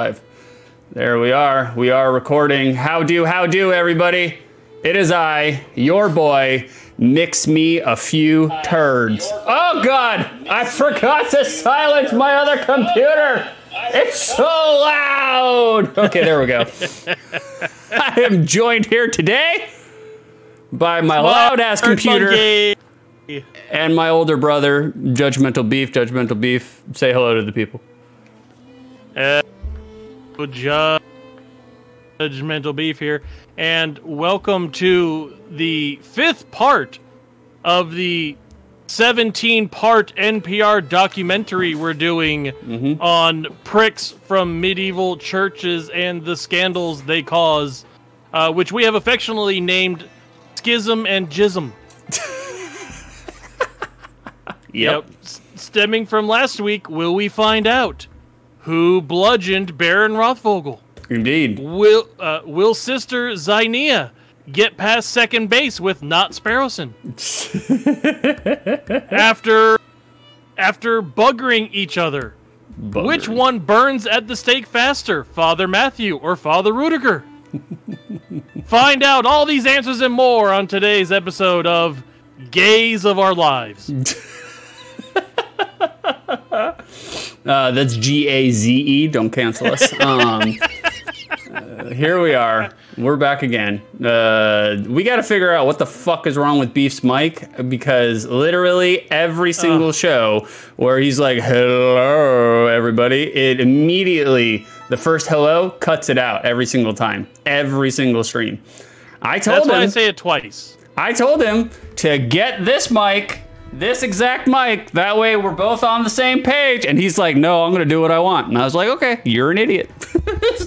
Live. There we are. We are recording. How do, everybody? It is I, your boy, Mix Me a Few Turds. Oh, God! I forgot to silence my other computer! It's so loud! Okay, there we go. I am joined here today by my loud-ass computer and my older brother, Judgmental Beef. Judgmental Beef, say hello to the people. Judgmental Beef here, and welcome to the 5th part of the 17-part NPR documentary we're doing on pricks from medieval churches and the scandals they cause, which we have affectionately named Schism and Jism. Yep. Stemming from last week, will we find out who bludgeoned Baron Rothvogel? Indeed. Will Sister Xynia get past second base with not Sparrowson? after buggering each other, which one burns at the stake faster, Father Matthew or Father Rudiger? Find out all these answers and more on today's episode of Gaze of Our Lives. That's G-A-Z-E. Don't cancel us. Here we are. We're back again. We got to figure out what the fuck is wrong with Beef's mic, because literally every single show where he's like, hello, everybody, it immediately, the first hello, cuts it out every single time. Every single stream. That's why I say it twice. I told him to get this mic, this exact mic, that way we're both on the same page, and he's like, no, I'm gonna do what I want. And I was like, okay, you're an idiot.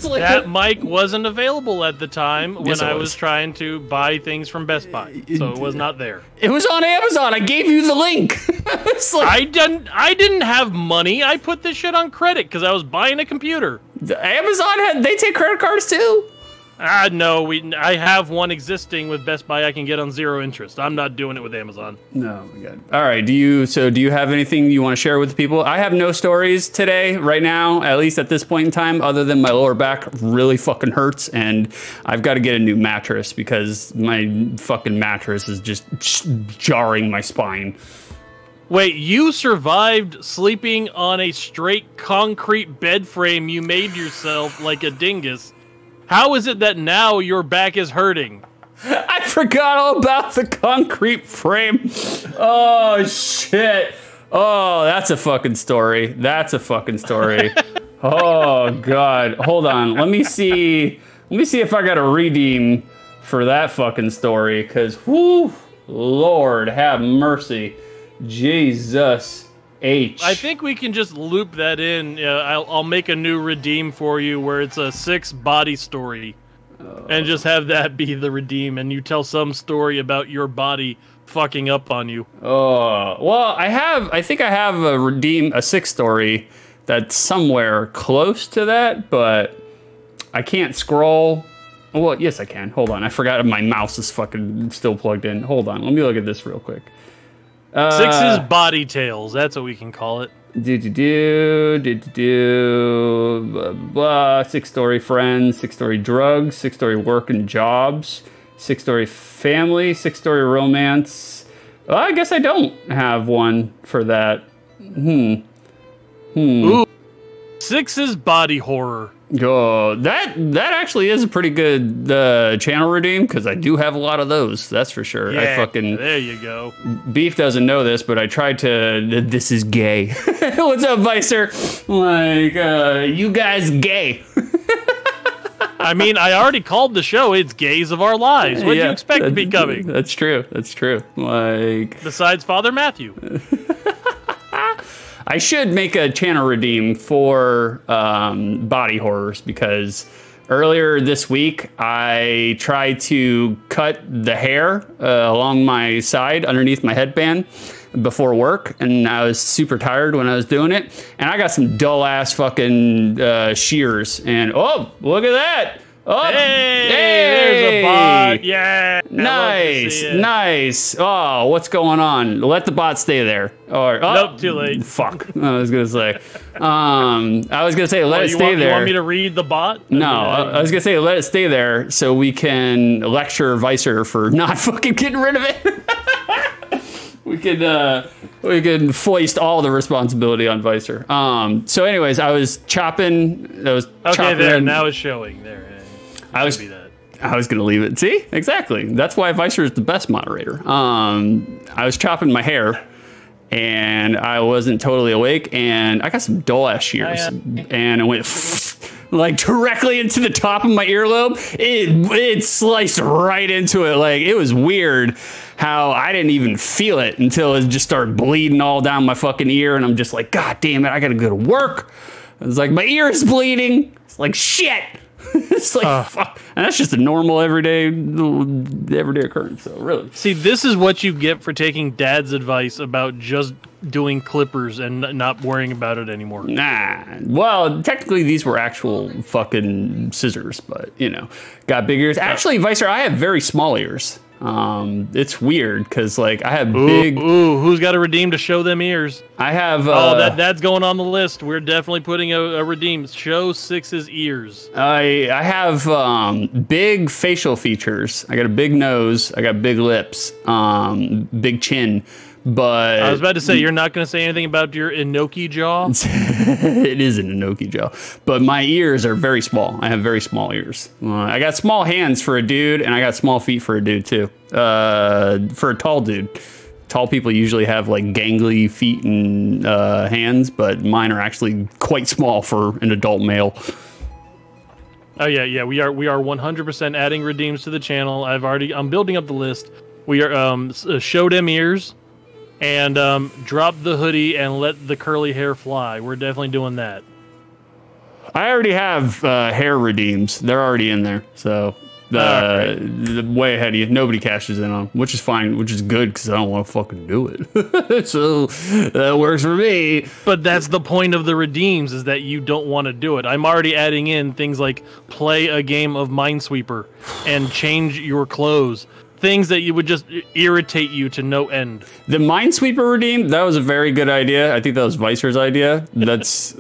Like, that mic wasn't available at the time when I was trying to buy things from Best Buy, so it was not there. It was on Amazon. I gave you the link. Like, I didn't have money. I put this shit on credit because I was buying a computer. Amazon they take credit cards too. No, I have one existing with Best Buy I can get on 0 interest. I'm not doing it with Amazon. No, my God. All right, do you have anything you want to share with the people? I have no stories today, right now, at least at this point in time, other than my lower back really fucking hurts, and I've got to get a new mattress because my fucking mattress is just jarring my spine. Wait, you survived sleeping on a straight concrete bed frame you made yourself like a dingus. How is it that now your back is hurting? I forgot all about the concrete frame. Oh, shit. Oh, that's a fucking story. That's a fucking story. Oh, God. Hold on. Let me see if I got a redeem for that fucking story, because, whoo, Lord have mercy. Jesus H. I think we can just loop that in. I'll make a new redeem for you where it's a 6-body story. And just have that be the redeem, and you tell some story about your body fucking up on you. Oh, well, I think I have a 6 story that's somewhere close to that, but I can't scroll. Well, yes, I can. Hold on. I forgot my mouse is fucking still plugged in. Hold on. Let me look at this real quick. 6 is body tales. That's what we can call it. 6-story friends, 6-story drugs, 6-story work and jobs, 6-story family, 6-story romance. Well, I guess I don't have one for that. Ooh, 6 is body horror. Oh, that actually is a pretty good channel redeem, because I do have a lot of those. That's for sure. Yeah, there you go. Beef doesn't know this, but I tried to. This is gay. What's up, Vicer? Like, you guys gay. I mean, I already called the show. It's Gaze of Our Lives. What do you expect to be coming? That's true. That's true. Like, besides Father Matthew. I should make a channel redeem for body horrors, because earlier this week I tried to cut the hair along my side underneath my headband before work, and I was super tired when I was doing it, and I got some dull ass fucking shears, and oh, look at that. Oh, hey, there's a bot. Yeah. Nice. Oh, what's going on? Let the bot stay there. Or nope, too late. Fuck. I was gonna say. Let it stay there. You want me to read the bot? No, I was gonna say let it stay there so we can lecture Vicer for not fucking getting rid of it. we could foist all the responsibility on Vicer. So anyways, I was chopping. Okay, there. Now it's showing there. I was gonna leave it. See, exactly. That's why Vicer is the best moderator. I was chopping my hair, and I wasn't totally awake, and I got some dull ass shears, and it went like directly into the top of my earlobe. It sliced right into it. Like, it was weird how I didn't even feel it until it just started bleeding all down my fucking ear, and I'm just like, God damn it, I gotta go to work. It's like my ear is bleeding. It's like shit. It's like fuck, and that's just a normal everyday occurrence. So really, see, this is what you get for taking Dad's advice about just doing clippers and not worrying about it anymore. Nah, well, technically these were actual fucking scissors, but you know, got big ears. Actually, Vicer, I have very small ears. It's weird because like I have big. Ooh, who's got a redeem to show them ears? I have. That's going on the list. We're definitely putting a redeem. Show Six's ears. I have big facial features. I got a big nose. I got big lips. Big chin. But I was about to say, you're not going to say anything about your enoki jaw? It is an enoki jaw. But my ears are very small. I have very small ears. I got small hands for a dude, and I got small feet for a dude, too. For a tall dude. Tall people usually have, like, gangly feet and hands, but mine are actually quite small for an adult male. Oh, yeah. We are 100% adding redeems to the channel. I'm building up the list. We are show them ears. And drop the hoodie and let the curly hair fly. We're definitely doing that. I already have hair redeems. They're already in there. So way ahead of you. Nobody cashes in on them, which is fine, which is good because I don't want to fucking do it. So that works for me. But that's the point of the redeems, is that you don't want to do it. I'm already adding in things like play a game of Minesweeper and change your clothes. Things that you would just irritate you to no end. The Minesweeper redeem, that was a very good idea. I think that was Vicer's idea. That's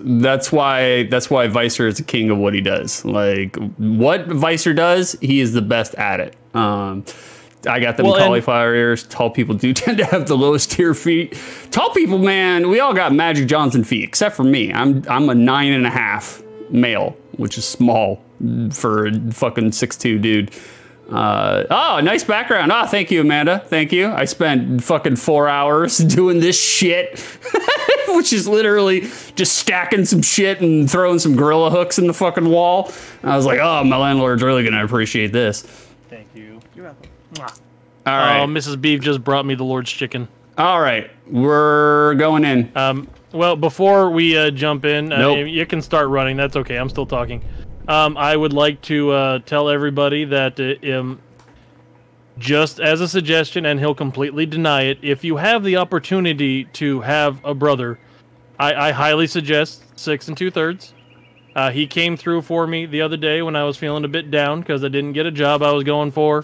why Vicer is the king of what he does. Like, what Vicer does, he is the best at it. I got them cauliflower ears. Tall people do tend to have the lowest tier feet. Tall people, man, we all got Magic Johnson feet, except for me. I'm a 9.5 male, which is small for a fucking 6'2" dude. Nice background. Thank you, Amanda. Thank you. I spent fucking 4 hours doing this shit, which is literally just stacking some shit and throwing some gorilla hooks in the fucking wall. And I was like, oh, my landlord's really gonna appreciate this. Thank you. You're welcome. All right. Mrs. Beef just brought me the Lord's chicken. All right, we're going in. Well, before we jump in, nope. You can start running. That's okay. I'm still talking. I would like to tell everybody that just as a suggestion, and he'll completely deny it, if you have the opportunity to have a brother, I highly suggest 6 2/3. He came through for me the other day when I was feeling a bit down because I didn't get a job I was going for.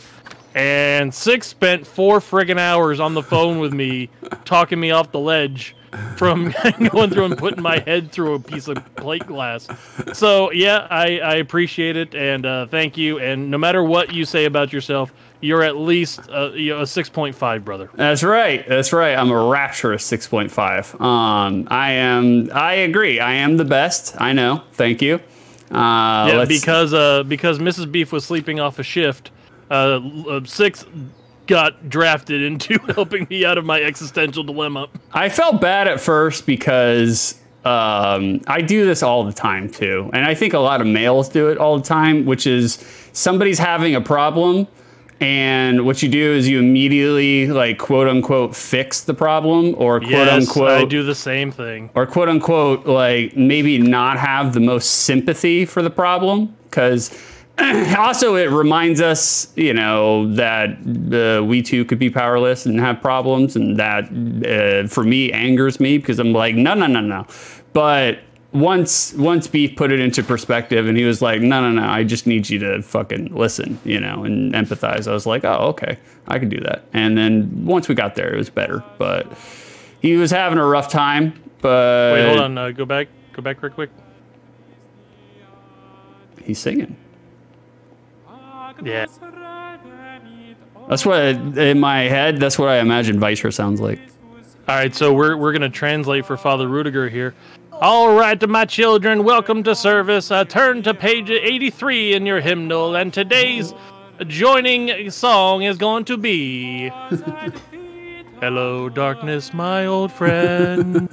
And 6 spent 4 friggin' hours on the phone with me, talking me off the ledge from going through and putting my head through a piece of plate glass. So, yeah, I appreciate it, and thank you. And no matter what you say about yourself, you're at least a 6.5, brother. That's right. I'm a rapturous 6.5. I agree. I am the best. I know. Thank you. Because Mrs. Beef was sleeping off a shift, 6 got drafted into helping me out of my existential dilemma. I felt bad at first because I do this all the time too. And I think a lot of males do it all the time, which is somebody's having a problem, and what you do is you immediately, like, quote unquote, fix the problem, or quote unquote, I do the same thing, or quote unquote, like, maybe not have the most sympathy for the problem, because also it reminds us, you know, that we too could be powerless and have problems, and that for me angers me because I'm like, no. But once Beef put it into perspective, and he was like, no, I just need you to fucking listen, you know, and empathize. I was like, oh, okay, I can do that. And then once we got there, it was better. But he was having a rough time. But wait, hold on. Go back real quick. He's singing. Yeah. That's what, in my head, that's what I imagine Vicer sounds like. All right, so we're going to translate for Father Rudiger here. All right, my children, welcome to service. Turn to page 83 in your hymnal, and today's joining song is going to be... Hello, darkness, my old friend.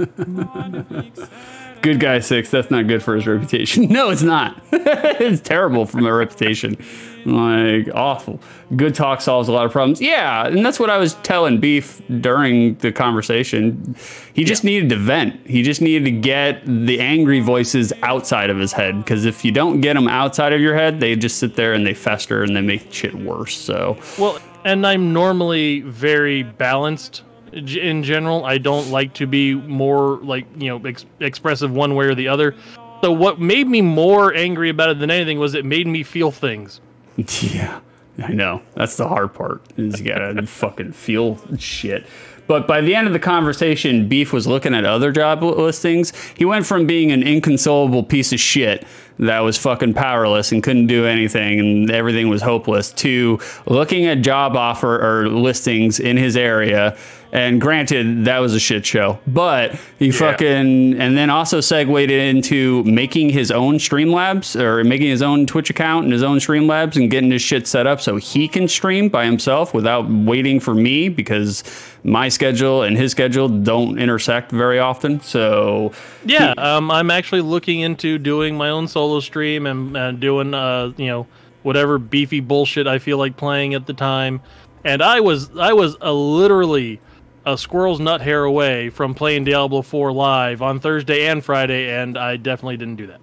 Good guy 6, that's not good for his reputation. No, it's not. It's terrible for my reputation. Like, awful. Good talk solves a lot of problems. Yeah, and that's what I was telling Beef during the conversation. He just needed to vent. He just needed to get the angry voices outside of his head, because if you don't get them outside of your head, they just sit there and they fester and they make shit worse. So, well, and I'm normally very balanced in general. I don't like to be more like, you know, expressive one way or the other. So what made me more angry about it than anything was it made me feel things. Yeah, I know. That's the hard part, is you gotta fucking feel shit. But by the end of the conversation, Beef was looking at other job listings. He went from being an inconsolable piece of shit that was fucking powerless and couldn't do anything and everything was hopeless to looking at job offer or listings in his area. And granted, that was a shit show, but he fucking, and then also segued into making his own Streamlabs, or making his own Twitch account and his own Streamlabs and getting his shit set up so he can stream by himself without waiting for me, because my schedule and his schedule don't intersect very often. So yeah, I'm actually looking into doing my own solo stream and doing, you know, whatever beefy bullshit I feel like playing at the time. And I was literally a squirrel's nut hair away from playing Diablo 4 live on Thursday and Friday, and I definitely didn't do that.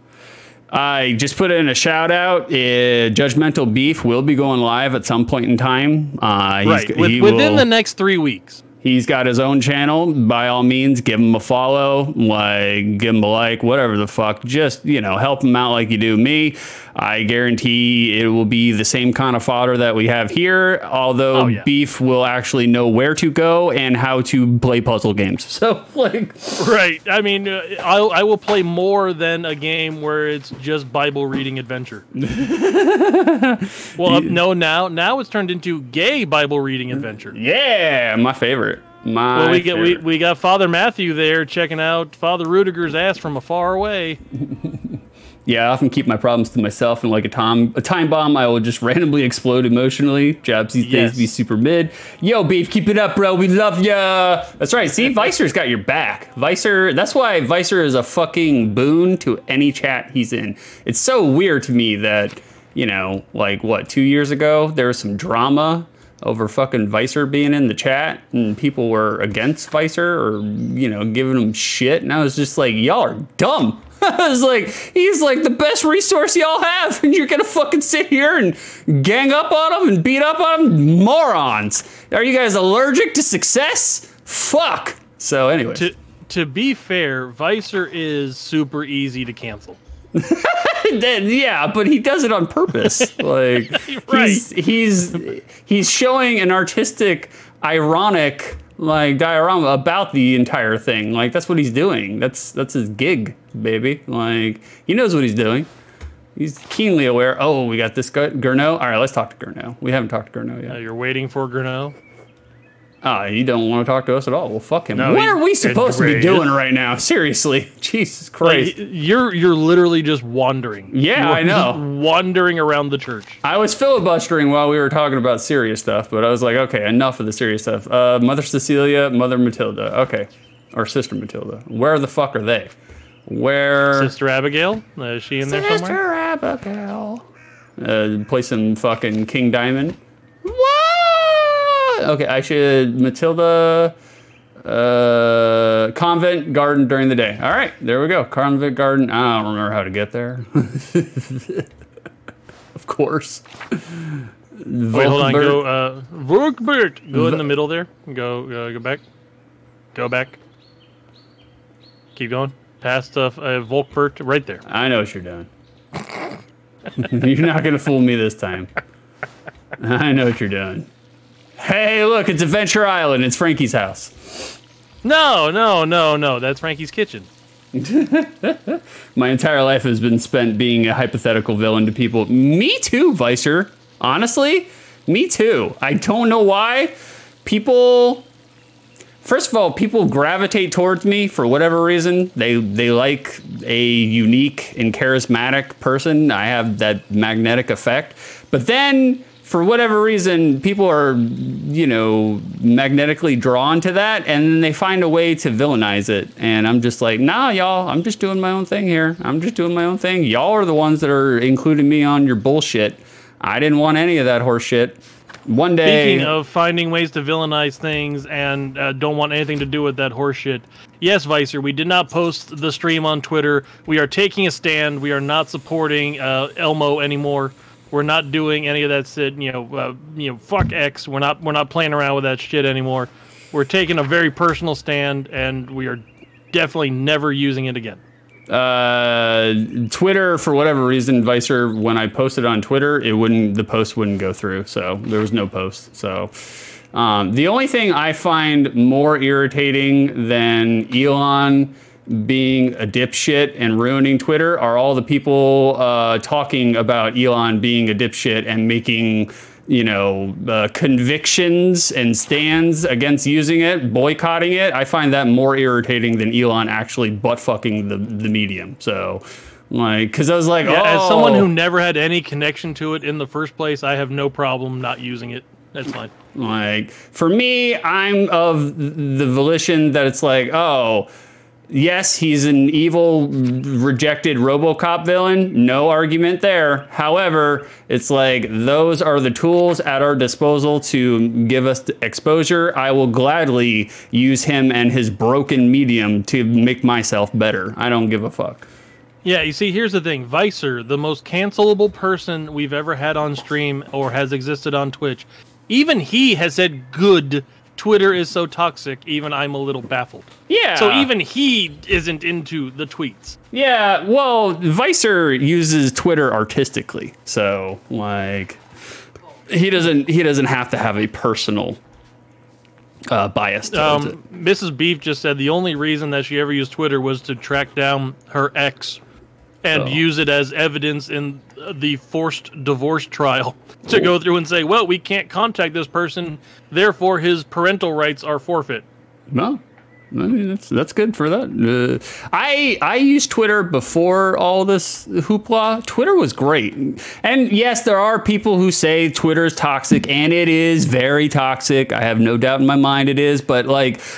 I just put in a shout out. Judgmental Beef will be going live at some point in time. Right, within the next 3 weeks. He's got his own channel. By all means, give him a follow, like, give him a like, whatever the fuck. Just, you know, help him out like you do me. I guarantee it will be the same kind of fodder that we have here, although Beef will actually know where to go and how to play puzzle games. So, like... Right. I mean, I will play more than a game where it's just Bible reading adventure. Well, no, now it's turned into gay Bible reading adventure. Yeah, my favorite. Well, we got Father Matthew there checking out Father Rudiger's ass from afar away. Yeah, I often keep my problems to myself, and like a time bomb, I will just randomly explode emotionally. Jobs these days be super mid. Yo, Beef, keep it up, bro. We love ya. That's right. See, Vicer's got your back. Vicer. That's why Vicer is a fucking boon to any chat he's in. It's so weird to me that, you know, like what, 2 years ago there was some drama over fucking Vicer being in the chat, and people were against Vicer or, you know, giving him shit, and I was just like, y'all are dumb. I was like, he's like the best resource y'all have, and you're gonna fucking sit here and gang up on him and beat up on him? Morons. Are you guys allergic to success? Fuck. So anyway. To be fair, Vicer is super easy to cancel. Yeah, but he does it on purpose. Like, right. he's showing an artistic, ironic, like, diorama about the entire thing. Like, that's what he's doing. That's his gig, baby. Like, he knows what he's doing. He's keenly aware. Oh, we got this guy, Gurno. All right, let's talk to Gurno. We haven't talked to Gurno yet. You're waiting for Gurno? You don't want to talk to us at all. Well, fuck him. No, what are we supposed to be doing right now? Seriously. Jesus Christ. Like, you're literally just wandering. Yeah, I know. Just wandering around the church. I was filibustering while we were talking about serious stuff, but I was like, okay, enough of the serious stuff. Mother Cecilia, Mother Matilda. Okay. Or Sister Matilda. Where the fuck are they? Where? Sister Abigail? Is she in there somewhere? Sister Abigail. Play some fucking King Diamond. What? Okay, I should Matilda Convent Garden during the day. All right, there we go. Convent Garden. I don't remember how to get there. Of course. Wait, hold on. Go Volkbert. Go in the middle there. Go back. Go back. Keep going. past Volkbert, right there. I know what you're doing. You're not gonna fool me this time. I know what you're doing. Hey, look, it's Adventure Island. It's Frankie's house. No. That's Frankie's kitchen. My entire life has been spent being a hypothetical villain to people. Me too, Vicer. Honestly, me too. I don't know why. People... First of all, people gravitate towards me for whatever reason. They like a unique and charismatic person. I have that magnetic effect. But then, for whatever reason, people are, magnetically drawn to that, and then they find a way to villainize it. And I'm just like, nah, y'all, I'm just doing my own thing here. I'm just doing my own thing. Y'all are the ones that are including me on your bullshit. I didn't want any of that horse shit. One day... Speaking of finding ways to villainize things and don't want anything to do with that horseshit, yes, Vicer, we did not post the stream on Twitter. We are taking a stand. We are not supporting Elmo anymore. We're not doing any of that shit. Fuck X. We're not playing around with that shit anymore. We're taking a very personal stand, and we are definitely never using it again. Twitter, for whatever reason, Vicer, when I posted on Twitter, the post wouldn't go through, so there was no post. So the only thing I find more irritating than Elon being a dipshit and ruining Twitter are all the people talking about Elon being a dipshit and making convictions and stands against using it, boycotting it. I find that more irritating than Elon actually butt-fucking the medium. So, because I was like, as someone who never had any connection to it in the first place, I have no problem not using it. That's fine. For me, I'm of the volition that it's like, yes, he's an evil, rejected RoboCop villain. No argument there. However, it's like those are the tools at our disposal to give us exposure. I will gladly use him and his broken medium to make myself better. I don't give a fuck. Yeah, you see, here's the thing. Vicer, the most cancelable person we've ever had on stream or has existed on Twitch, even he has said good. Twitter is so toxic, even I'm a little baffled. Yeah. So even he isn't into the tweets. Yeah, well, Vicer uses Twitter artistically. So, he doesn't have to have a personal bias towards it. Mrs. Beef just said the only reason that she ever used Twitter was to track down her ex and use it as evidence in the forced divorce trial to go through and say, well, we can't contact this person, therefore his parental rights are forfeit. Well, I mean, that's good for that. I used Twitter before all this hoopla. Twitter was great. And yes, there are people who say Twitter is toxic, and it is very toxic. I have no doubt in my mind it is. But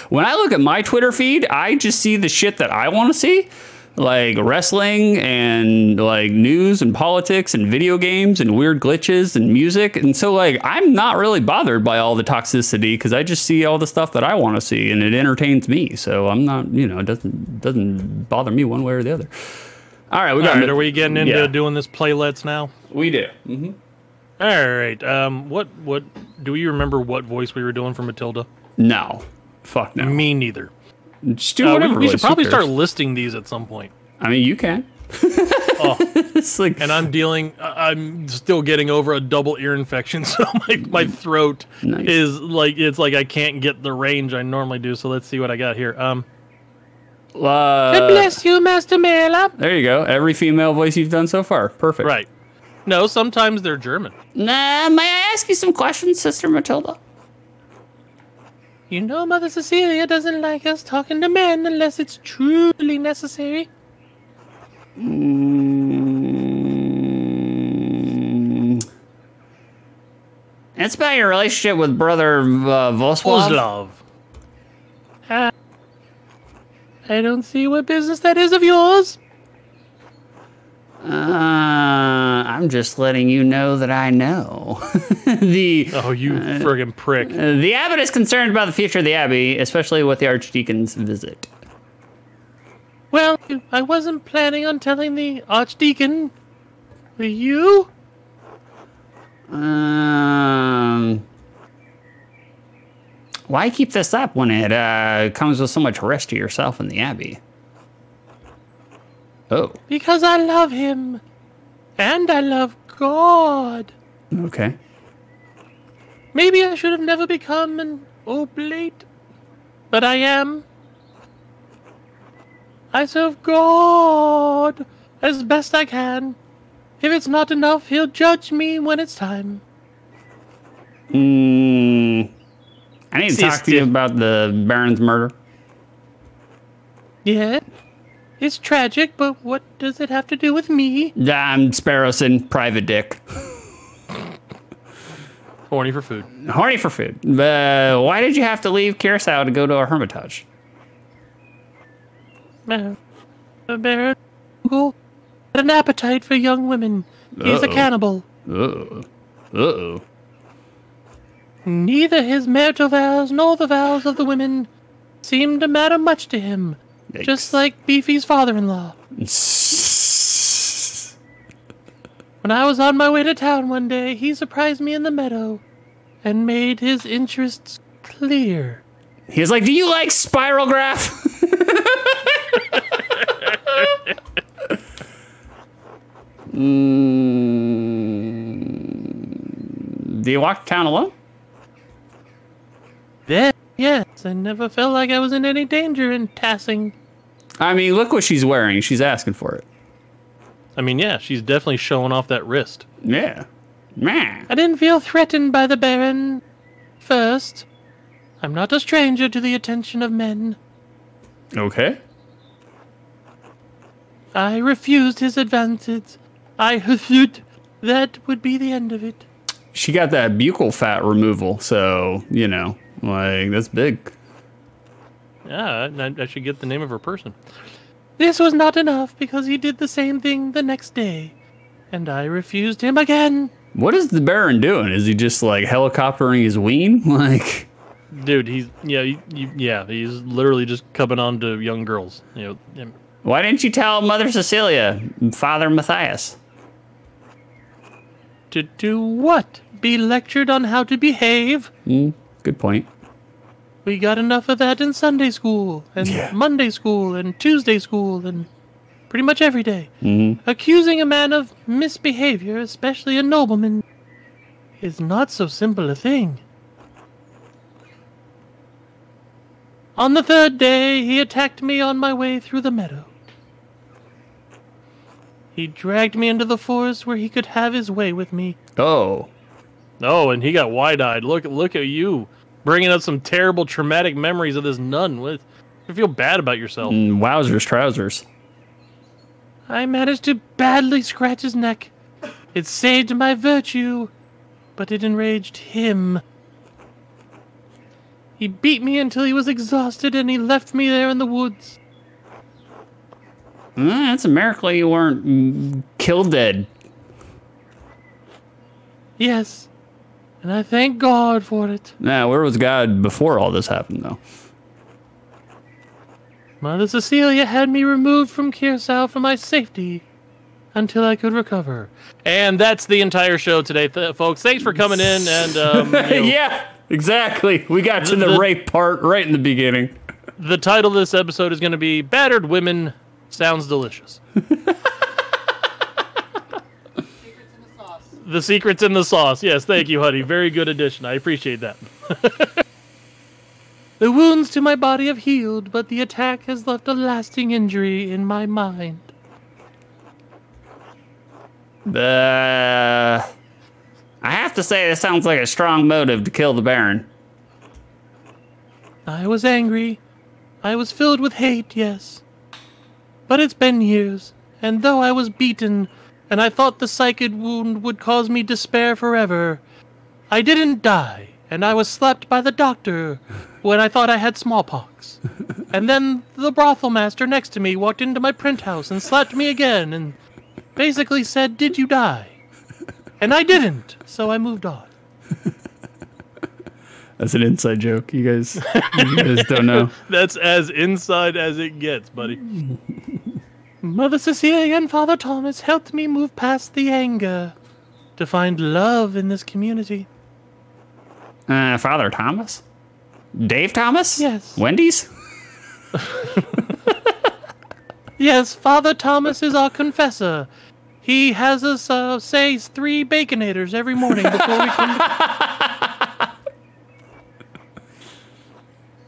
when I look at my Twitter feed, I just see the shit that I want to see. Like wrestling and news and politics and video games and weird glitches and music. And so I'm not really bothered by all the toxicity because I just see all the stuff that I want to see and it entertains me. So I'm not, it doesn't bother me one way or the other. All right. Are we getting into doing this playlets now? We do. Mm-hmm. All right. What do you remember what voice we were doing for Matilda? No. Fuck no. Me neither. Just do whatever. We should probably start listing these at some point. I mean, you can. It's and I'm still getting over a double ear infection, so my throat is it's like I can't get the range I normally do. So let's see what I got here. God bless you, Master Mela. There you go. Every female voice you've done so far. Perfect. Right. No, sometimes they're German. Nah, may I ask you some questions, Sister Matilda? You know, Mother Cecilia doesn't like us talking to men unless it's truly necessary. It's about your relationship with Brother Voslav. I don't see what business that is of yours. I'm just letting you know that I know. You friggin' prick. The abbot is concerned about the future of the abbey, especially with the archdeacon's visit. Well, I wasn't planning on telling the archdeacon. Were you? Why keep this up when it comes with so much risk to yourself and the abbey? Oh. Because I love him. And I love God. Okay. Maybe I should have never become an oblate. But I am. I serve God as best I can. If it's not enough, he'll judge me when it's time. I need to talk to you about the Baron's murder. Yeah, it's tragic, but what does it have to do with me? I'm Sparrowson, private dick. Horny for food. Horny for food. Why did you have to leave Curacao to go to a hermitage? The Baron had an appetite for young women. He's a cannibal. Uh-oh. Neither his marital vows nor the vows of the women seemed to matter much to him. Yikes. Just like Beefy's father-in-law. When I was on my way to town one day, he surprised me in the meadow and made his interests clear. He was like, do you like spirograph? Do you walk to town alone? Then, yes, I never felt like I was in any danger in passing. I mean, look what she's wearing. She's asking for it. I mean, yeah, she's definitely showing off that wrist. Yeah. Man. I didn't feel threatened by the Baron first. I'm not a stranger to the attention of men. Okay. I refused his advances. I thought that would be the end of it. She got that buccal fat removal, so, you know, like, that's big. Yeah, I should get the name of her person. This was not enough because he did the same thing the next day, and I refused him again. What is the Baron doing? Is he just, like, helicoptering his ween? Like... Dude, he's literally just coming on to young girls. You know. Why didn't you tell Mother Cecilia, Father Matthias? To do what? Be lectured on how to behave? Good point. We got enough of that in Sunday school, and Monday school, and Tuesday school, and pretty much every day. Accusing a man of misbehavior, especially a nobleman, is not so simple a thing. On the third day, he attacked me on my way through the meadow. He dragged me into the forest where he could have his way with me. Oh. Oh, and he got wide-eyed. Look at you, bringing up some terrible, traumatic memories of this nun. You feel bad about yourself. Wowzers, trousers. I managed to badly scratch his neck. It saved my virtue, but it enraged him. He beat me until he was exhausted, and he left me there in the woods. It's a miracle you weren't killed dead. Yes, and I thank God for it. Nah, where was God before all this happened, though? Mother Cecilia had me removed from Curacao for my safety until I could recover. And that's the entire show today, folks. Thanks for coming in. And yeah, exactly. We got to the rape part right in the beginning. The title of this episode is going to be Battered Women Sounds Delicious. The secret's in the sauce. Yes, thank you, honey. Very good addition. I appreciate that. The wounds to my body have healed, but the attack has left a lasting injury in my mind. I have to say, this sounds like a strong motive to kill the Baron. I was angry. I was filled with hate, yes. But it's been years, and though I was beaten, and I thought the psychic wound would cause me despair forever, I didn't die, and I was slapped by the doctor when I thought I had smallpox. And then the brothel master next to me walked into my print house and slapped me again, and basically said, "Did you die?" And I didn't, so I moved on. That's an inside joke. You guys don't know. That's as inside as it gets, buddy. Mother Cecilia and Father Thomas helped me move past the anger to find love in this community. Father Thomas? Dave Thomas? Yes. Wendy's? Yes, Father Thomas is our confessor. He has us say 3 baconators every morning before we come.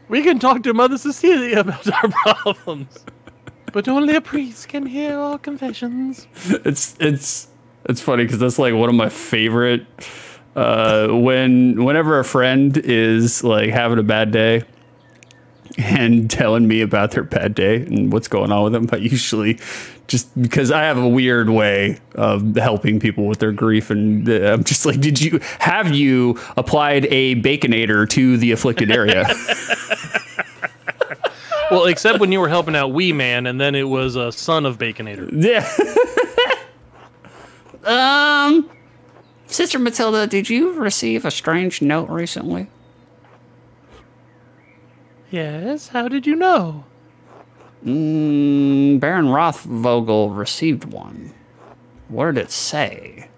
We can talk to Mother Cecilia about our problems, but only a priest can hear our confessions. It's funny because that's like one of my favorite. Whenever a friend is like having a bad day and telling me about their bad day and what's going on with them, I usually, just because I have a weird way of helping people with their grief, and I'm just like, have you applied a baconator to the afflicted area? Well, except when you were helping out Wee Man, and then it was a son of Baconator. Yeah. Sister Matilda, did you receive a strange note recently? Yes, how did you know? Baron Rothvogel received one. What did it say?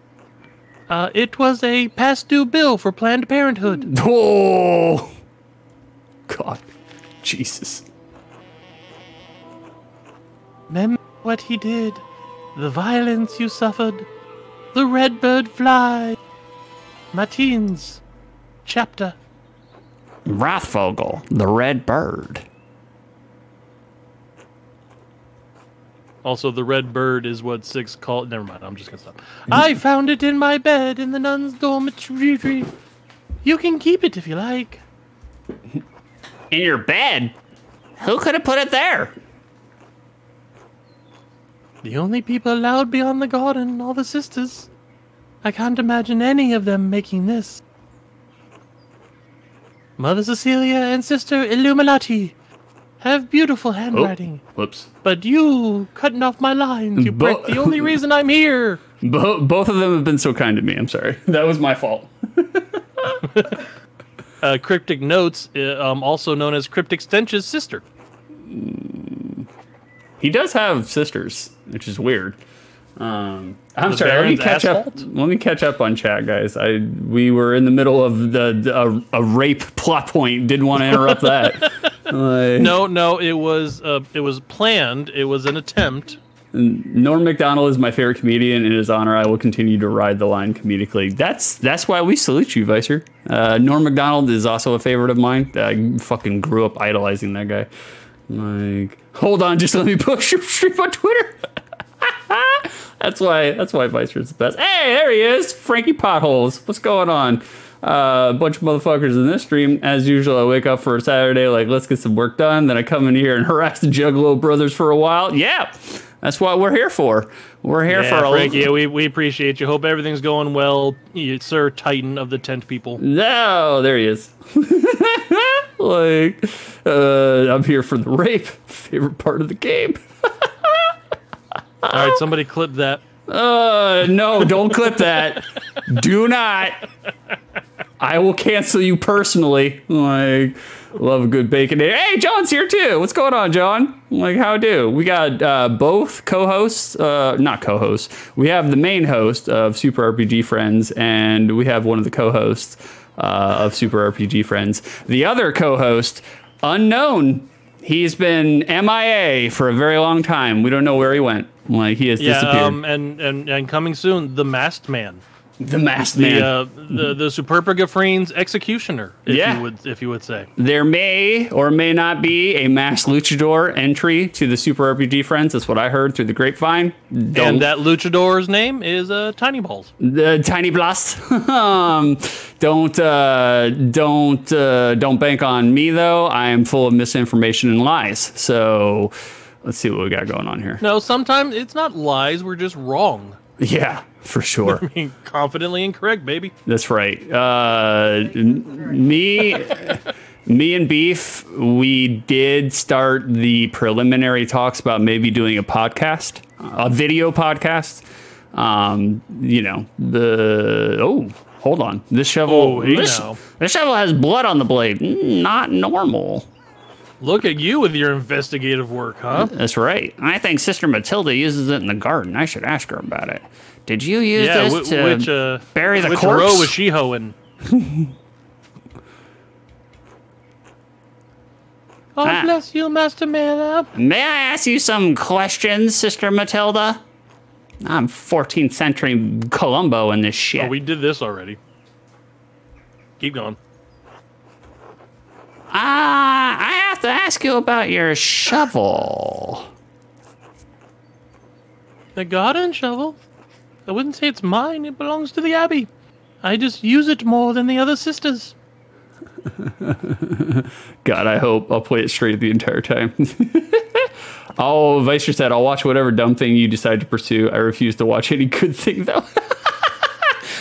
It was a past due bill for Planned Parenthood. Oh! God. Jesus. Remember what he did, the violence you suffered, the red bird fly. Matins, chapter. Rothvogel, the red bird. Also, the red bird is what Six called. Never mind, I'm just gonna stop. I found it in my bed in the nun's dormitory. You can keep it if you like. In your bed? Who could have put it there? The only people allowed beyond the garden are the sisters. I can't imagine any of them making this. Mother Cecilia and Sister Illuminati have beautiful handwriting. Oh, whoops. But you cutting off my lines, you prick. The only reason I'm here. Both of them have been so kind to me. I'm sorry. That was my fault. Cryptic Notes, also known as Cryptic Stench's sister. He does have sisters, which is weird. I'm The sorry. Baron's Let me catch up on chat, guys. We were in the middle of a rape plot point. Didn't want to interrupt that. No. It was planned. It was an attempt. Norm Macdonald is my favorite comedian. In his honor, I will continue to ride the line comedically. That's why we salute you, Vicer. Norm Macdonald is also a favorite of mine. I fucking grew up idolizing that guy. Like, hold on, just let me push your stream on Twitter. That's why Vicer's the best. Hey, there he is, Frankie Potholes. What's going on? A bunch of motherfuckers in this stream. As usual, I wake up for a Saturday, like, let's get some work done. Then I come in here and harass the Juggalo brothers for a while. Yeah, that's what we're here for. We're here for a Frankie, yeah, we appreciate you. Hope everything's going well, Sir Titan of the Tent People. No, there he is. Like, I'm here for the rape. Favorite part of the game. All right, somebody clip that. No, don't clip that. Do not. I will cancel you personally. Like, love a good bacon. Hey, John's here too. What's going on, John? Like, how do? We got both co-hosts, not co-hosts. We have the main host of Super RPG Friends, and we have one of the co-hosts of Super RPG Friends. The other co-host, unknown. He's been MIA for a very long time. We don't know where he went. Like, he has disappeared. And coming soon, the Masked Man. The Masked Man. The Superga Friends executioner, if you would say. There may or may not be a Masked Luchador entry to the Super RPG Friends. That's what I heard through the grapevine. And that Luchador's name is Tiny Balls. The Tiny Blast. Don't bank on me though. I am full of misinformation and lies. So let's see what we got going on here. No, sometimes it's not lies. We're just wrong. Yeah, for sure. I mean, confidently incorrect, baby. That's right. Me and Beef, we did start the preliminary talks about maybe doing a podcast, a video podcast. Hold on. This shovel. This shovel has blood on the blade. Not normal. Look at you with your investigative work, huh? That's right. I think Sister Matilda uses it in the garden. I should ask her about it. Did you use this to bury the corpse? Which row was she hoeing? Oh, bless you, Master Mailer. May I ask you some questions, Sister Matilda? I'm 14th century Columbo in this shit. Oh, we did this already. Keep going. I have to ask you about your shovel. The garden shovel? I wouldn't say it's mine. It belongs to the Abbey. I just use it more than the other sisters. God, I hope I'll play it straight the entire time. Oh, Vicer said, I'll watch whatever dumb thing you decide to pursue. I refuse to watch any good thing, though.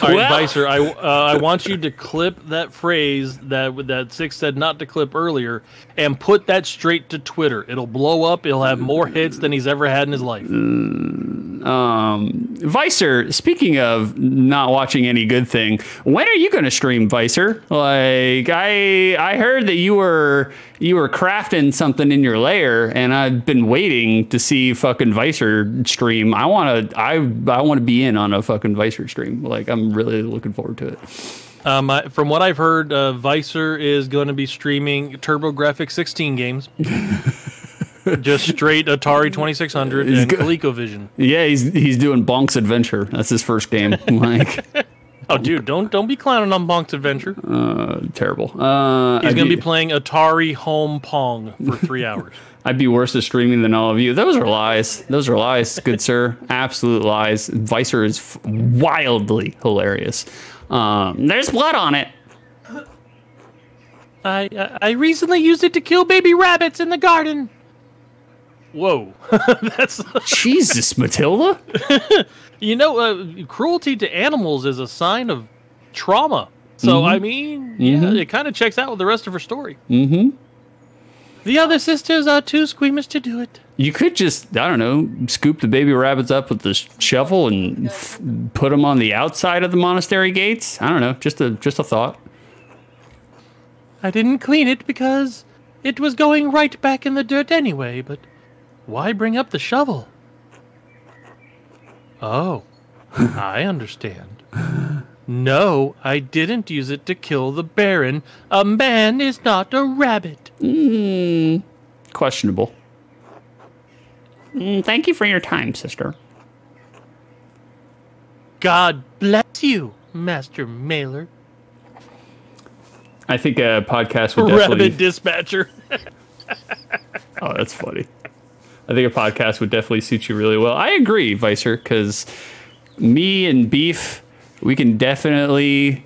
All right, Vicer, I want you to clip that phrase that Six said not to clip earlier and put that straight to Twitter. It'll blow up. It'll have more hits than he's ever had in his life. Vicer, speaking of not watching any good thing, when are you going to stream, Vicer? Like, I heard that you were crafting something in your lair, and I've been waiting to see fucking Vicer stream. I want to be in on a fucking Vicer stream. Like, I'm really looking forward to it. From what I've heard, Vicer is going to be streaming TurboGrafx 16 games. Just straight Atari 2600 and ColecoVision. Yeah, he's doing Bonk's Adventure. That's his first game. Like, oh, dude, don't be clowning on Bonk's Adventure. Terrible. He's going to be playing Atari Home Pong for 3 hours. I'd be worse at streaming than all of you. Those are lies. Those are lies, good sir. Absolute lies. Vicer is wildly hilarious. There's blood on it. I recently used it to kill baby rabbits in the garden. Whoa. That's Jesus, Matilda. You know, cruelty to animals is a sign of trauma. So, I mean, yeah, it kind of checks out with the rest of her story. The other sisters are too squeamish to do it. You could just, I don't know, scoop the baby rabbits up with the shovel and put them on the outside of the monastery gates. I don't know, just a thought. I didn't clean it because it was going right back in the dirt anyway, but why bring up the shovel? Oh, I understand. No, I didn't use it to kill the Baron. A man is not a rabbit. Questionable. Thank you for your time, sister. God bless you, Master Mailer. I think a podcast would definitely... Rabbit dispatcher. Oh, that's funny. I think a podcast would definitely suit you really well. I agree, Vicer, because me and Beef, we can definitely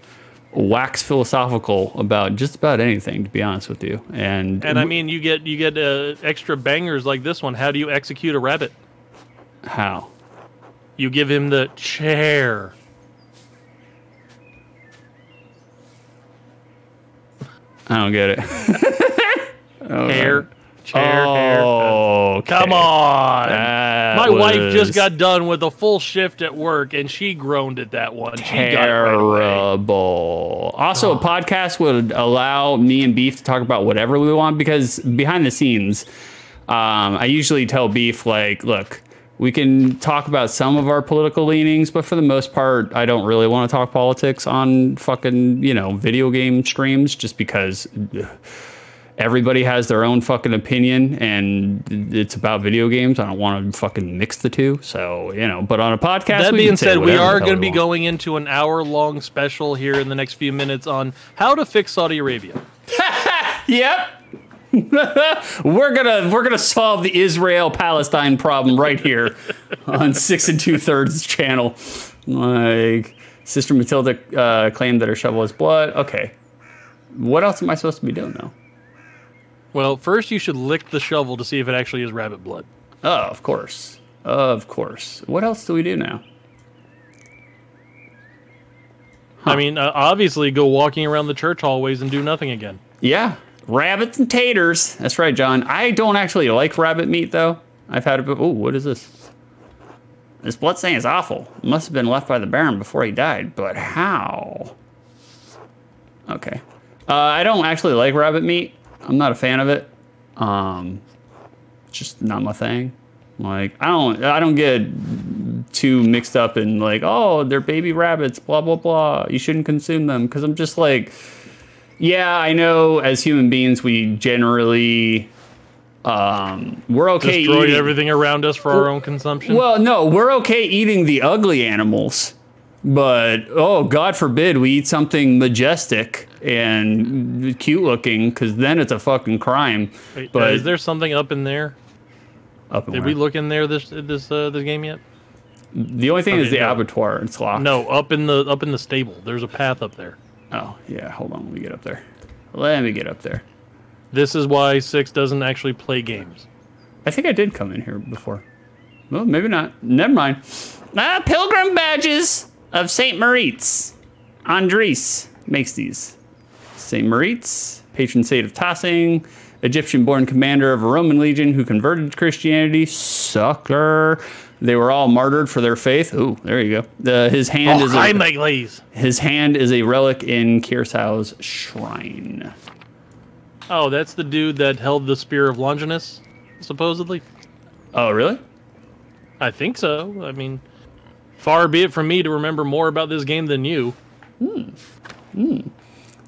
wax philosophical about just about anything, to be honest with you. And I mean, you get extra bangers like this one. How do you execute a rabbit? How? You give him the chair. I don't get it. Hair. Chair, hair. Okay. Come on. My wife just got done with a full shift at work, and she groaned at that one. Terrible. Also, a podcast would allow me and Beef to talk about whatever we want, because behind the scenes, I usually tell Beef, like, look, we can talk about some of our political leanings, but for the most part, I don't really want to talk politics on fucking, video game streams, just because everybody has their own fucking opinion, and it's about video games. I don't want to fucking mix the two. So, but on a podcast, that being said, we are going to be going into an hour-long special here in the next few minutes on how to fix Saudi Arabia. Yep. We're gonna solve the Israel-Palestine problem right here on 6 2/3 channel. Like, Sister Matilda claimed that her shovel is blood. Okay. What else am I supposed to be doing now? Well, first you should lick the shovel to see if it actually is rabbit blood. Oh, of course. Of course. What else do we do now? I mean, obviously go walking around the church hallways and do nothing again. Yeah. Rabbits and taters. That's right, John. I don't actually like rabbit meat, though. I've had it. Oh, what is this? This blood stain is awful. It must have been left by the Baron before he died. But how? Okay. I don't actually like rabbit meat. I'm not a fan of it. It's just not my thing. Like, I don't get too mixed up in, like, oh, they're baby rabbits, blah, blah, blah. You shouldn't consume them. Because I'm just like, yeah, I know as human beings, we generally We're okay Destroy eating everything around us for our own consumption. Well, no, we're okay eating the ugly animals, but oh, God forbid we eat something majestic and cute looking, because then it's a fucking crime. Wait, but is there something up in there? Did we look in there this game yet? The only thing is the abattoir. It's locked. No, up in the stable. There's a path up there. Oh yeah, hold on. Let me get up there. Let me get up there. This is why 6 doesn't actually play games. I think I did come in here before. Well, maybe not. Never mind. Pilgrim badges of Saint Moritz. Andres makes these. Saint Moritz, patron saint of tossing, Egyptian-born commander of a Roman legion who converted to Christianity. Sucker. They were all martyred for their faith. Ooh, there you go. His hand is a relic in Curacau's shrine. Oh, that's the dude that held the Spear of Longinus, supposedly. Oh, really? I think so. I mean, far be it from me to remember more about this game than you.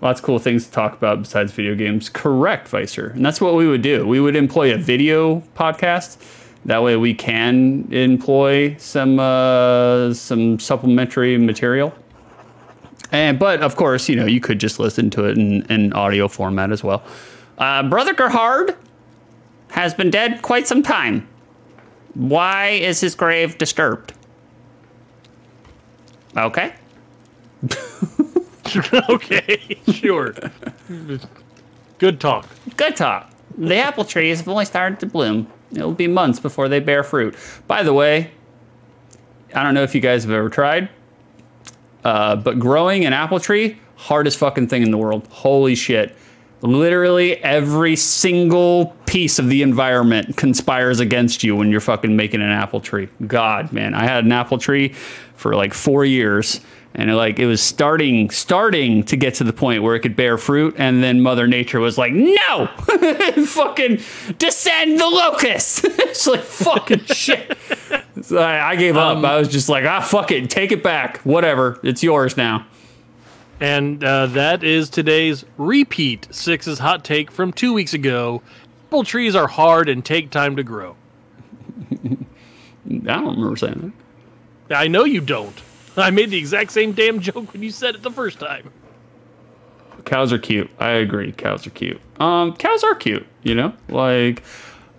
Lots of cool things to talk about besides video games. Correct, Vicer. And that's what we would do. We would employ a video podcast. That way we can employ some supplementary material. But of course, you could just listen to it in audio format as well. Brother Gerhard has been dead quite some time. Why is his grave disturbed? Okay. Okay, sure. Good talk. Good talk. The apple trees have only started to bloom. It'll be months before they bear fruit. By the way, I don't know if you guys have ever tried, but growing an apple tree, hardest fucking thing in the world. Holy shit. Literally every single piece of the environment conspires against you when you're fucking making an apple tree. God, man. I had an apple tree for like 4 years, and it was starting to get to the point where it could bear fruit, and then Mother Nature was like, no! Fucking descend the locust! It's like, fucking shit. So I gave up. I was just like, fuck it. Take it back. Whatever. It's yours now. And that is today's repeat 6's hot take from 2 weeks ago. Apple trees are hard and take time to grow. I don't remember saying that. I know you don't. I made the exact same damn joke when you said it the first time. Cows are cute. I agree. Cows are cute. Cows are cute, Like,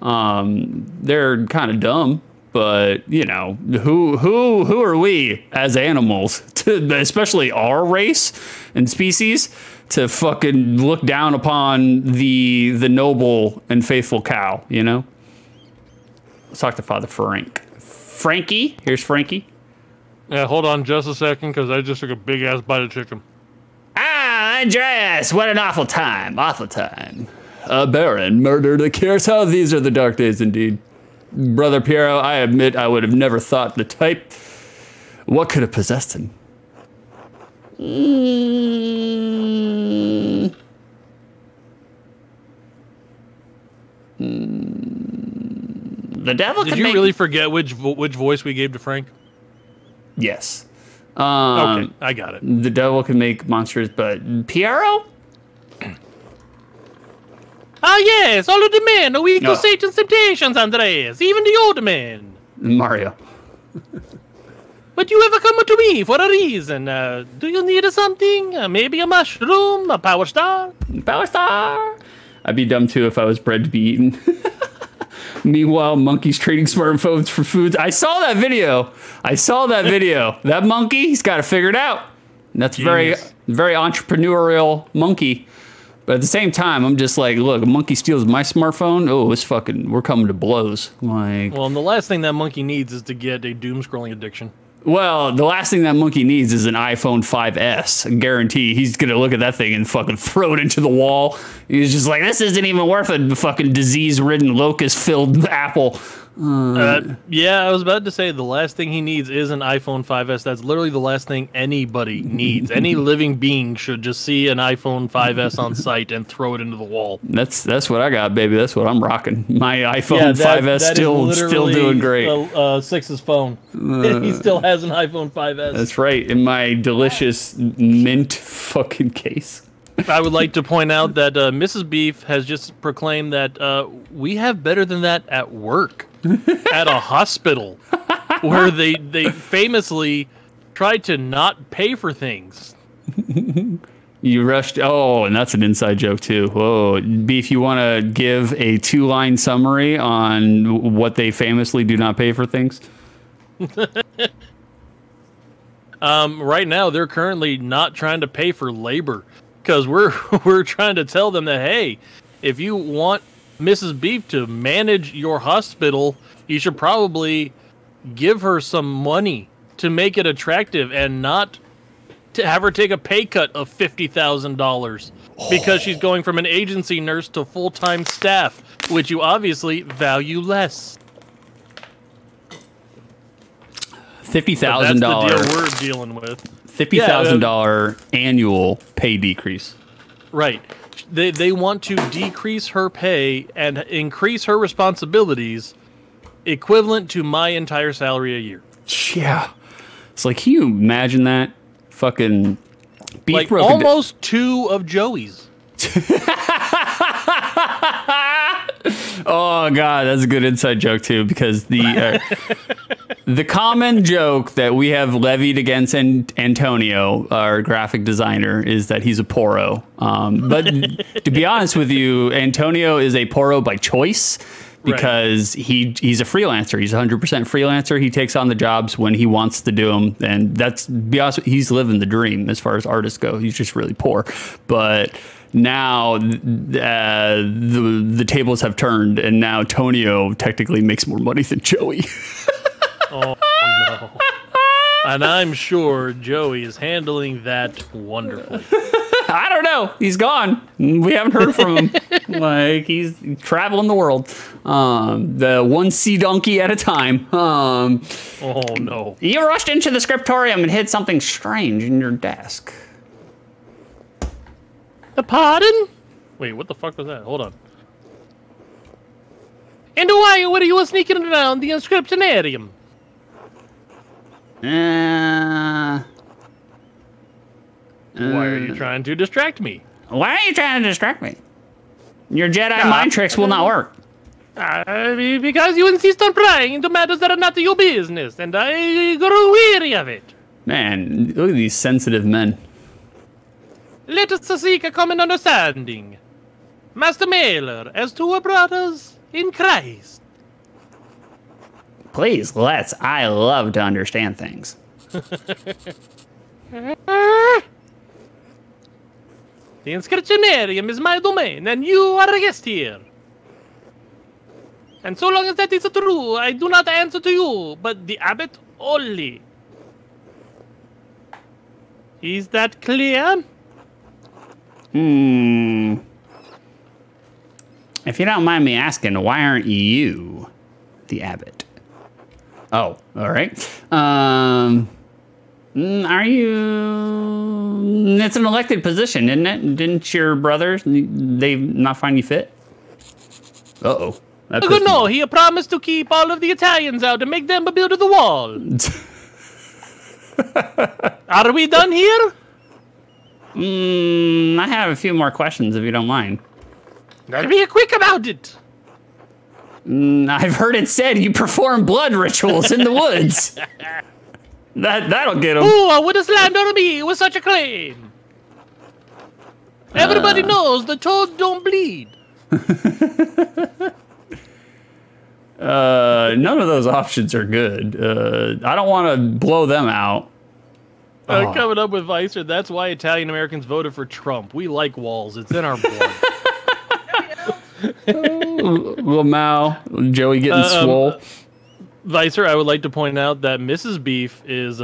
they're kind of dumb. But who are we as animals, especially our race and species, to fucking look down upon the noble and faithful cow? Let's talk to Father Frank. Frankie, here's Frankie. Yeah, hold on just a second, because I just took a big ass bite of chicken. Andreas, what an awful time! Awful time. A baron murdered a Curacao. These are the dark days indeed. Brother Piero, I admit I would have never thought the type. What could have possessed him? The devil. Did you really forget which voice we gave to Frank? Yes. Okay, I got it. The devil can make monsters, but Piero? Ah, yes, all of the men are weak to Satan's temptations, Andreas, even the old men. Mario. But you ever come to me for a reason? Do you need something? Maybe a mushroom, a power star? Power star! I'd be dumb too if I was bred to be eaten. Meanwhile, monkeys trading smartphones for foods. I saw that video. That monkey, he's got it figured out. And that's a very entrepreneurial monkey. But at the same time, I'm just like, look, a monkey steals my smartphone. Oh, it's fucking, we're coming to blows. Like, well, and the last thing that monkey needs is to get a doom scrolling addiction. Well, the last thing that monkey needs is an iPhone 5S. I guarantee he's going to look at that thing and fucking throw it into the wall. He's just like, this isn't even worth a fucking disease-ridden, locust-filled apple. Yeah, I was about to say the last thing he needs is an iPhone 5S. That's literally the last thing anybody needs. Any living being should just see an iPhone 5S on site and throw it into the wall. That's what I got, baby. That's what I'm rocking. My iPhone 5S still doing great. 6's phone. He still has an iPhone 5S. That's right, in my delicious mint fucking case. I would like to point out that Mrs. Beef has just proclaimed that we have better than that at work, at a hospital, where they famously tried to not pay for things. You rushed. Oh, and that's an inside joke too. Whoa, Beef, you want to give a 2-line summary on what they famously do not pay for things? Right now, they're currently not trying to pay for labor because we're trying to tell them that, hey, if you want Mrs. Beef to manage your hospital, you should probably give her some money to make it attractive and not to have her take a pay cut of $50,000 because she's going from an agency nurse to full-time staff, which you obviously value less. $50,000. That's the deal we're dealing with. $50,000 annual pay decrease. Right. They want to decrease her pay and increase her responsibilities equivalent to my entire salary a year. Yeah. It's like, can you imagine that? Fucking Beef like broke almost 2 of Joey's. Oh god, that's a good inside joke too, because the common joke that we have levied against Antonio, our graphic designer, is that he's a poro. But to be honest with you, Antonio is a poro by choice. Because he's a freelancer. He's 100% freelancer. He takes on the jobs when he wants to do them. And that's, be honest, he's living the dream as far as artists go. He's just really poor. But now the tables have turned, and now Tonio technically makes more money than Joey. Oh, no. And I'm sure Joey is handling that wonderfully. I don't know. He's gone. We haven't heard from him. Like, he's traveling the world. The one sea donkey at a time. Oh, no. You rushed into the scriptorium and hid something strange in your desk. The pardon? Wait, what the fuck was that? Hold on. And why were you sneaking around the inscriptionarium? Why are you trying to distract me? Why are you trying to distract me? Your Jedi mind tricks will not work. Because you insist on prying into matters that are not your business, and I grow weary of it. Man, look at these sensitive men. Let us seek a common understanding. Master Mailer, as two brothers in Christ. Please, let's. I love to understand things. The inscriptionarium is my domain, and you are a guest here. And so long as that is true, I do not answer to you, but the abbot only. Is that clear? If you don't mind me asking, why aren't you the abbot? Oh, all right. Are you... It's an elected position, isn't it? Didn't your brothers, they not find you fit? Uh-oh. No, he promised to keep all of the Italians out and make them build the wall. Are we done here? I have a few more questions, if you don't mind. Gotta be quick about it. I've heard it said you perform blood rituals in the woods. That'll get him. Who would slander me with such a claim? Everybody knows the toads don't bleed. None of those options are good. I don't want to blow them out. Coming up with Vicer, that's why Italian Americans voted for Trump. We like walls. It's in our blood. Lamau, Joey getting swole. Vicer, I would like to point out that Mrs. Beef is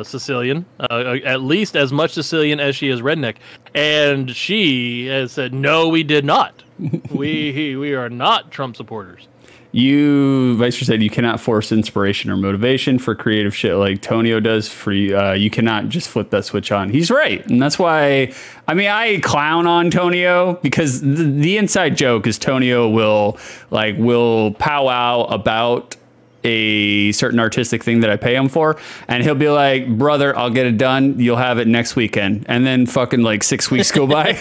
Sicilian, at least as much Sicilian as she is redneck, and she has said, "No, we did not. we are not Trump supporters." Vicer said you cannot force inspiration or motivation for creative shit like Tonio does. You cannot just flip that switch on. He's right, and that's why. I mean, I clown on Tonio because the inside joke is Tonio will powwow about a certain artistic thing that I pay him for, and he'll be like, brother, I'll get it done. You'll have it next weekend. And then fucking like 6 weeks go by.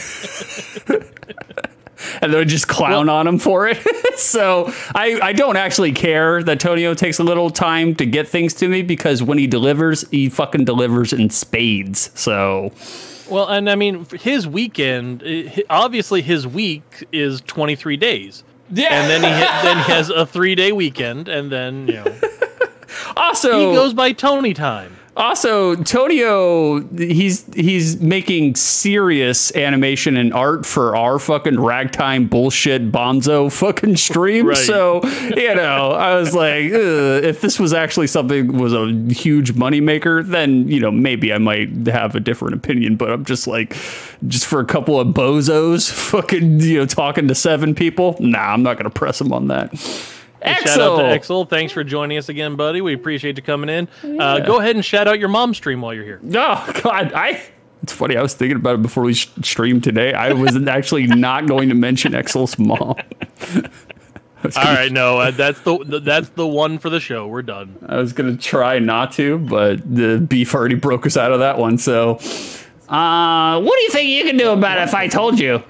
And they'll just clown on him for it. So I don't actually care that Tonio takes a little time to get things to me, because when he fucking delivers in spades. So... Well, and I mean, his weekend, obviously his week is 23 days. Yeah. And then he has a 3-day weekend, and then, you know. Also, he goes by Tony time. Also, Tonio, he's making serious animation and art for our fucking ragtime bullshit bonzo fucking stream. Right. So, you know, I was like, if this was actually was a huge moneymaker, then, you know, maybe I might have a different opinion. But I'm just like, just for a couple of bozos fucking, you know, talking to 7 people. Nah, I'm not going to press him on that. Shout out to Exel. Thanks for joining us again, buddy. We appreciate you coming in. Go ahead and shout out your mom's stream while you're here. Oh, God. It's funny. I was thinking about it before we streamed today. I was actually not going to mention Exel's mom. All right. No, that's the one for the show. We're done. I was going to try not to, but the beef already broke us out of that one. So what do you think you can do about it if I told you?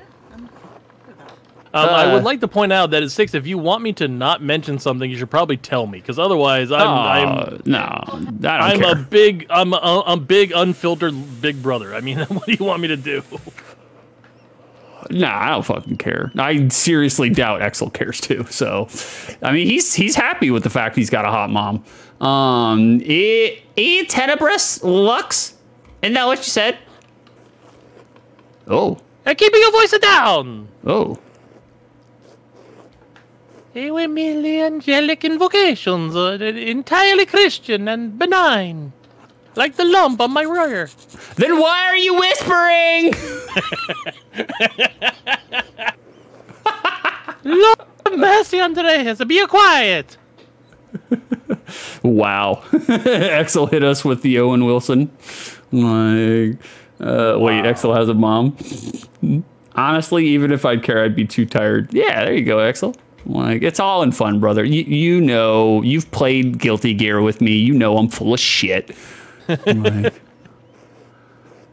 I would like to point out that at 6, if you want me to not mention something, you should probably tell me, because otherwise, I'm a big unfiltered big brother. I mean, what do you want me to do? Nah, I don't fucking care. I seriously doubt Exel cares too. So, I mean, he's happy with the fact he's got a hot mom. Tenebris Lux? Isn't that what you said? Oh. And keeping your voice down. Oh. They were merely angelic invocations, entirely Christian and benign, like the lump on my rear. Then why are you whispering? Lord have mercy, Andreas, be quiet. Wow. Exel hit us with the Owen Wilson. Like, wait, Exel has a mom? Honestly, even if I'd care, I'd be too tired. Yeah, there you go, Exel. Like, it's all in fun, brother. You know, you've played Guilty Gear with me. You know I'm full of shit. Like,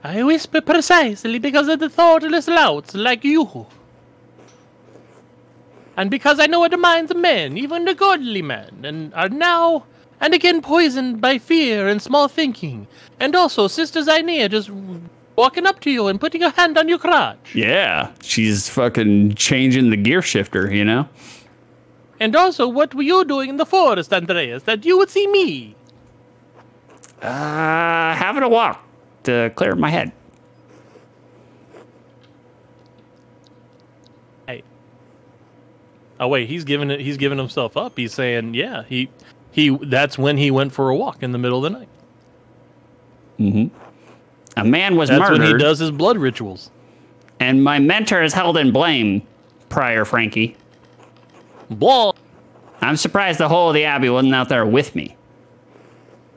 I whisper precisely because of the thoughtless louts like you. And because I know the minds of men, even the godly men, and are now and again poisoned by fear and small thinking. And also, Sister Zainea just walking up to you and putting a hand on your crotch. Yeah, she's fucking changing the gear shifter, you know? And also, what were you doing in the forest, Andreas, that you would see me? Having a walk to clear my head. Hey. Oh wait, he's giving himself up. He's saying, yeah, that's when he went for a walk in the middle of the night. Mm-hmm. A man was murdered. That's when he does his blood rituals. And my mentor is held in blame, Prior Frankie. Blah. I'm surprised the whole of the Abbey wasn't out there with me.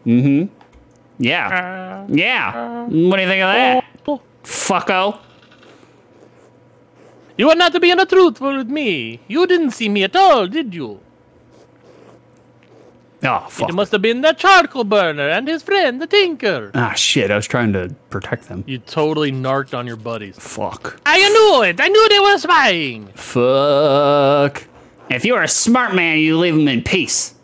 Mm-hmm. Yeah. Yeah. What do you think of that? Fucko. You are not to be untruthful with me. You didn't see me at all, did you? Oh, fuck. It must have been the charcoal burner and his friend, the tinker. Ah, shit. I was trying to protect them. You totally narked on your buddies. Fuck. I knew it. I knew they were spying. Fuck. If you were a smart man, you leave him in peace.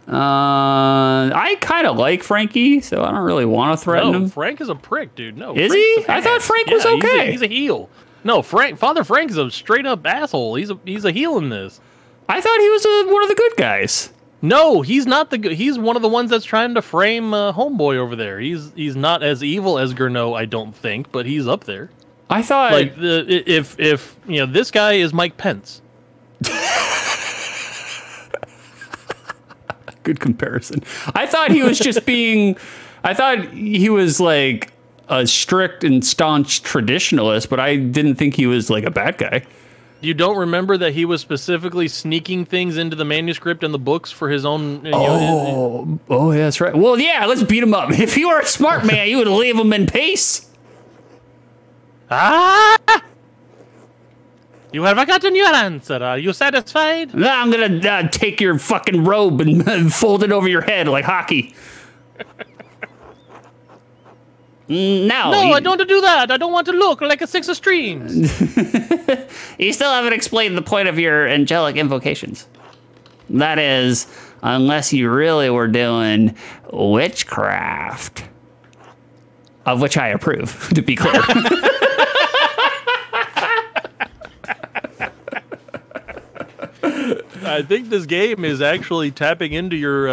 I kind of like Frankie, so I don't really want to threaten him. Frank is a prick, dude. No. Is he? I thought Frank was okay. He's a heel. No, Father Frank is a straight up asshole. He's a heel in this. I thought he was one of the good guys. No, he's not the good. He's one of the ones that's trying to frame Homeboy over there. He's not as evil as Gurno, I don't think, but he's up there. I thought like if you know, this guy is Mike Pence. Good comparison. I thought he was just being. I thought he was like a strict and staunch traditionalist, but I didn't think he was like a bad guy. You don't remember that he was specifically sneaking things into the manuscript and the books for his own... Oh, yeah, that's right. Well, yeah, let's beat him up. If you were a smart man, you would leave him in peace. Ah! You have gotten your answer. Are you satisfied? No, I'm gonna take your fucking robe and fold it over your head like hockey. No, I don't want to do that. I don't want to look like a six of streams. You still haven't explained the point of your angelic invocations. That is, unless you really were doing witchcraft. Of which I approve, to be clear. I think this game is actually tapping into your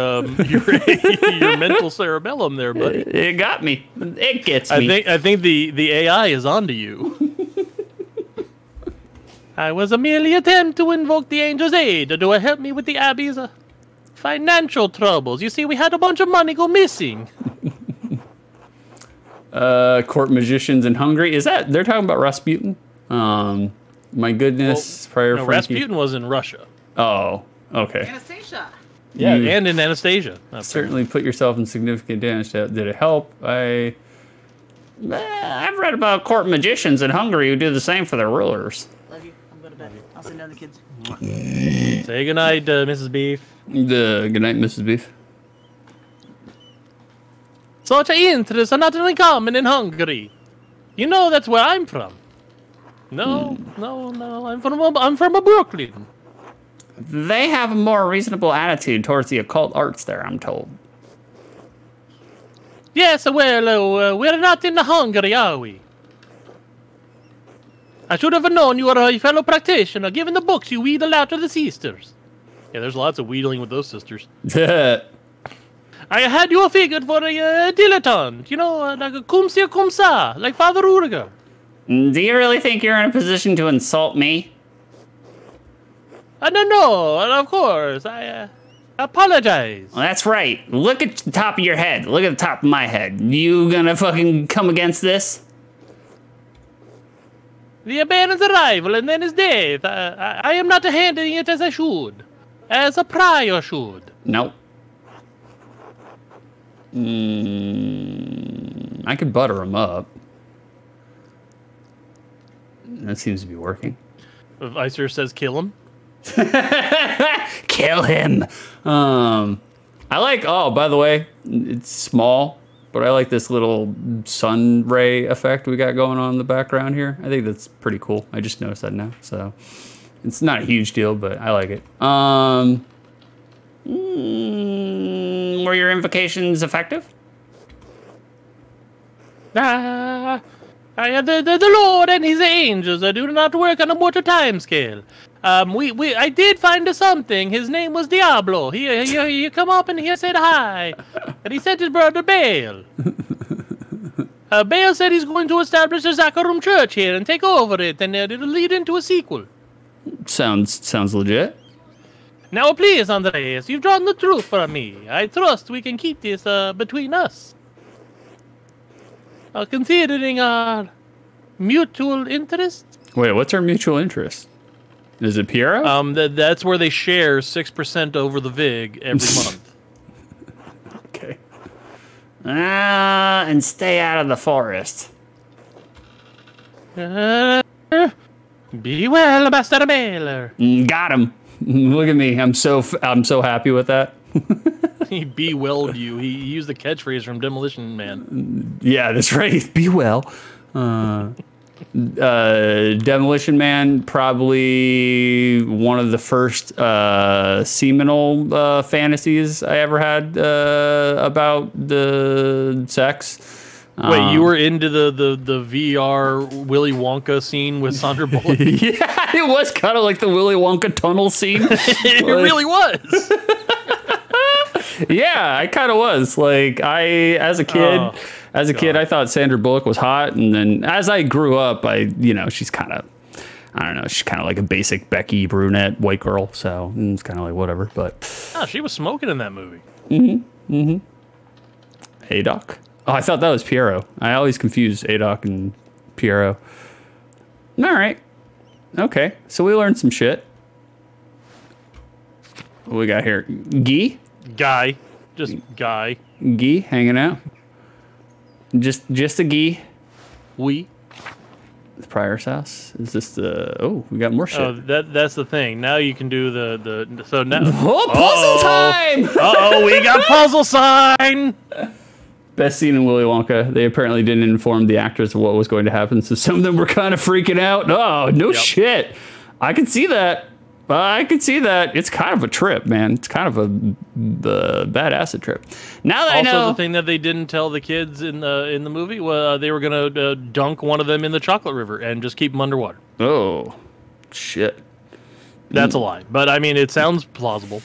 your mental cerebellum there, buddy. It got me. It gets me. I think the AI is onto you. I was a merely attempt to invoke the angel's aid to help me with the Abbey's financial troubles. You see, we had a bunch of money go missing. Court magicians in Hungary. Is that they're talking about Rasputin? My goodness, prayer no, for Rasputin was in Russia. Oh, okay. Anastasia. Yeah, and in Anastasia. Certainly put yourself in significant damage. Did it help? I've read about court magicians in Hungary who do the same for their rulers. Love you. I'm going to bed. I'll send down the kids. Say goodnight, Mrs. Beef. Good night, Mrs. Beef. Such interests are not only common in Hungary. You know that's where I'm from. No, I'm from a Brooklyn. They have a more reasonable attitude towards the occult arts there, I'm told. Yes, well, we're not in Hungary, are we? I should have known you were a fellow practitioner, given the books you wheedle out of the sisters. Yeah, there's lots of wheedling with those sisters. I had you figured for a dilettante, you know, like a cum sia cum sa, like Father Rudiger. Do you really think you're in a position to insult me? No, of course. I apologize. Well, that's right. Look at the top of your head. Look at the top of my head. You gonna fucking come against this? The Baron's arrival and then his death. I am not handling it as I should. As a prior should. Nope. I could butter him up. That seems to be working. Vicer says kill him. Kill him. I like, oh, by the way, it's small, but I like this little sun ray effect we got going on in the background here. I think that's pretty cool. I just noticed that now. So it's not a huge deal, but I like it. Were your invocations effective? The Lord and his angels do not work on a mortal time scale. I did find something. His name was Diablo. He come up and he said hi. And he sent his brother Baal. Baal said he's going to establish a Zakharum church here and take over it, and it'll lead into a sequel. Sounds legit. Now please, Andreas, you've drawn the truth from me. I trust we can keep this between us. Considering our mutual interest. Wait, what's our mutual interest? Is it Piero? That's where they share 6% over the VIG every month. Okay. And stay out of the forest. Be well, Master Mailer. Got him. Look at me. I'm so happy with that. He be-welled you. He used the catchphrase from Demolition Man. Yeah, that's right. Be well. Demolition Man, probably one of the first seminal fantasies I ever had about the sex. Wait, you were into the VR Willy Wonka scene with Sandra Bullock? Yeah, it was kind of like the Willy Wonka tunnel scene. It really was. Yeah, I kind of was. Like, as a kid, I thought Sandra Bullock was hot, and then as I grew up, she's kind of, I don't know, she's kind of like a basic Becky brunette white girl, so it's kind of like whatever. But she was smoking in that movie. Adoc. Oh, I thought that was Piero. I always confuse Adoc and Piero. All right. Okay, so we learned some shit. What we got here? Guy. Just guy. Hanging out. Just a Guy. We. The Prior's house? Is this the... Oh, we got more shit. Oh, that's the thing. Now you can do the so now... Oh, puzzle time! Uh-oh, we got puzzle sign! Best scene in Willy Wonka. They apparently didn't inform the actors of what was going to happen, so some of them were kind of freaking out. Oh, no shit. I can see that. I can see that. It's kind of a trip, man. It's kind of a bad acid trip. Now that I know... Also, the thing that they didn't tell the kids in the movie, they were going to dunk one of them in the chocolate river and just keep them underwater. Oh, shit. That's a lie. But, I mean, it sounds plausible.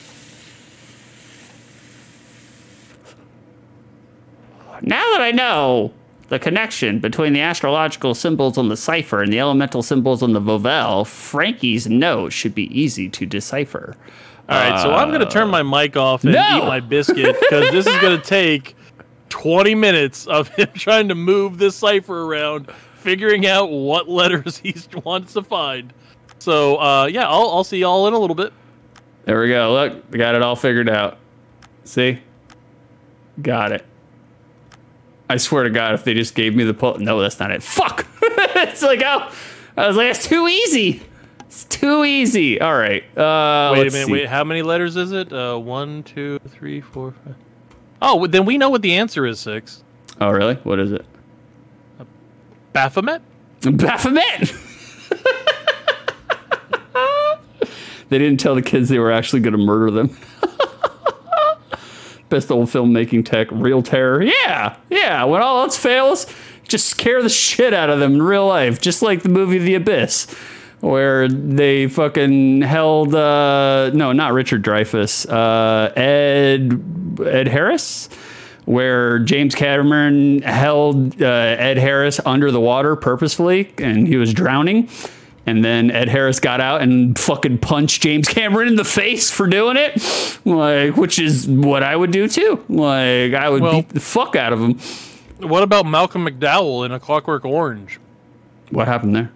Now that I know the connection between the astrological symbols on the cipher and the elemental symbols on the Vovelle, Frankie's note should be easy to decipher. All right, so I'm going to turn my mic off and eat my biscuit, because this is going to take 20 minutes of him trying to move this cipher around, figuring out what letters he wants to find. So, yeah, I'll see y'all in a little bit. There we go. Look, we got it all figured out. See? Got it. I swear to God, if they just gave me the pull... No, that's not it. Fuck! It's like, oh... I was like, it's too easy. It's too easy. All right. Wait a minute. Wait, how many letters is it? 1, 2, 3, 4, 5... Oh, then we know what the answer is, 6. Oh, really? What is it? Baphomet? Baphomet! They didn't tell the kids they were actually going to murder them. Best old filmmaking tech, real terror. Yeah, yeah. When all else fails, just scare the shit out of them in real life. Just like the movie The Abyss, where they fucking held, no, not Richard Dreyfuss, Ed Harris, where James Cameron held Ed Harris under the water purposefully, and he was drowning. And then Ed Harris got out and fucking punched James Cameron in the face for doing it. Like, which is what I would do too. Like, I would beat the fuck out of him. What about Malcolm McDowell in A Clockwork Orange? What happened there?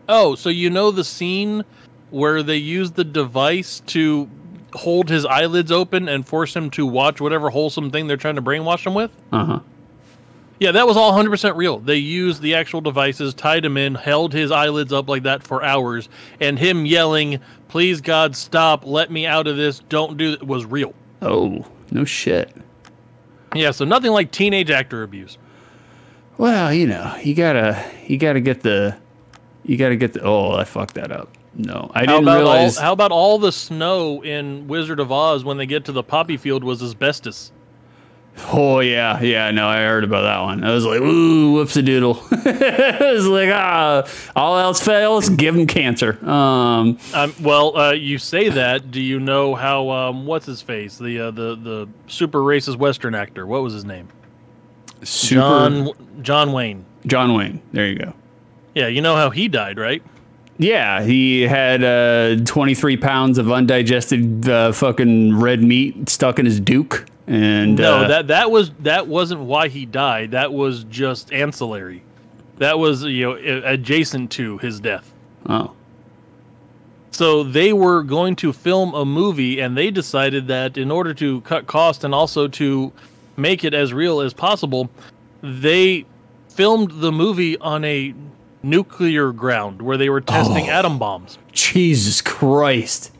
Oh, so you know the scene where they use the device to hold his eyelids open and force him to watch whatever wholesome thing they're trying to brainwash him with? Uh-huh. Yeah, that was all 100% real. They used the actual devices, tied him in, held his eyelids up like that for hours, and him yelling, "Please God, stop, let me out of this, don't do it," was real. Oh, no shit. Yeah, so nothing like teenage actor abuse. Well, you know, you gotta get the, oh, I fucked that up. No, I didn't realize. How about all the snow in Wizard of Oz when they get to the poppy field was asbestos? Oh, yeah, no, I heard about that one. I was like, ooh, whoops-a-doodle. I was like, all else fails, give him cancer. Well, you say that. Do you know how, what's his face? The super racist Western actor. What was his name? John Wayne. John Wayne. There you go. Yeah, you know how he died, right? Yeah, he had 23 pounds of undigested fucking red meat stuck in his duke. And no, that wasn't why he died. That was just ancillary. That was, you know, adjacent to his death. Oh. So they were going to film a movie, and they decided that in order to cut costs and also to make it as real as possible, they filmed the movie on a nuclear ground where they were testing atom bombs. Jesus Christ.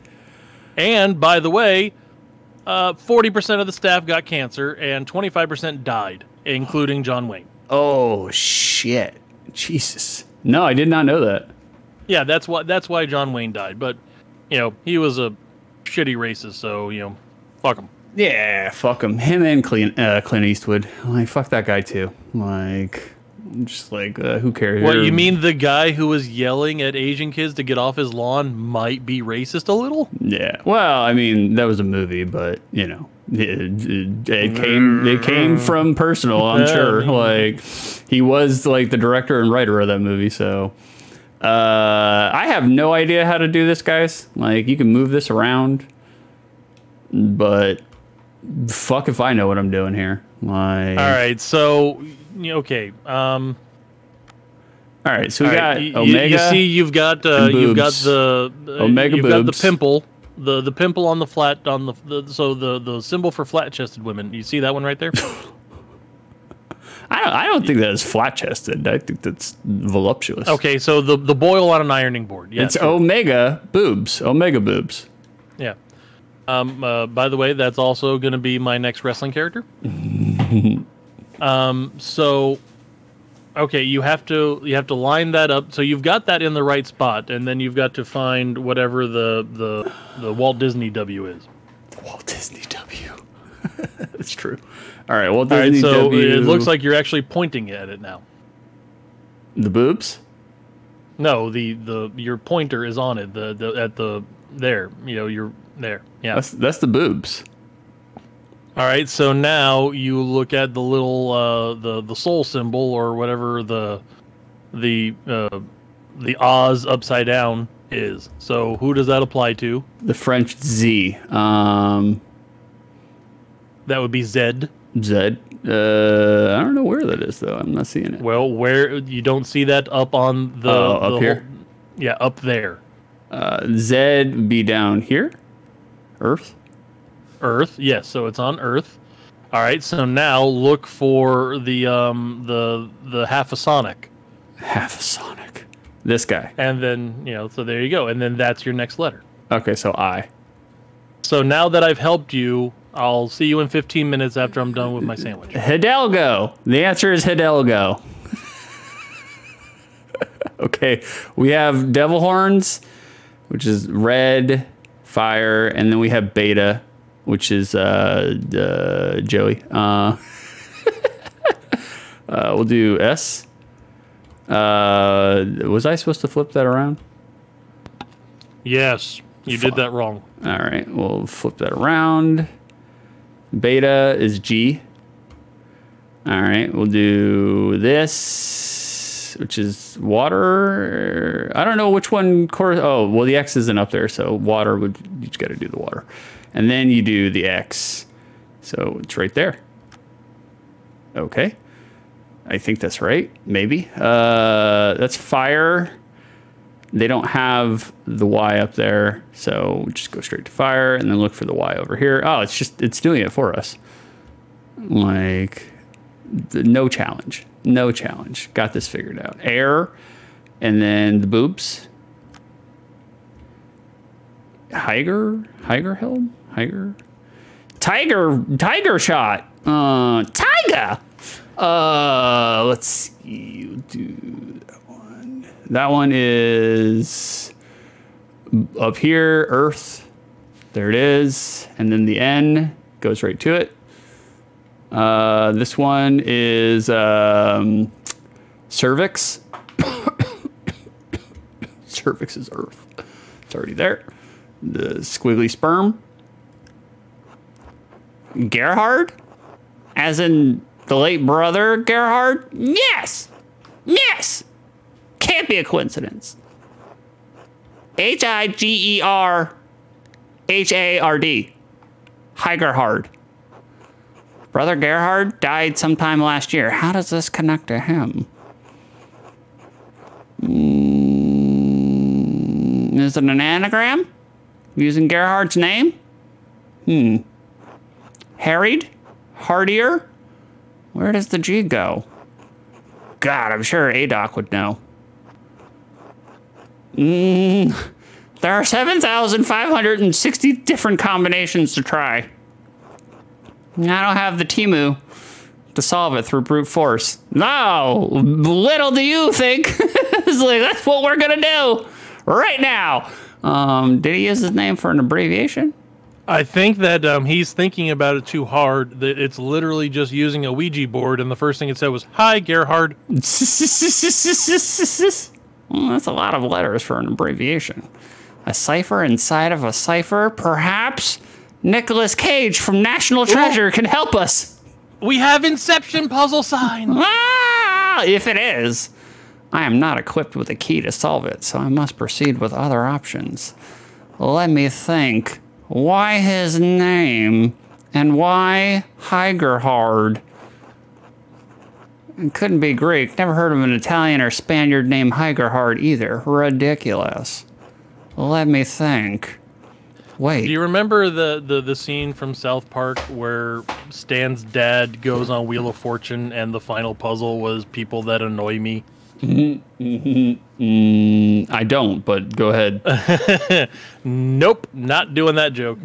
And, by the way, 40% of the staff got cancer and 25% died, including John Wayne. Oh, shit. Jesus. No, I did not know that. Yeah, that's why John Wayne died. But, you know, he was a shitty racist, so, you know, fuck him. Yeah, fuck him. Him and Clint Eastwood. Like, fuck that guy, too. Like... Just like, who cares? What, you mean the guy who was yelling at Asian kids to get off his lawn might be racist a little? Yeah. Well, I mean, that was a movie, but, you know, it came from personal, I'm sure. Like, he was, like, the director and writer of that movie, so... I have no idea how to do this, guys. Like, you can move this around, but fuck if I know what I'm doing here. Like... All right, so... Okay. All right, so we got Omega. You see, you've got the Omega you've boobs. got the pimple, the pimple on the flat on the symbol for flat-chested women. You see that one right there? I don't think that is flat chested. I think that's voluptuous. Okay, so the boil on an ironing board. Yeah, It's omega boobs. Omega boobs. Yeah. By the way, that's also going to be my next wrestling character. So, okay, you have to line that up. So you've got that in the right spot, and then you've got to find whatever the Walt Disney W is. The Walt Disney W. That's true. All right, Walt Disney so W. It looks like you're actually pointing at it now. The boobs? No, your pointer is on it. There. You're there. Yeah. That's the boobs. All right, so now you look at the little the soul symbol or whatever the Oz upside down is. So who does that apply to? The French Z. That would be Z. Z. I don't know where that is though. I'm not seeing it. Well, where you don't see that up on the up here. Yeah, up there. Z would be down here. Earth. Earth, yes. So it's on Earth. All right. So now look for the half a Sonic. Half a Sonic. This guy. And then so there you go. And then that's your next letter. Okay, so I. So now that I've helped you, I'll see you in 15 minutes after I'm done with my sandwich. Hidalgo. The answer is Hidalgo. Okay, we have devil horns, which is red, fire, and then we have beta, which is Joey. We'll do S. Was I supposed to flip that around? Yes, you did that wrong. All right, we'll flip that around. Beta is G. All right, we'll do this, which is water. I don't know which one. Oh, well, the X isn't up there, so water would. You just got to do the water, and then you do the X. So it's right there. Okay, I think that's right. Maybe. That's fire. They don't have the Y up there, so just go straight to fire and then look for the Y over here. Oh, it's doing it for us. Like, no challenge. No challenge. Got this figured out. Air, and then the boobs. Tiger helm? Tiger shot. Tiger. Let's see. Do that one. That one is up here, Earth. There it is. And then the N goes right to it. This one is cervix. Cervix is Earth. It's already there. The squiggly sperm. Gerhard? As in the late brother Gerhard? Yes! Yes! Can't be a coincidence. Higerhard. Higerhard. Brother Gerhard died sometime last year. How does this connect to him? Is it an anagram? Using Gerhard's name? Harried? Hardier? Where does the G go? God, I'm sure ADOC would know. There are 7,560 different combinations to try. I don't have the Timu to solve it through brute force. No, little do you think. It's like, that's what we're gonna do right now. Did he use his name for an abbreviation? I think that he's thinking about it too hard. That it's literally just using a Ouija board, and the first thing it said was, "Hi, Gerhard." Well, that's a lot of letters for an abbreviation. A cipher inside of a cipher? Perhaps Nicolas Cage from National Treasure can help us. We have Inception puzzle sign. If it is, I am not equipped with a key to solve it, so I must proceed with other options. Let me think. Why his name? And why Higerhard? It couldn't be Greek. Never heard of an Italian or Spaniard named Higerhard either. Ridiculous. Let me think. Wait. Do you remember the scene from South Park where Stan's dad goes on Wheel of Fortune and the final puzzle was people that annoy me? I don't, but go ahead. Nope, not doing that joke.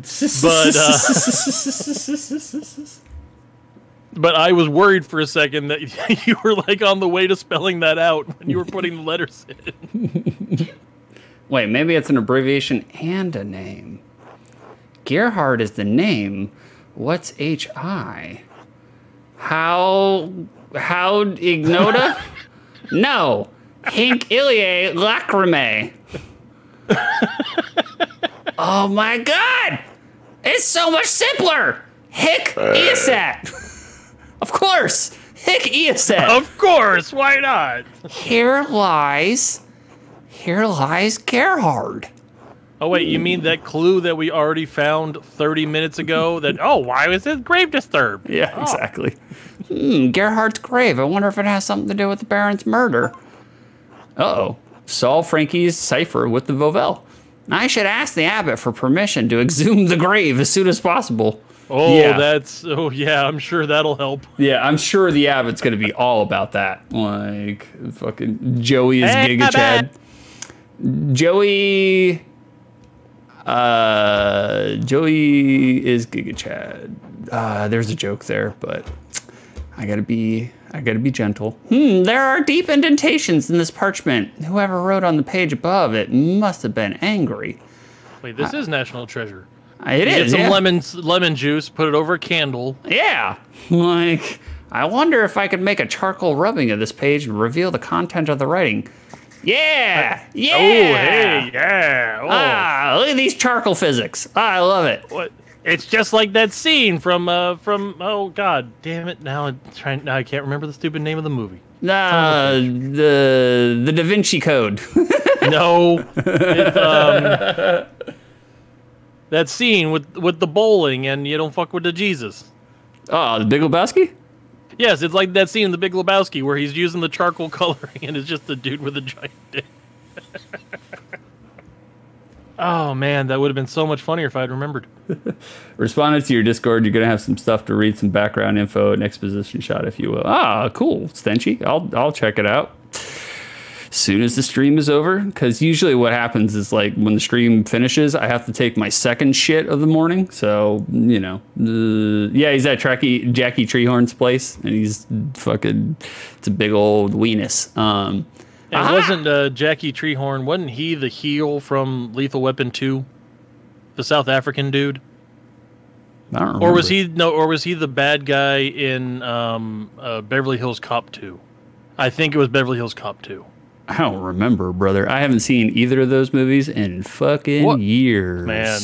But I was worried for a second that you were like on the way to spelling that out when you were putting the letters in. Wait, maybe it's an abbreviation and a name. Gerhard is the name. What's H-I? How ignota? No. Hinc Ilie Lacrimae. Oh my god! It's so much simpler! Hic Eosat. Of course! Hic Eosat. Of course, why not? Here lies Gerhard. Oh wait, you mean that clue that we already found 30 minutes ago? That why was his grave disturbed? Yeah, exactly. Gerhard's grave. I wonder if it has something to do with the Baron's murder. Uh-oh. Solve Frankie's cipher with the Vauvel. I should ask the abbot for permission to exhume the grave as soon as possible. Oh, yeah. yeah, I'm sure that'll help. Yeah, I'm sure the abbot's gonna be all about that. Like, fucking Joey is Giga Chad. Joey is Giga Chad. There's a joke there, but I gotta be gentle. There are deep indentations in this parchment. Whoever wrote on the page above it must have been angry. Wait, this is National Treasure. It is. Get some lemon juice, put it over a candle. Yeah. Like, I wonder if I could make a charcoal rubbing of this page and reveal the content of the writing. Yeah. Yeah. Oh, hey, yeah. Oh. Look at these charcoal physics. I love it. What? It's just like that scene from oh god damn it, now I can't remember the stupid name of the movie. The Da Vinci Code. No. That scene with the bowling and you don't fuck with the Jesus. Oh, the Big Lebowski? Yes, it's like that scene in The Big Lebowski where he's using the charcoal coloring and it's just the dude with a giant dick. Oh man, that would have been so much funnier if I'd remembered. Responded to your Discord, you're gonna have some stuff to read, some background info, an exposition shot, if you will. Ah, cool, Stenchy. I'll check it out soon as the stream is over. Because usually what happens is, like, when the stream finishes, I have to take my second shit of the morning. So, you know, yeah, he's at Jackie Treehorn's place, and he's fucking, it's a big old weenus. And wasn't Jackie Treehorn, wasn't he the heel from Lethal Weapon 2? The South African dude? I don't remember. Or was he the bad guy in Beverly Hills Cop 2? I think it was Beverly Hills Cop 2. I don't remember, brother. I haven't seen either of those movies in fucking years. Man,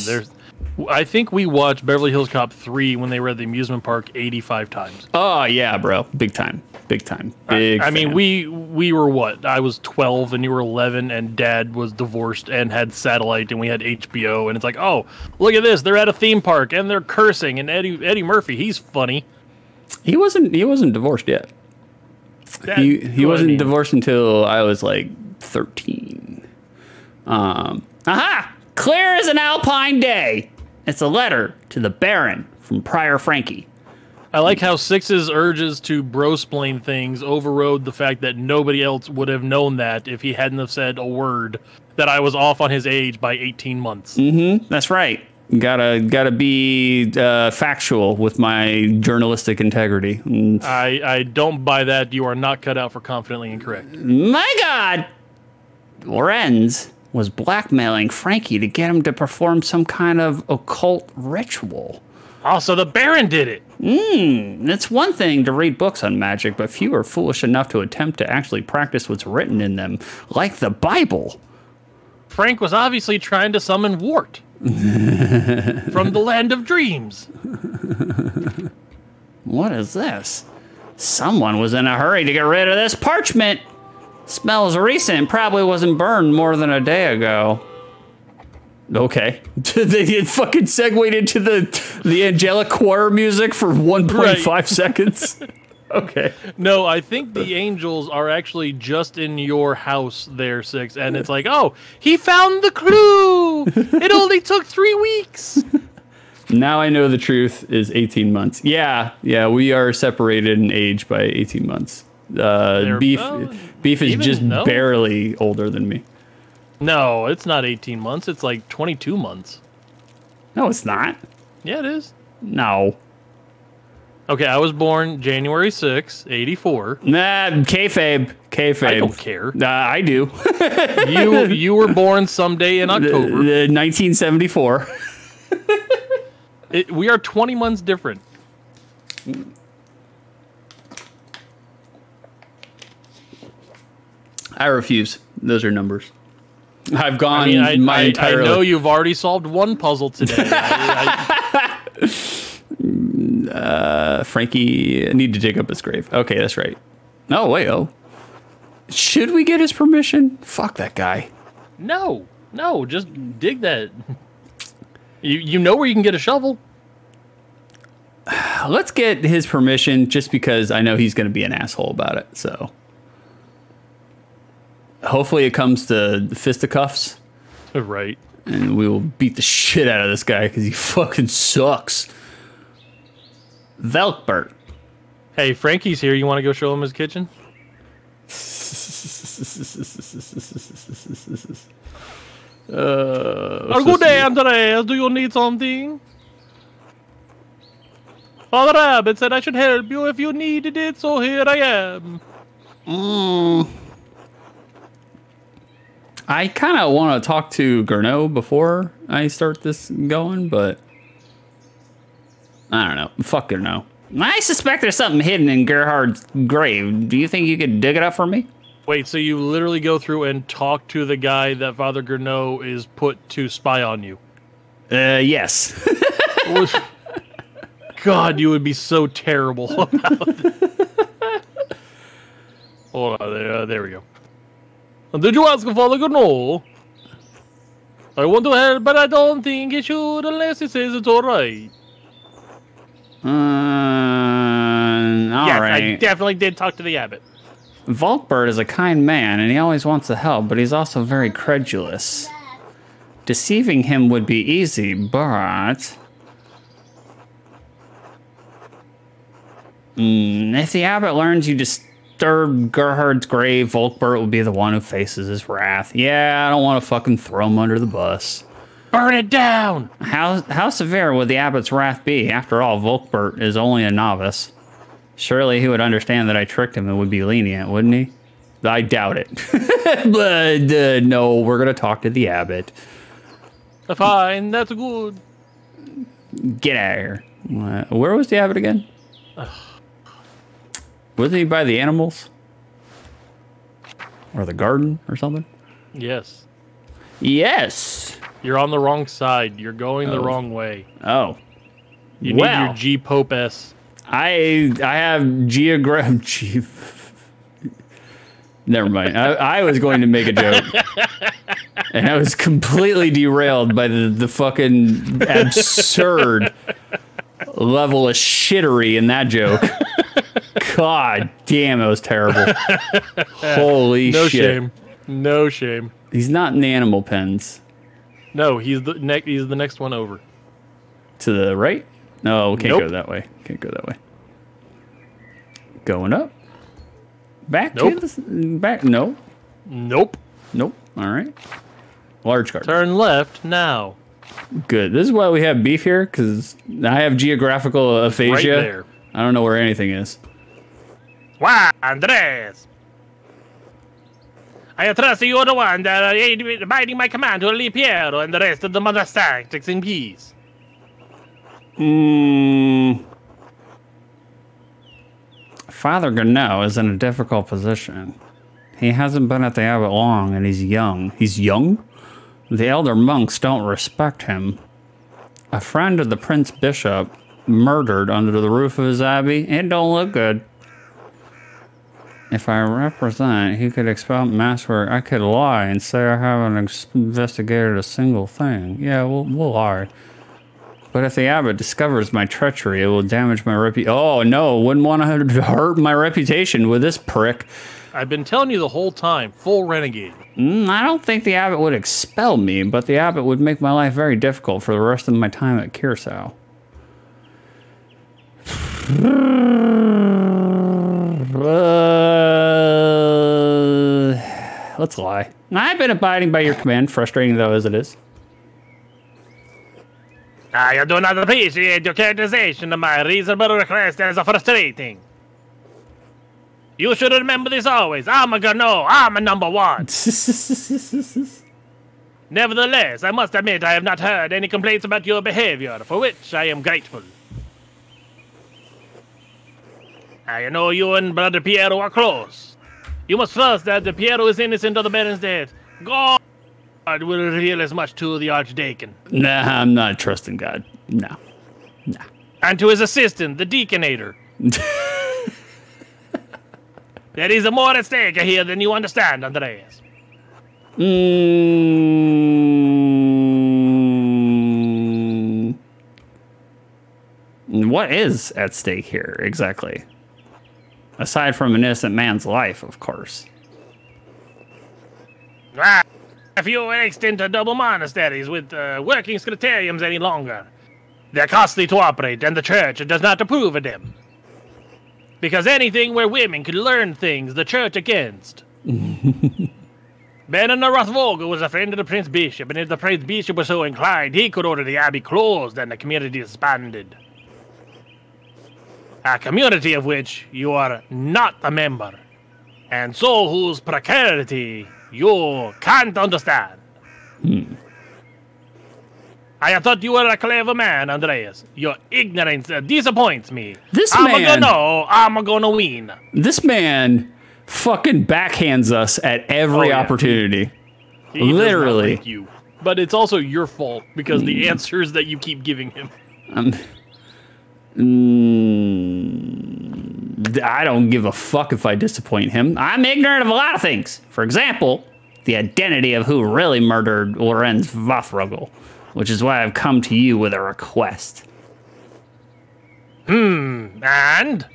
I think we watched Beverly Hills Cop 3 when they were at the amusement park 85 times. Oh, yeah, bro. Big time. Big time. I mean, we were what? I was 12 and you were 11 and Dad was divorced and had satellite and we had HBO and it's like, oh, look at this. They're at a theme park and they're cursing and Eddie Murphy, he's funny. He wasn't divorced yet. He wasn't divorced until I was like 13. Aha! Clear as an alpine day. It's a letter to the Baron from Prior Frankie. I like how Six's urges to bro-splain things overrode the fact that nobody else would have known that if he hadn't have said a word that I was off on his age by 18 months. Mm-hmm. That's right. Gotta be factual with my journalistic integrity. I don't buy that. You are not cut out for confidently incorrect. My God! Lorenz was blackmailing Frankie to get him to perform some kind of occult ritual. Oh, so the Baron did it. It's one thing to read books on magic, but few are foolish enough to attempt to actually practice what's written in them, like the Bible. Frank was obviously trying to summon Wart from the land of dreams. What is this? Someone was in a hurry to get rid of this parchment. Smells recent, probably wasn't burned more than a day ago. Okay. They fucking segued into the angelic choir music for 1.5 seconds. Okay. No, I think the angels are actually just in your house there, Six, and it's like, oh, he found the clue! It only took 3 weeks! Now I know the truth is 18 months. Yeah, we are separated in age by 18 months. Beef is just barely older than me. No, it's not 18 months. It's like 22 months. No, it's not. Yeah, it is. No. Okay, I was born January 6, 84. Nah, kayfabe. I don't care. I do. You were born someday in October. 1974. We are 20 months different. I refuse. Those are numbers. I've gone my entire I know you've already solved one puzzle today. Frankie, I need to dig up his grave. Okay, that's right. Oh, wait, should we get his permission? Fuck that guy. No, just dig that. You know where you can get a shovel. Let's get his permission just because I know he's going to be an asshole about it, so... Hopefully it comes to fisticuffs. Right. And we will beat the shit out of this guy because he fucking sucks. Velkbert. Hey, Frankie's here. You want to go show him his kitchen? Good day, Andreas. Do you need something? Father Rabbit said I should help you if you needed it, so here I am. I kind of want to talk to Gurno before I start this going, but I don't know. Fuck Gurno. I suspect there's something hidden in Gerhard's grave. Do you think you could dig it up for me? Wait, so you literally go through and talk to the guy that Father Gurno is put to spy on you? Yes. God, you would be so terrible about it. Hold on, there we go. Did you ask Father Gurno? I want to help, but I don't think it should unless he says it's alright. Alright. I definitely did talk to the abbot. Volkbert is a kind man, and he always wants to help, but he's also very credulous. Deceiving him would be easy, but... if the abbot learns you disturb Gerhard's grave, Volkbert will be the one who faces his wrath. Yeah, I don't want to fucking throw him under the bus. Burn it down! How severe would the abbot's wrath be? After all, Volkbert is only a novice. Surely he would understand that I tricked him and would be lenient, wouldn't he? I doubt it. But no, we're going to talk to the abbot. Fine, that's good. Get out of here. Where was the abbot again? Wasn't he by the animals? Or the garden or something? Yes. Yes! You're on the wrong side. You're going the wrong way. Oh. You need your G-Pope-S. I have Never mind. I was going to make a joke. And I was completely derailed by the fucking absurd level of shittery in that joke. God damn, it was terrible. Holy shit. No shame. No shame. He's not in the animal pens. No, he's the next one over. To the right? No, we can't Nope. go that way. Can't go that way. Going up. Back Nope. to the back. No. Nope. Nope. All right. Large card. Turn left now. Good. This is why we have beef here, because I have geographical aphasia. Right there. I don't know where anything is. Wow, Andres! I trust you're the one that abiding my command to leave Piero and the rest of the monastics in peace. Father Gurno is in a difficult position. He hasn't been at the abbot long, and he's young. He's young? The elder monks don't respect him. A friend of the Prince Bishop murdered under the roof of his abbey. It don't look good. If I represent, he could expel masswork. I could lie and say I haven't investigated a single thing. Yeah, we'll lie. But if the abbot discovers my treachery, it will damage my reputation. Oh, no. Wouldn't want to hurt my reputation with this prick. I've been telling you the whole time, full renegade. I don't think the abbot would expel me, but the abbot would make my life very difficult for the rest of my time at Curacao. Let's lie. I've been abiding by your command, frustrating though as it is. I do not appreciate your characterization of my reasonable request as frustrating. You should remember this always. I'm a number one. Nevertheless, I must admit I have not heard any complaints about your behavior, for which I am grateful. I know you and Brother Piero are close. You must trust that Piero is innocent of the Baron's death. God will reveal as much to the Archdeacon. Nah, I'm not trusting God. No. Nah. And to his assistant, the Deaconator. There is more at stake here than you understand, Andreas. What is at stake here, exactly? Aside from an innocent man's life, of course. If you extend to double monasteries with working scriptoriums any longer, they're costly to operate, and the church does not approve of them. Because anything where women could learn things, the church against. Baron Rothvogel was a friend of the Prince Bishop, and if the Prince Bishop was so inclined, he could order the abbey closed and the community disbanded. A community of which you are not a member, and so whose precarity you can't understand. I thought you were a clever man, Andreas. Your ignorance disappoints me. I'm gonna win. This man fucking backhands us at every opportunity. He Literally. Does not like you. But it's also your fault because the answers that you keep giving him. I don't give a fuck if I disappoint him. I'm ignorant of a lot of things. For example, the identity of who really murdered Lorenz Vathruggel, which is why I've come to you with a request. And?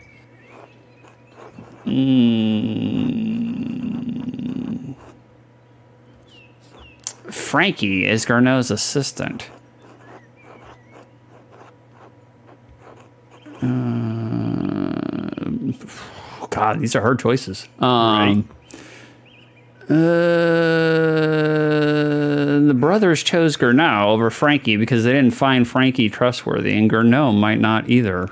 Frankie is Garneau's assistant. God, these are hard choices. Right. The brothers chose Garneau over Frankie because they didn't find Frankie trustworthy, and Garneau might not either.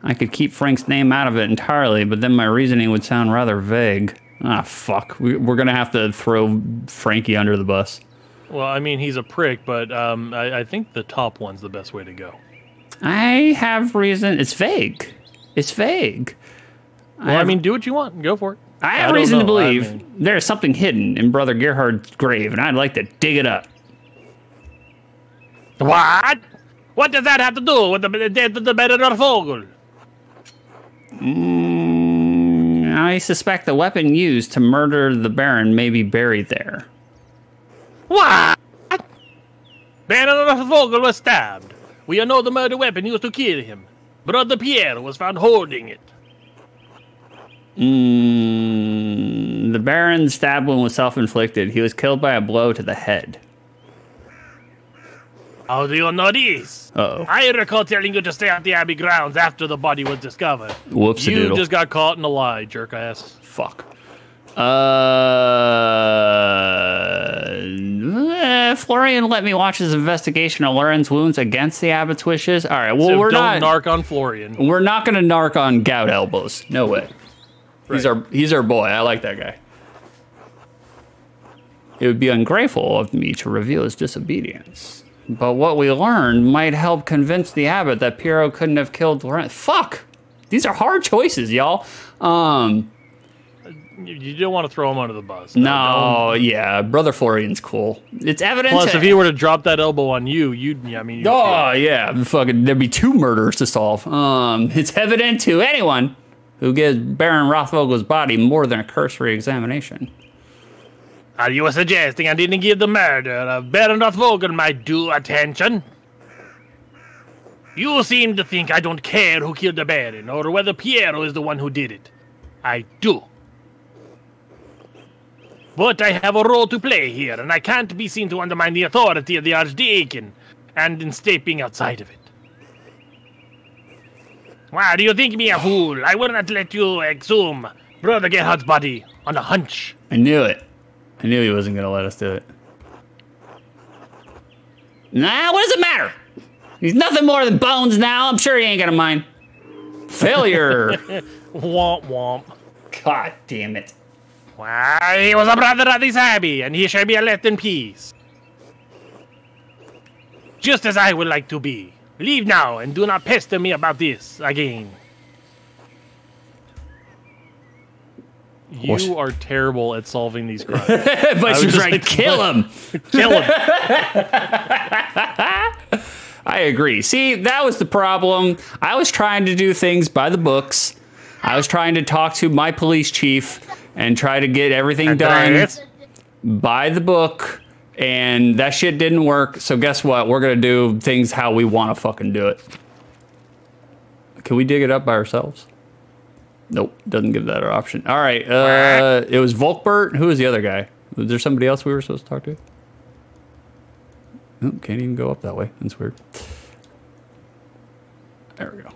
I could keep Frank's name out of it entirely, but then my reasoning would sound rather vague. Ah, fuck. We're going to have to throw Frankie under the bus. Well, I mean, he's a prick, but I think the top one's the best way to go. I have reason. It's vague. It's vague. Well, I mean, do what you want. Go for it. I have reason to believe there's something hidden in Brother Gerhard's grave, and I'd like to dig it up. What? What does that have to do with the death of the Baron Vogel? I suspect the weapon used to murder the Baron may be buried there. What? Baron Vogel was stabbed. We know the murder weapon used to kill him. Brother Pierre was found holding it. The Baron's stab wound was self-inflicted. He was killed by a blow to the head. How do you know this? Uh-oh. I recall telling you to stay at the Abbey grounds after the body was discovered. Whoops-a-doodle. You just got caught in a lie, jerk ass. Fuck. Florian let me watch his investigation of Loren's wounds against the abbot's wishes. All right, well, so we're don't not narc on Florian. We're not going to narc on gout elbows. No way. Right. He's our boy. I like that guy. It would be ungrateful of me to reveal his disobedience. But what we learned might help convince the abbot that Piero couldn't have killed Lorenz. Fuck! These are hard choices, y'all. You don't want to throw him under the bus. No, yeah. Brother Florian's cool. It's evident. Plus, if he were to drop that elbow on you, yeah. Fucking, there'd be 2 murders to solve. It's evident to anyone who gives Baron Rothvogel's body more than a cursory examination. Are you suggesting I didn't give the murder of Baron Rothvogel my due attention? You seem to think I don't care who killed the Baron, or whether Piero is the one who did it. I do. But I have a role to play here, and I can't be seen to undermine the authority of the Archdeacon, and instead being outside of it. Why, do you think me a fool? I will not let you exhume Brother Gerhard's body on a hunch. I knew it. I knew he wasn't going to let us do it. Nah, what does it matter? He's nothing more than bones now. I'm sure he ain't going to mind. Failure. Womp womp. God damn it. Why, he was a brother of this abbey, and he shall be left in peace. Just as I would like to be. Leave now, and do not pester me about this again. You are terrible at solving these crimes. But you're right, kill him. Kill him. I agree. See, that was the problem. I was trying to do things by the books. I was trying to talk to my police chief and try to get everything done by the book, and that shit didn't work. So guess what? We're gonna do things how we want to fucking do it. Can we dig it up by ourselves? Nope, doesn't give that an option. All right, it was Volkbert. Who was the other guy? Was there somebody else we were supposed to talk to? Oh, can't even go up that way. That's weird. There we go.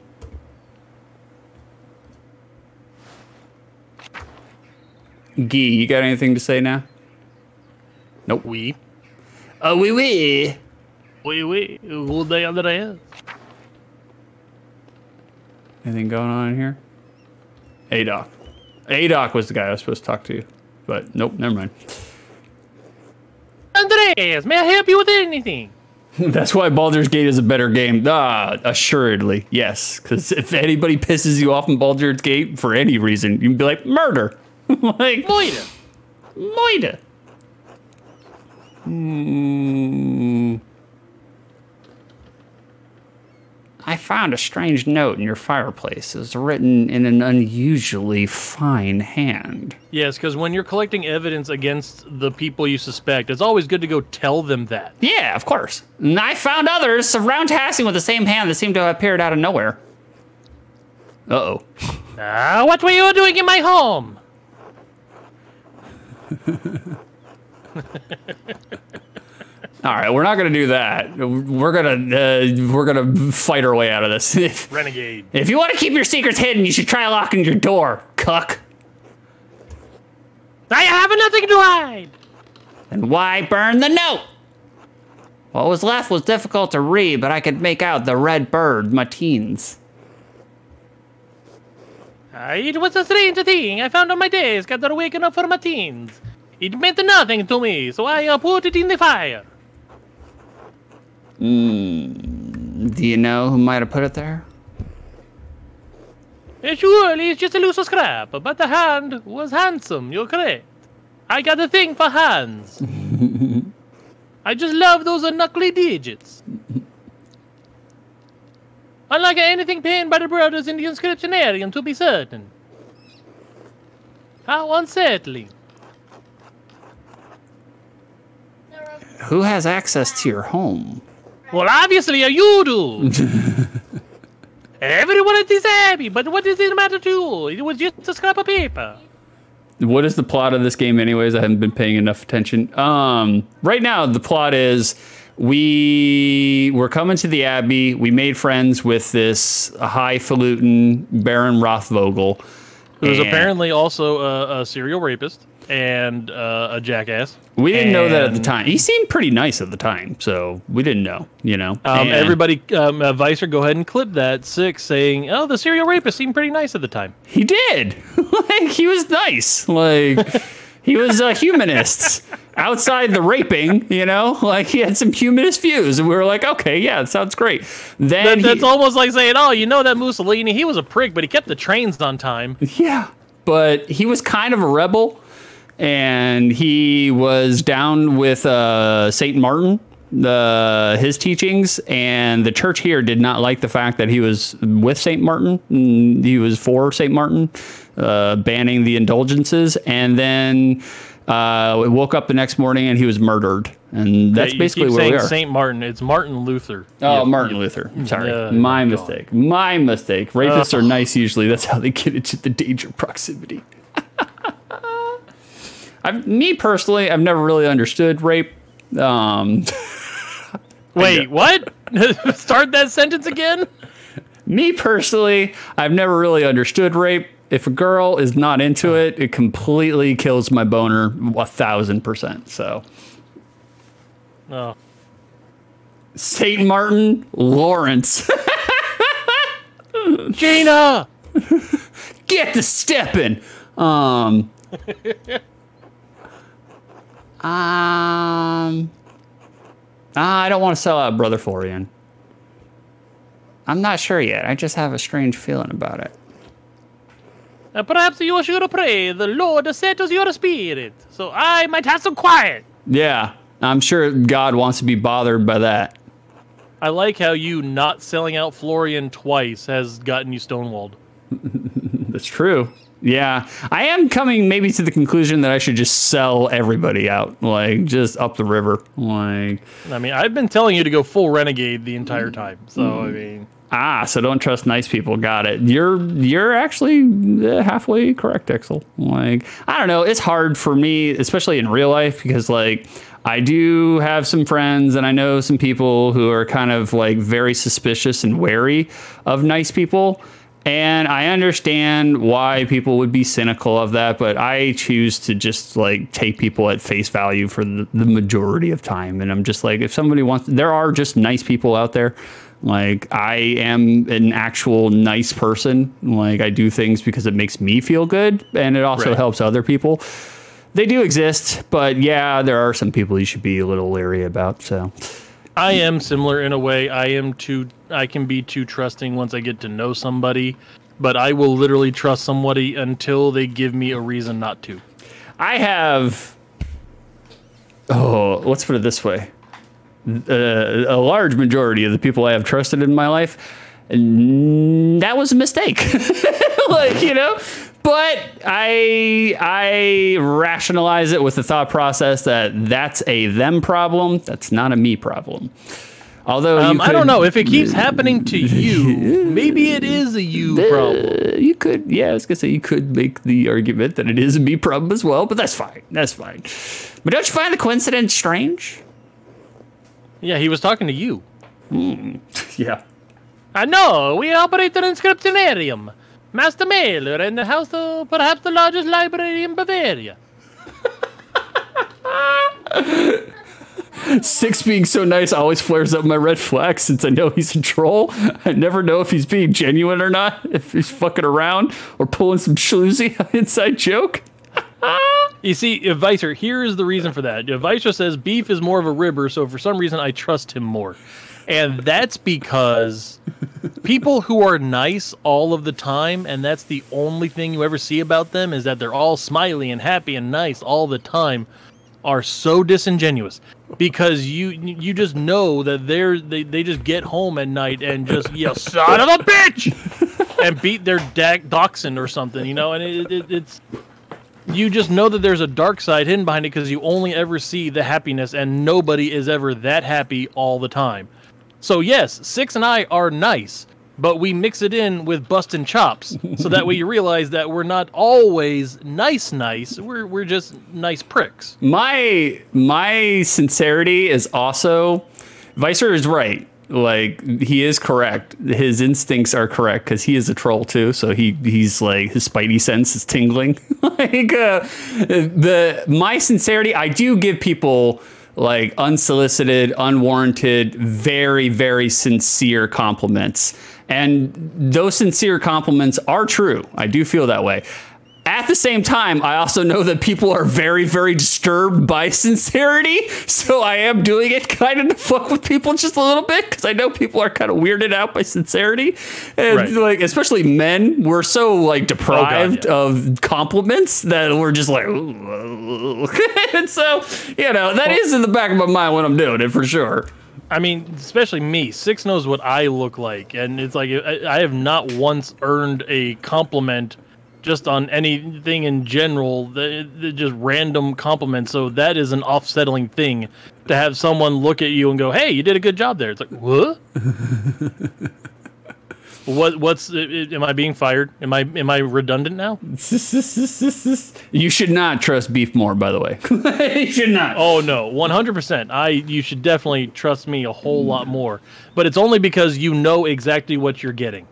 Guy, you got anything to say now? Nope. Oui. Oui, oui. Oui, oui. Who the other is? Anything going on in here? Adoc. Adoc was the guy I was supposed to talk to. But nope, never mind. Andres, may I help you with anything? That's why Baldur's Gate is a better game. Assuredly, yes. Because if anybody pisses you off in Baldur's Gate for any reason, you can be like, murder. Like, Moida. Moida. I found a strange note in your fireplace. It was written in an unusually fine hand. Yes, because when you're collecting evidence against the people you suspect, it's always good to go tell them that. Yeah, of course. And I found others around tasking with the same hand that seemed to have appeared out of nowhere. Uh-oh. What were you doing in my home? All right, we're not gonna do that. We're gonna fight our way out of this. Renegade. If you want to keep your secrets hidden, you should try locking your door, cuck. I have nothing to hide. And why burn the note? What was left was difficult to read, but I could make out the red bird, Matines. It was a strange thing I found on my desk after waking up for my teens. It meant nothing to me, so I put it in the fire. Do you know who might have put it there? Surely it's just a loose scrap, but the hand was handsome, you're correct. I got a thing for hands. I just love those knuckly digits. Unlike anything penned by the brothers in the inscriptionarium, to be certain. How unsettling. Who has access to your home? Well, obviously you do. Everyone at this abbey, but what does it matter to you? It was just a scrap of paper. What is the plot of this game anyways? I haven't been paying enough attention. Right now, the plot is we were coming to the Abbey. We made friends with this highfalutin Baron Rothvogel. Who's apparently also a serial rapist and a jackass. We didn't know that at the time. He seemed pretty nice at the time, so we didn't know, you know. Everybody, Vicer, go ahead and clip that 6 saying, oh, the serial rapist seemed pretty nice at the time. He did. Like, he was nice. Like, he was a humanist. Outside the raping, you know, like he had some humanist views, and we were like, okay, yeah, that sounds great. Then that's almost like saying, oh, you know that Mussolini, he was a prick, but he kept the trains on time. Yeah, but he was kind of a rebel, and he was down with Saint Martin, his teachings, and the church here did not like the fact that he was with Saint Martin. He was for Saint Martin, banning the indulgences, and then We woke up the next morning and he was murdered. And that's basically where we are. Saint Martin. It's Martin Luther. Oh, Martin Luther. Sorry. My mistake. My mistake. Rapists are nice usually. That's how they get into the danger proximity. Me personally, I've never really understood rape. Wait, what? Start that sentence again? Me personally, I've never really understood rape. If a girl is not into it, it completely kills my boner 1,000%. So, Saint Martin Lawrence, Gina, get the stepping. I don't want to sell out Brother Florian. I'm not sure yet. I just have a strange feeling about it. Perhaps you should pray the Lord settles your spirit, so I might have some quiet. Yeah, I'm sure God wants to be bothered by that. I like how you not selling out Florian twice has gotten you stonewalled. That's true. Yeah, I am coming maybe to the conclusion that I should just sell everybody out, like just up the river. Like, I mean, I've been telling you to go full renegade the entire time, so I mean. So don't trust nice people. Got it. You're actually halfway correct, Exel. Like, I don't know. It's hard for me, especially in real life, because like I do have some friends and I know some people who are kind of like very suspicious and wary of nice people. And I understand why people would be cynical of that, but I choose to just like take people at face value for the majority of time. And I'm just like, if somebody wants, there are just nice people out there. Like, I am an actual nice person. Like, I do things because it makes me feel good, and it also helps other people. They do exist, but yeah, there are some people you should be a little leery about. So, I am similar in a way. I can be too trusting once I get to know somebody, but I will literally trust somebody until they give me a reason not to. I have. Oh, let's put it this way. A large majority of the people I have trusted in my life, that was a mistake. Like, you know, but I rationalize it with the thought process that that's a them problem. That's not a me problem. Although I don't know if it keeps happening to you, maybe it is a you problem. You could, yeah, I was gonna say you could make the argument that it is a me problem as well, but that's fine. That's fine. But don't you find the coincidence strange? Yeah, he was talking to you. Yeah. I know. We operate an inscriptionarium. Master Mailer and the house of perhaps the largest library in Bavaria. Six being so nice always flares up my red flag since I know he's a troll. I never know if he's being genuine or not, if he's fucking around or pulling some schloozy inside joke. You see, Vicer, here is the reason for that. Vicer says Beef is more of a ribber, so for some reason I trust him more. And that's because people who are nice all of the time, and that's the only thing you ever see about them, is that they're all smiley and happy and nice all the time, are so disingenuous. Because you just know that they just get home at night and just yell, son of a bitch! And beat their dachshund or something, you know? And it's... You just know that there's a dark side hidden behind it because you only ever see the happiness, and nobody is ever that happy all the time. So yes, Six and I are nice, but we mix it in with busting chops, so that way you realize that we're not always nice. We're just nice pricks. My sincerity is also, Vicer is right. Like, he is correct. His instincts are correct because he is a troll too. So he's like, his spidey sense is tingling. Like, my sincerity, I do give people like unsolicited, unwarranted, very, very sincere compliments. And those sincere compliments are true. I do feel that way. At the same time, I also know that people are very, very disturbed by sincerity. So I am doing it kind of to fuck with people just a little bit because I know people are kind of weirded out by sincerity. And like, especially men, we're so like deprived of compliments that we're just like, and so, you know, that is in the back of my mind when I'm doing it for sure. I mean, especially me. Six knows what I look like. And it's like, I have not once earned a compliment just on anything in general, just random compliments. So that is an offsetting thing to have someone look at you and go, "Hey, you did a good job there." It's like, what? What's? Am I being fired? Am I redundant now? You should not trust Beef more, by the way. You should not. Oh no, 100%. You should definitely trust me a whole lot more. But it's only because you know exactly what you're getting.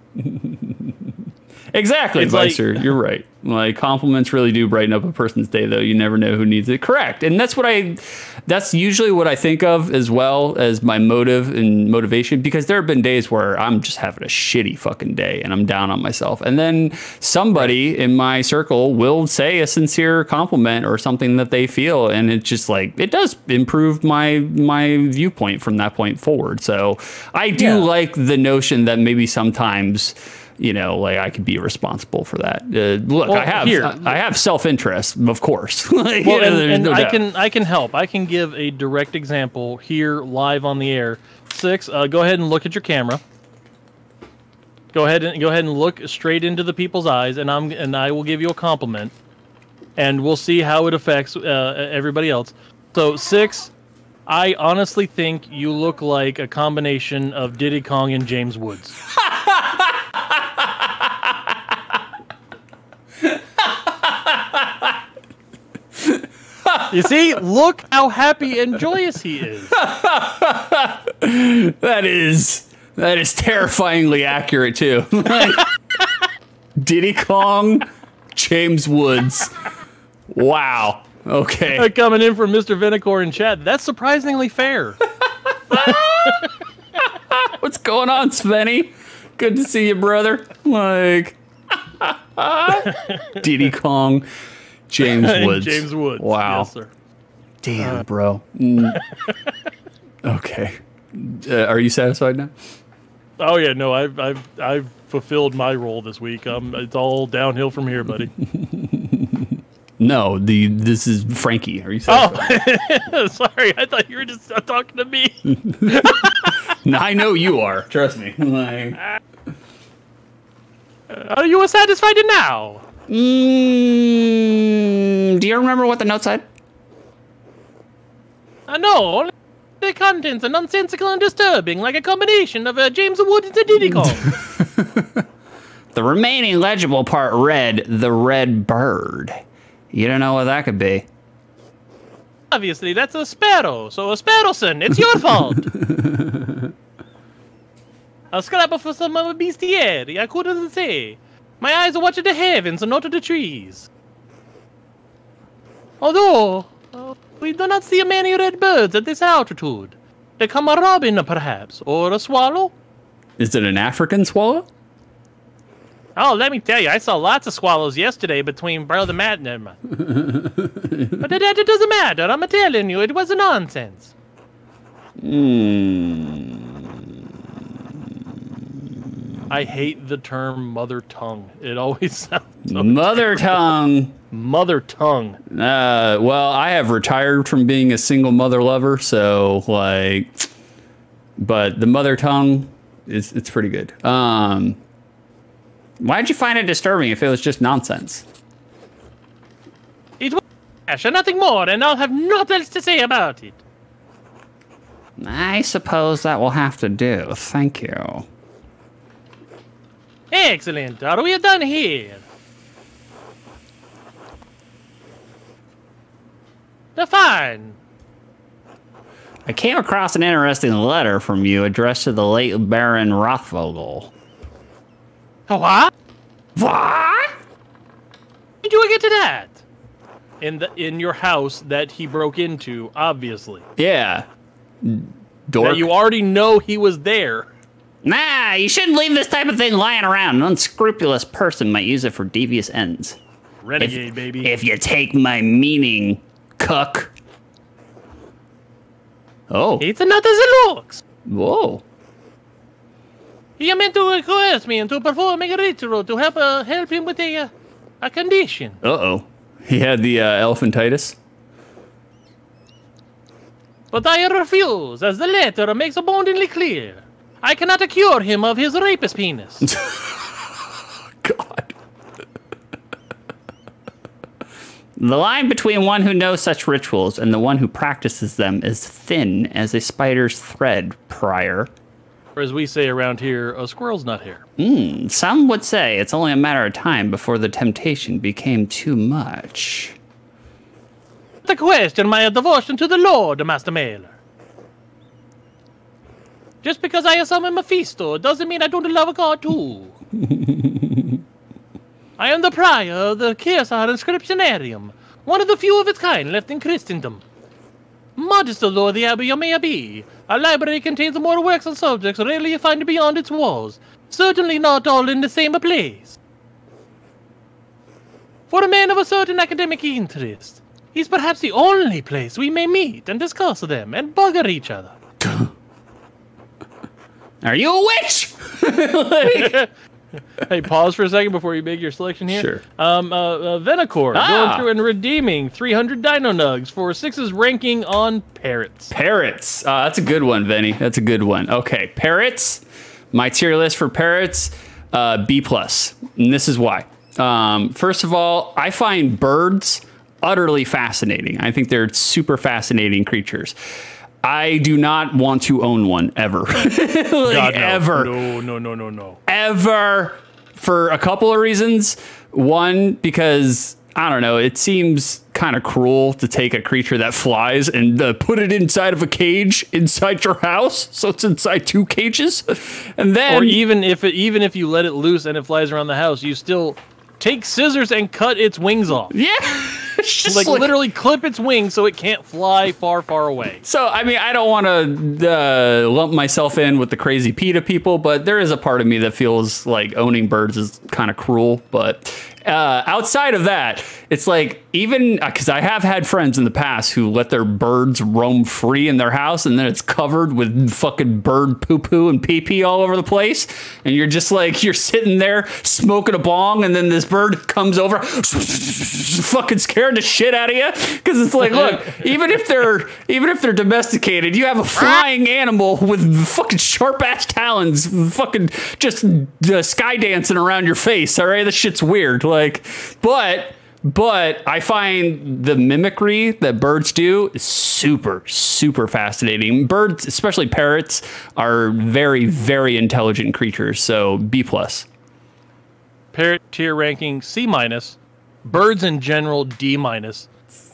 Exactly, Vicer. Like, you're right. Like, compliments really do brighten up a person's day, though. You never know who needs it. Correct. And that's usually what I think of as well as my motive and motivation, because there have been days where I'm just having a shitty fucking day and I'm down on myself. And then somebody in my circle will say a sincere compliment or something that they feel. And it's just like, it does improve my viewpoint from that point forward. So I do like the notion that maybe sometimes, you know, like I could be responsible for that. Look, well, I have self-interest, of course. Like, well, and no I can help. I can give a direct example here live on the air. Six, go ahead and look at your camera. Go ahead and look straight into the people's eyes, and I will give you a compliment, and we'll see how it affects everybody else. So Six, I honestly think you look like a combination of Diddy Kong and James Woods. You see, look how happy and joyous he is. That is terrifyingly accurate too. Like, Diddy Kong, James Woods. Wow. Okay. Coming in from Mr. Vinicor in chat. That's surprisingly fair. What's going on, Svenny? Good to see you, brother. Like, Diddy Kong, James Woods. James Woods. Wow. Yes, sir. Damn, bro. Okay. Are you satisfied now? Oh yeah, no, I've fulfilled my role this week. It's all downhill from here, buddy. No, this is Frankie. Are you satisfied? Oh, sorry. I thought you were just talking to me. No, I know you are. Trust me. Like, are you satisfied now? Do you remember what the note said? No. The contents are nonsensical and disturbing, like a combination of James Woods and Diddy Kong. The remaining legible part read, "The Red Bird." You don't know what that could be. Obviously, that's a sparrow. So, a sparrowson, it's your fault. A scrapper for some bestiary, I couldn't say. My eyes are watching the heavens and not to the trees. Although, we do not see many red birds at this altitude. They come a robin, perhaps, or a swallow. Is it an African swallow? Oh, let me tell you, I saw lots of swallows yesterday between Brother Matt and them. But that doesn't matter. I'm telling you, it was a nonsense. I hate the term mother tongue. It always sounds so mother tongue. Mother tongue. Well, I have retired from being a single mother lover, so like, but the mother tongue it's pretty good. Why'd you find it disturbing if it was just nonsense? It was trash and nothing more, and I'll have nothing else to say about it. I suppose that will have to do. Thank you. Excellent. Are we done here? Fine. I came across an interesting letter from you addressed to the late Baron Rothvogel. What? What? Did you get to that? In your house that he broke into, obviously. Yeah. Dork. That you already know he was there. Nah, you shouldn't leave this type of thing lying around. An unscrupulous person might use it for devious ends. Renegade, baby. If you take my meaning, cuck. Oh. It's not as it looks. Whoa. He meant to coerce me into performing a ritual to help him with a condition. Uh-oh. He had the elephantitis? But I refuse, as the letter makes abundantly clear. I cannot cure him of his rapist penis. God. The line between one who knows such rituals and the one who practices them is thin as a spider's thread, Prior. Or as we say around here, a squirrel's nut hair. Some would say it's only a matter of time before the temptation became too much. The question my devotion to the Lord, Master Mailer. Just because I summon Mephisto doesn't mean I don't love God too. I am the prior of the Kearsar Inscriptionarium, one of the few of its kind left in Christendom. Modest although the abbey may be, our library contains more works and subjects rarely you find beyond its walls, certainly not all in the same place. For a man of a certain academic interest, he's perhaps the only place we may meet and discuss them and bugger each other. Are you a witch? Hey, pause for a second before you make your selection here. Sure. Venacore, going through and redeeming 300 Dino Nugs for 6's ranking on Parrots. Parrots. That's a good one, Venny. That's a good one. Okay, Parrots. My tier list for Parrots, B+. And this is why. First of all, I find birds utterly fascinating. I think they're super fascinating creatures. I do not want to own one ever. Like, God, no. ever. No. Ever. For a couple of reasons. One, because, I don't know, it seems kind of cruel to take a creature that flies and put it inside of a cage inside your house. So it's inside 2 cages. And then... Or even if you let it loose and it flies around the house, you still take scissors and cut its wings off. Yeah. It's just like literally clip its wings so it can't fly far, far away. So, I mean, I don't want to lump myself in with the crazy PETA people, but there is a part of me that feels like owning birds is kind of cruel. But outside of that, it's like, even because I have had friends in the past who let their birds roam free in their house, and then it's covered with fucking bird poo-poo and pee-pee all over the place. And you're just like, you're sitting there smoking a bong, and then this bird comes over, fucking scared the shit out of you. Because it's like, look, even if they're domesticated, you have a flying animal with fucking sharp-ass talons, fucking just sky dancing around your face. All right, this shit's weird. Like, but I find the mimicry that birds do is super, super fascinating. Birds, especially parrots, are very, very intelligent creatures. So B+. Parrot tier ranking C-. Birds in general D-.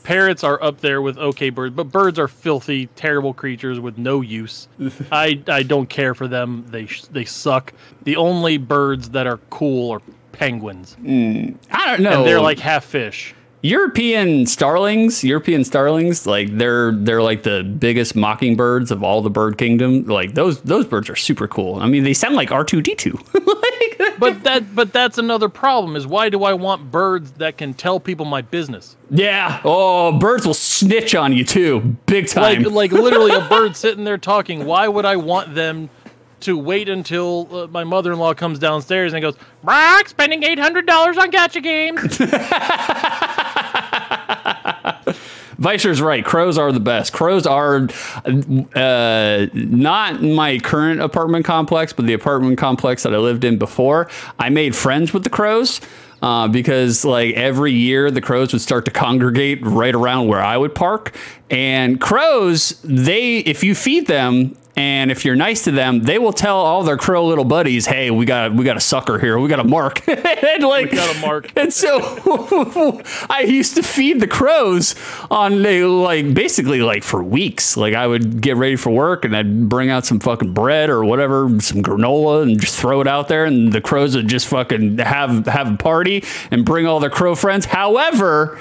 Parrots are up there with okay birds, but birds are filthy, terrible creatures with no use. I don't care for them. They suck. The only birds that are cool are penguins. I don't know. And they're like half fish. European starlings, like they're like the biggest mockingbirds of all the bird kingdom. Like those birds are super cool. I mean, they sound like R2-D2. But that's another problem is why do I want birds that can tell people my business? Yeah. Oh, birds will snitch on you too, big time. Like literally a bird sitting there talking. Why would I want them to wait until my mother-in-law comes downstairs and goes, Brock, spending $800 on gacha games. Vicer's right. Crows are the best. Crows are not my current apartment complex, but the apartment complex that I lived in before. I made friends with the crows. Because like every year the crows would start to congregate right around where I would park. And crows, if you feed them and if you're nice to them, they will tell all their crow little buddies, hey, we got a sucker here. We got a mark. And like, we got a mark. And so I used to feed the crows on basically like for weeks. Like I would get ready for work and I'd bring out some fucking bread or whatever, some granola, and just throw it out there. And the crows would just fucking have a party and bring all their crow friends. However,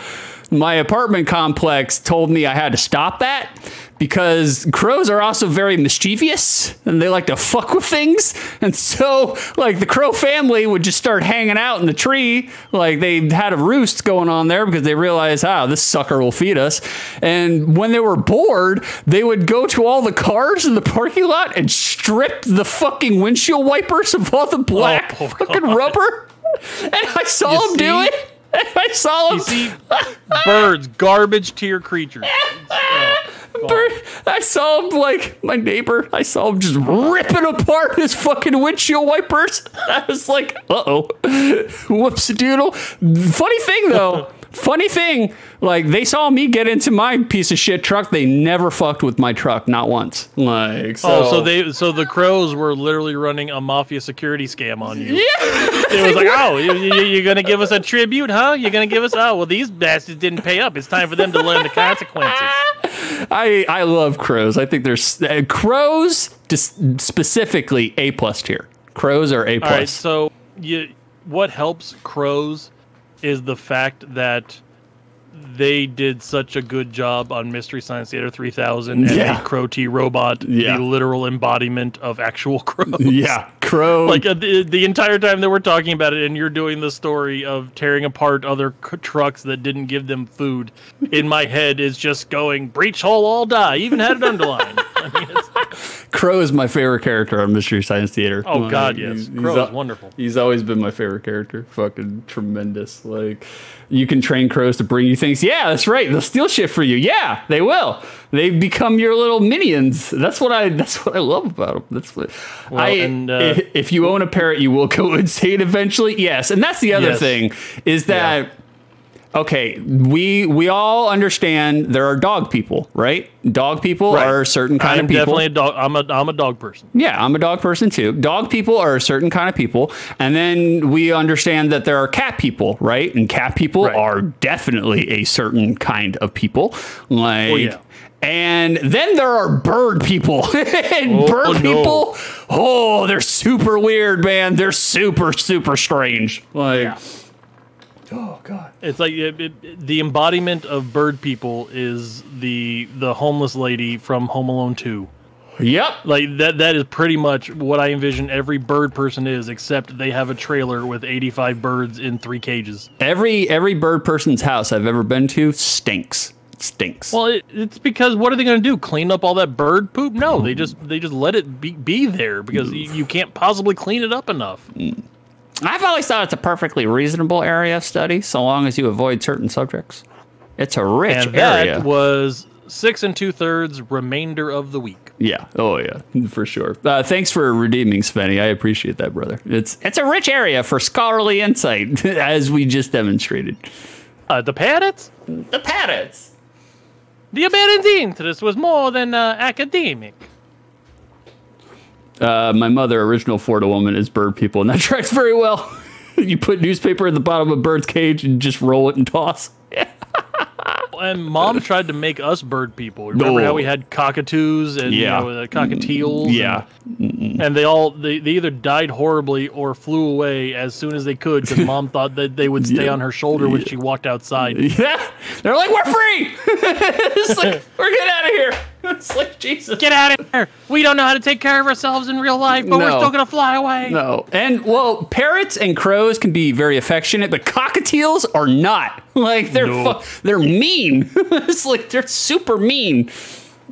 my apartment complex told me I had to stop that because crows are also very mischievous and they like to fuck with things. And so like the crow family would just start hanging out in the tree. Like they had a roost going on there because they realized, this sucker will feed us. And when they were bored, they would go to all the cars in the parking lot and strip the fucking windshield wipers of all the black fucking rubber. And I saw them do it. I saw them. You see, birds, garbage tier creatures. I saw him, like, my neighbor, I saw him just ripping apart his fucking windshield wipers. I was like, uh-oh. Whoops-a-doodle. Funny thing, though. Funny thing, like they saw me get into my piece of shit truck. They never fucked with my truck, not once. Like, so the crows were literally running a mafia security scam on you. Yeah, it was like, oh, you're gonna give us a tribute, huh? You're gonna give us? Oh, well, these bastards didn't pay up. It's time for them to learn the consequences. I love crows. I think there's crows specifically A+ tier. Crows are A+. All right, so what helps crows is the fact that they did such a good job on Mystery Science Theater 3000 and the Crow T robot, the literal embodiment of actual crows. Yeah, crow. Like the entire time that we're talking about it, and you're doing the story of tearing apart other trucks that didn't give them food. In my head is just going breach hole, all die. Even had it underlined. I mean, Crow is my favorite character on Mystery Science Theater. Oh God, yes, Crow is wonderful. He's always been my favorite character. Fucking tremendous. Like, you can train crows to bring you things. Yeah, that's right. They'll steal shit for you. Yeah, they will. They become your little minions. That's what I love about them. That's what if you own a parrot, you will go insane eventually. Yes, and that's the other thing is that. Yeah. Okay, we all understand there are dog people, right? Dog people are a certain kind of people. I'm definitely a dog. I'm a dog person. Yeah, I'm a dog person too. Dog people are a certain kind of people, and then we understand that there are cat people, right? And cat people are definitely a certain kind of people. Like, and then there are bird people. And bird people, they're super weird, man. They're super strange. Like. Oh God! It's like the embodiment of bird people is the homeless lady from Home Alone 2. Yep. Like that is pretty much what I envision every bird person is, except they have a trailer with 85 birds in 3 cages. Every bird person's house I've ever been to stinks. Well, it's because what are they going to do? Clean up all that bird poop? No, they just let it be there because you can't possibly clean it up enough. I've always thought it's a perfectly reasonable area of study, so long as you avoid certain subjects. It's a rich area. And that was 6 2/3 remainder of the week. Yeah. Oh, yeah. For sure. Thanks for redeeming, Svenny. I appreciate that, brother. It's a rich area for scholarly insight, as we just demonstrated. The parrots? The parrots. The apparent interest was more than academic. My mother, original Florida woman, is bird people, and that tracks very well. You put newspaper at the bottom of a bird's cage and just roll it and toss. And Mom tried to make us bird people. Remember how we had cockatoos and cockatiels? Yeah. And they either died horribly or flew away as soon as they could because Mom thought that they would stay on her shoulder when she walked outside. Yeah. They're like, we're free! It's like, we're getting out of here. It's like, Jesus. Get out of here. We don't know how to take care of ourselves in real life, but we're still going to fly away. No. And, well, parrots and crows can be very affectionate, but cockatiels are not. Like, they're mean. It's like, they're super mean.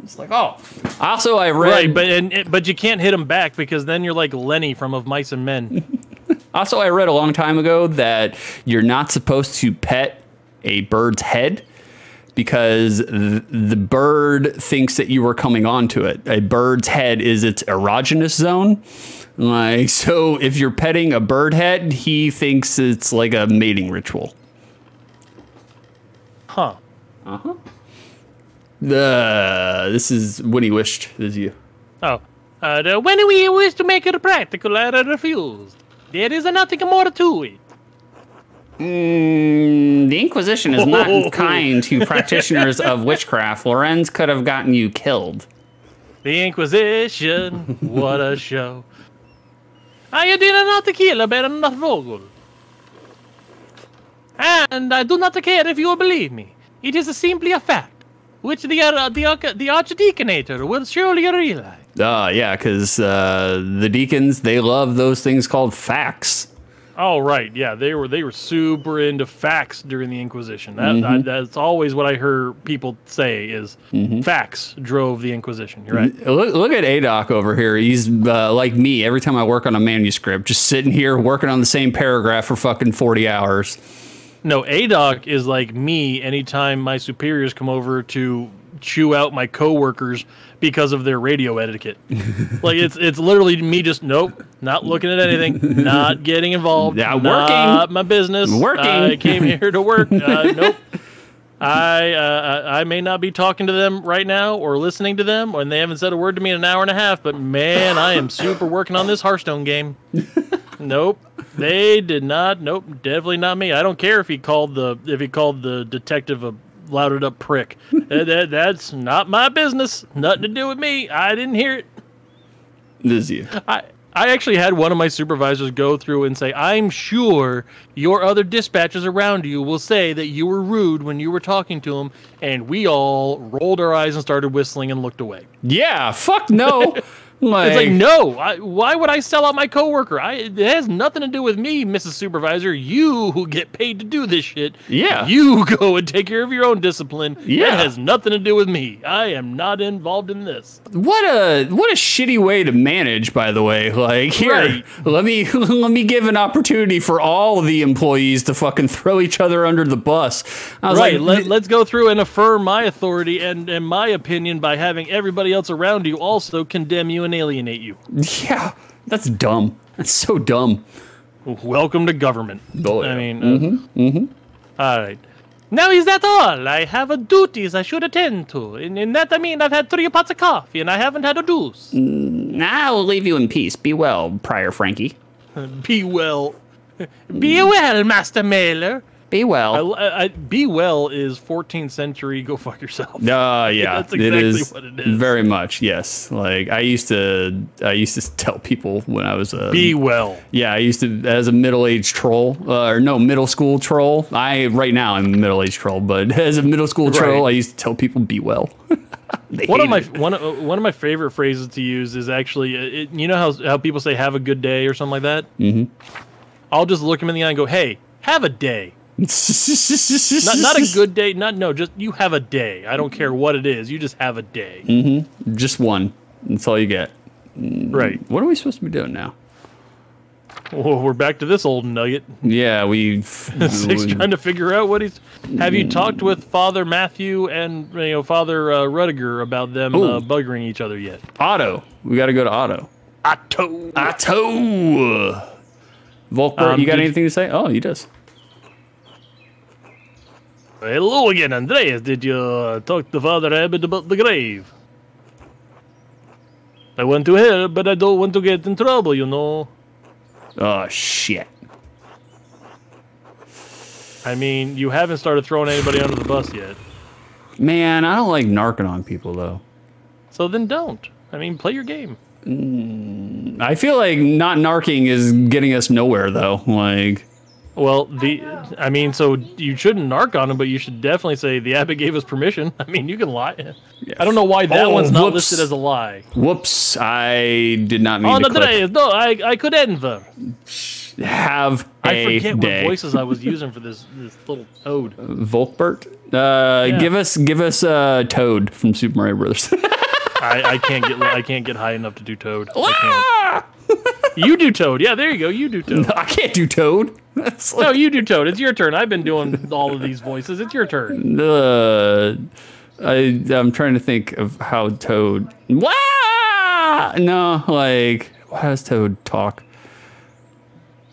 It's like, oh. Also, I read... Right, but you can't hit them back because then you're like Lenny from Of Mice and Men. Also, I read a long time ago that you're not supposed to pet a bird's head because the bird thinks that you are coming onto it. A bird's head is its erogenous zone. Like, so if you're petting a bird head, he thinks it's like a mating ritual. Huh. Uh-huh. This is when he wished. This is you. Oh. When we wish to make it practical, I refused. There is nothing more to it. The Inquisition is not kind to practitioners of witchcraft. Lorenz could have gotten you killed. The Inquisition, what a show. I did not kill Baron Vogel. And I do not care if you will believe me. It is simply a fact, which the Archdeaconator will surely realize. Yeah, because the deacons, they love those things called facts. Oh, right. Yeah, they were super into facts during the Inquisition. That's always what I heard people say is facts drove the Inquisition. You're right. Look at Adoc over here. He's like me every time I work on a manuscript, just sitting here working on the same paragraph for fucking 40 hours. No, Adoc is like me anytime my superiors come over to chew out my coworkers because of their radio etiquette. Like it's literally me just nope, not looking at anything, not getting involved, Not not working. my business. Working. I came here to work. Nope. I may not be talking to them right now or listening to them, and they haven't said a word to me in an hour and a half. But man, I am super working on this Hearthstone game. Nope, they did not. Nope, definitely not me. I don't care if he called the detective a louded up prick. That's not my business. Nothing to do with me. I didn't hear it. This is you. I actually had one of my supervisors go through and say, I'm sure your other dispatchers around you will say that you were rude when you were talking to them, and we all rolled our eyes and started whistling and looked away. Yeah, fuck no. It's like, no, why would I sell out my coworker? It has nothing to do with me, Mrs. Supervisor. You who get paid to do this shit. Yeah. You go and take care of your own discipline. Yeah. That has nothing to do with me. I am not involved in this. What a shitty way to manage, by the way. Like, here, Right. let me give an opportunity for all of the employees to fucking throw each other under the bus. I was Right, like, let's go through and affirm my authority and my opinion by having everybody else around you also condemn you and alienate you. yeah, that's dumb. That's so dumb. Welcome to government. Oh, yeah. I mean, all right. Now is that all? I have a duties I should attend to. In that I mean I've had 3 pots of coffee and I haven't had a deuce. I will leave you in peace. Be well, Prior Frankie. Be well. Be well, Master Mailer. Be well. Be well is 14th century. Go fuck yourself. Yeah, That's it exactly is what it is. very much. Yes, like I used to tell people when I was Be well. Yeah, I used to as a middle-aged troll, or no, middle school troll. Right now I'm a middle-aged troll, but as a middle school troll, I used to tell people be well. One of my favorite phrases to use is actually, you know how people say "have a good day" or something like that. Mm-hmm. I'll just look them in the eye and go, "Hey, have a day." not a good day. Just you have a day. I don't care what it is. You just have a day. Mm-hmm. Just one. That's all you get. Right. What are we supposed to be doing now? Well, we're back to this old nugget. Yeah, Six trying to figure out what he's. Have you talked with Father Matthew and Father Rudiger about them buggering each other yet? Otto. We got to go to Otto. Otto. Volkbert, you got anything to say? Oh, he does. Hello again, Andreas. Did you talk to Father Abbott about the grave? I want to help, but I don't want to get in trouble, you know. Oh, shit. I mean, you haven't started throwing anybody under the bus yet. Man, I don't like narking on people, though. So then don't. I mean, play your game. I feel like not narking is getting us nowhere, though. Like... Well, so you shouldn't narc on him, but you should definitely say the abbot gave us permission. I mean, you can lie. Yeah. I don't know why that one's not whoops. listed as a lie. Whoops, I did not mean to click. No, I could enver. Have I forget day. what voices I was using for this little toad. Volkbert? Give us Toad from Super Mario Brothers. I can't get high enough to do Toad. I can't. You do Toad. Yeah, there you go. You do Toad. No, I can't do Toad. No, you do Toad. It's your turn. I've been doing all of these voices. It's your turn. I'm trying to think of how Toad... Wah! No, like, how does Toad talk?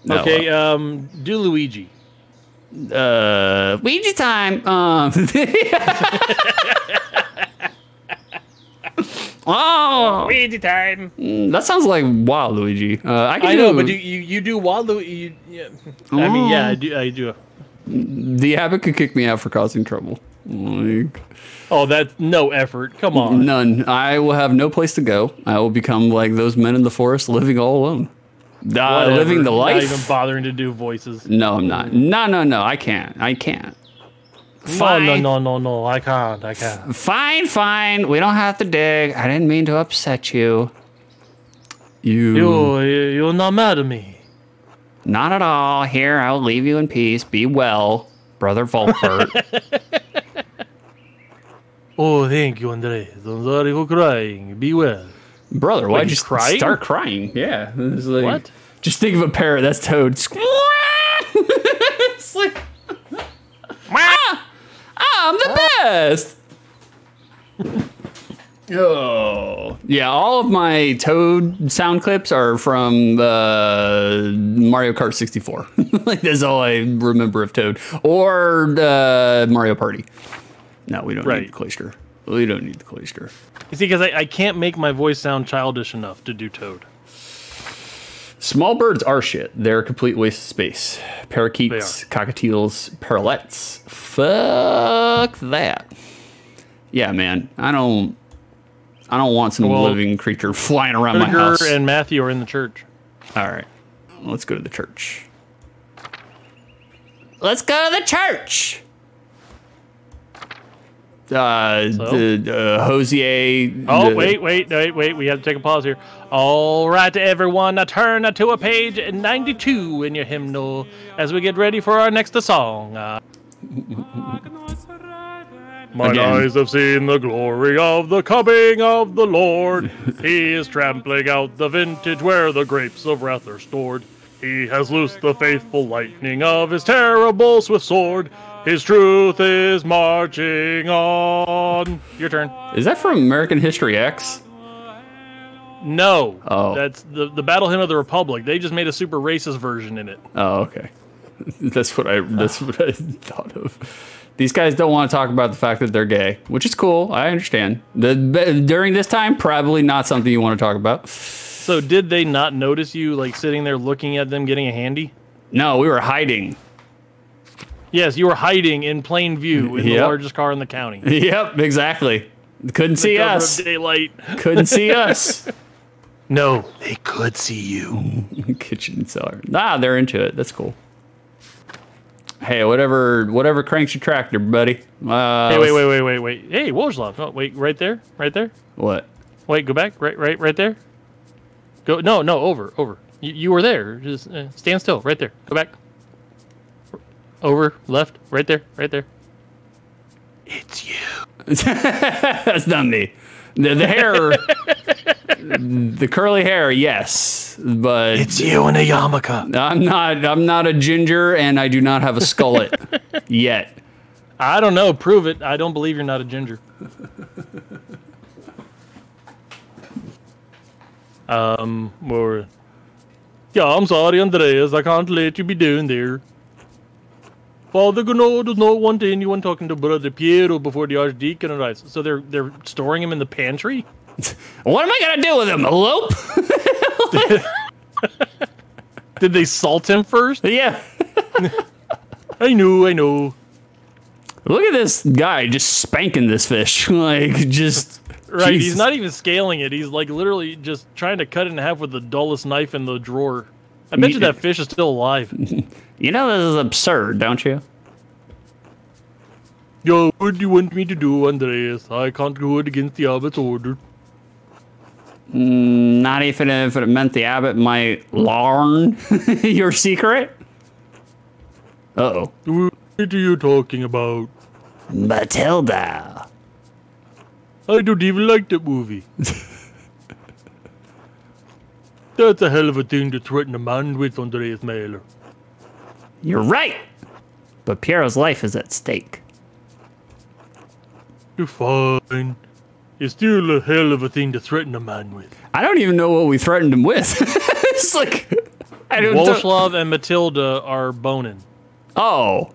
No, okay, do Luigi. Luigi time. Oh, Luigi time. That sounds like Waluigi. I know, but you do Waluigi. I mean, yeah, I do. The abbot could kick me out for causing trouble. Like, oh, that's no effort. Come on. None. I will have no place to go. I will become like those men in the forest, living all alone. Living the life. Not even bothering to do voices. No, I'm not. No. I can't. Fine. No. I can't. Fine. We don't have to dig. I didn't mean to upset you. You're not mad at me. Not at all. Here, I'll leave you in peace. Be well, Brother Volkbert. Oh, thank you, Andres. I'm sorry for crying. Be well. Brother, why'd you crying? start crying? Yeah. It's like, what? Just think of a parrot. That's Toad. It's like... I'm the best. Oh, yeah. All of my Toad sound clips are from Mario Kart 64. Like, that's all I remember of Toad. Or Mario Party. No, we don't need the cloister. We don't need the cloister. You see, because I can't make my voice sound childish enough to do Toad. Small birds are shit. They're a complete waste of space. Parakeets, cockatiels, parrotlets. Fuck that. Yeah, man. I don't want some living creature flying around my house. And Matthew are in the church. All right. Let's go to the church. Let's go to the church. Hosier. Oh, wait. We have to take a pause here. All right, everyone, turn to a page 92 in your hymnal as we get ready for our next song. Mine eyes have seen the glory of the coming of the Lord. He is trampling out the vintage where the grapes of wrath are stored. He has loosed the faithful lightning of his terrible swift sword. His truth is marching on. Your turn. Is that from American History X? No. Oh. That's the Battle Hymn of the Republic. They just made a super racist version in it. Oh, okay. That's what I thought of. These guys don't want to talk about the fact that they're gay, which is cool. I understand. During this time, probably not something you want to talk about. So did they not notice you, like, sitting there looking at them getting a handy? No, we were hiding. Yes, you were hiding in plain view in the largest car in the county. Yep, exactly. Couldn't see us. Of daylight. Couldn't see us. No, they could see you. Kitchen cellar. Nah, they're into it. That's cool. Hey, whatever cranks your tractor, buddy. Hey, wait. Hey, Wojlov. Oh, wait, right there. What? Wait, go back. Right there. Go. No, over. You were there. Just stand still. Right there. Go back. Over, left, right there. It's you. That's not me. The hair, the curly hair, yes, but it's you in a yarmulke. I'm not a ginger, and I do not have a skullet yet. I don't know. Prove it. I don't believe you're not a ginger. Yeah, I'm sorry, Andreas. I can't let you be down there. Father Gunnar does not want anyone talking to Brother Piero before the Archdeacon arrives. So they're storing him in the pantry? What am I gonna do with him? Elope? Did they salt him first? Yeah. I know. Look at this guy just spanking this fish. Like, just... Right, Jesus. he's not even scaling it. He's, like, literally just trying to cut it in half with the dullest knife in the drawer. I bet you that fish is still alive. You know this is absurd, don't you? Yo, what do you want me to do, Andreas? I can't go against the abbot's order. Not even if it meant the abbot might learn your secret? Uh-oh. What are you talking about? Matilda. I don't even like that movie. That's a hell of a thing to threaten a man with, Andreas Mailer. You're right. But Piero's life is at stake. You're fine. It's still a hell of a thing to threaten a man with. I don't even know what we threatened him with. It's like... Wolfslav and Matilda are boning. Oh.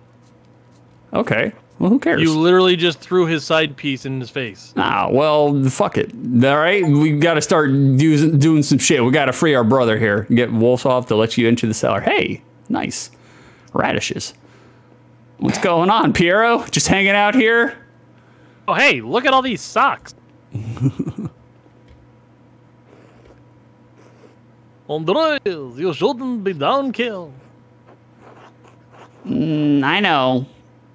Okay. Well, who cares? You literally just threw his side piece in his face. Ah, well, fuck it. All right? We got to start doing some shit. We got to free our brother here. Get Wolfslav to let you into the cellar. Hey, nice. Radishes. What's going on, Piero? Just hanging out here? Oh, hey, look at all these socks. Andreas, you shouldn't be down, kill. I know.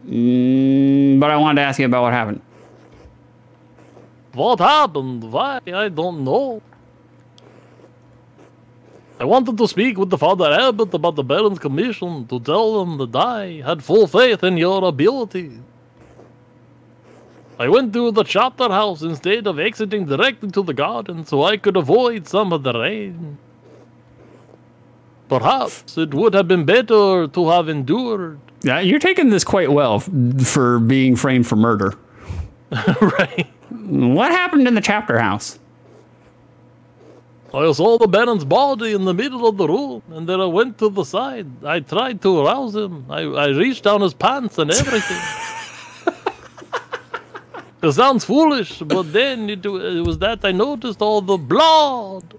But I wanted to ask you about what happened. What happened? Why? I don't know. I wanted to speak with the Father Abbot about the Baron's commission to tell them that I had full faith in your ability. I went to the chapter house instead of exiting directly to the garden so I could avoid some of the rain. Perhaps it would have been better to have endured. Yeah, you're taking this quite well for being framed for murder. Right. What happened in the chapter house? I saw the Baron's body in the middle of the room, and then I went to the side. I tried to arouse him. I reached down his pants and everything. It sounds foolish, but then it was that I noticed all the blood.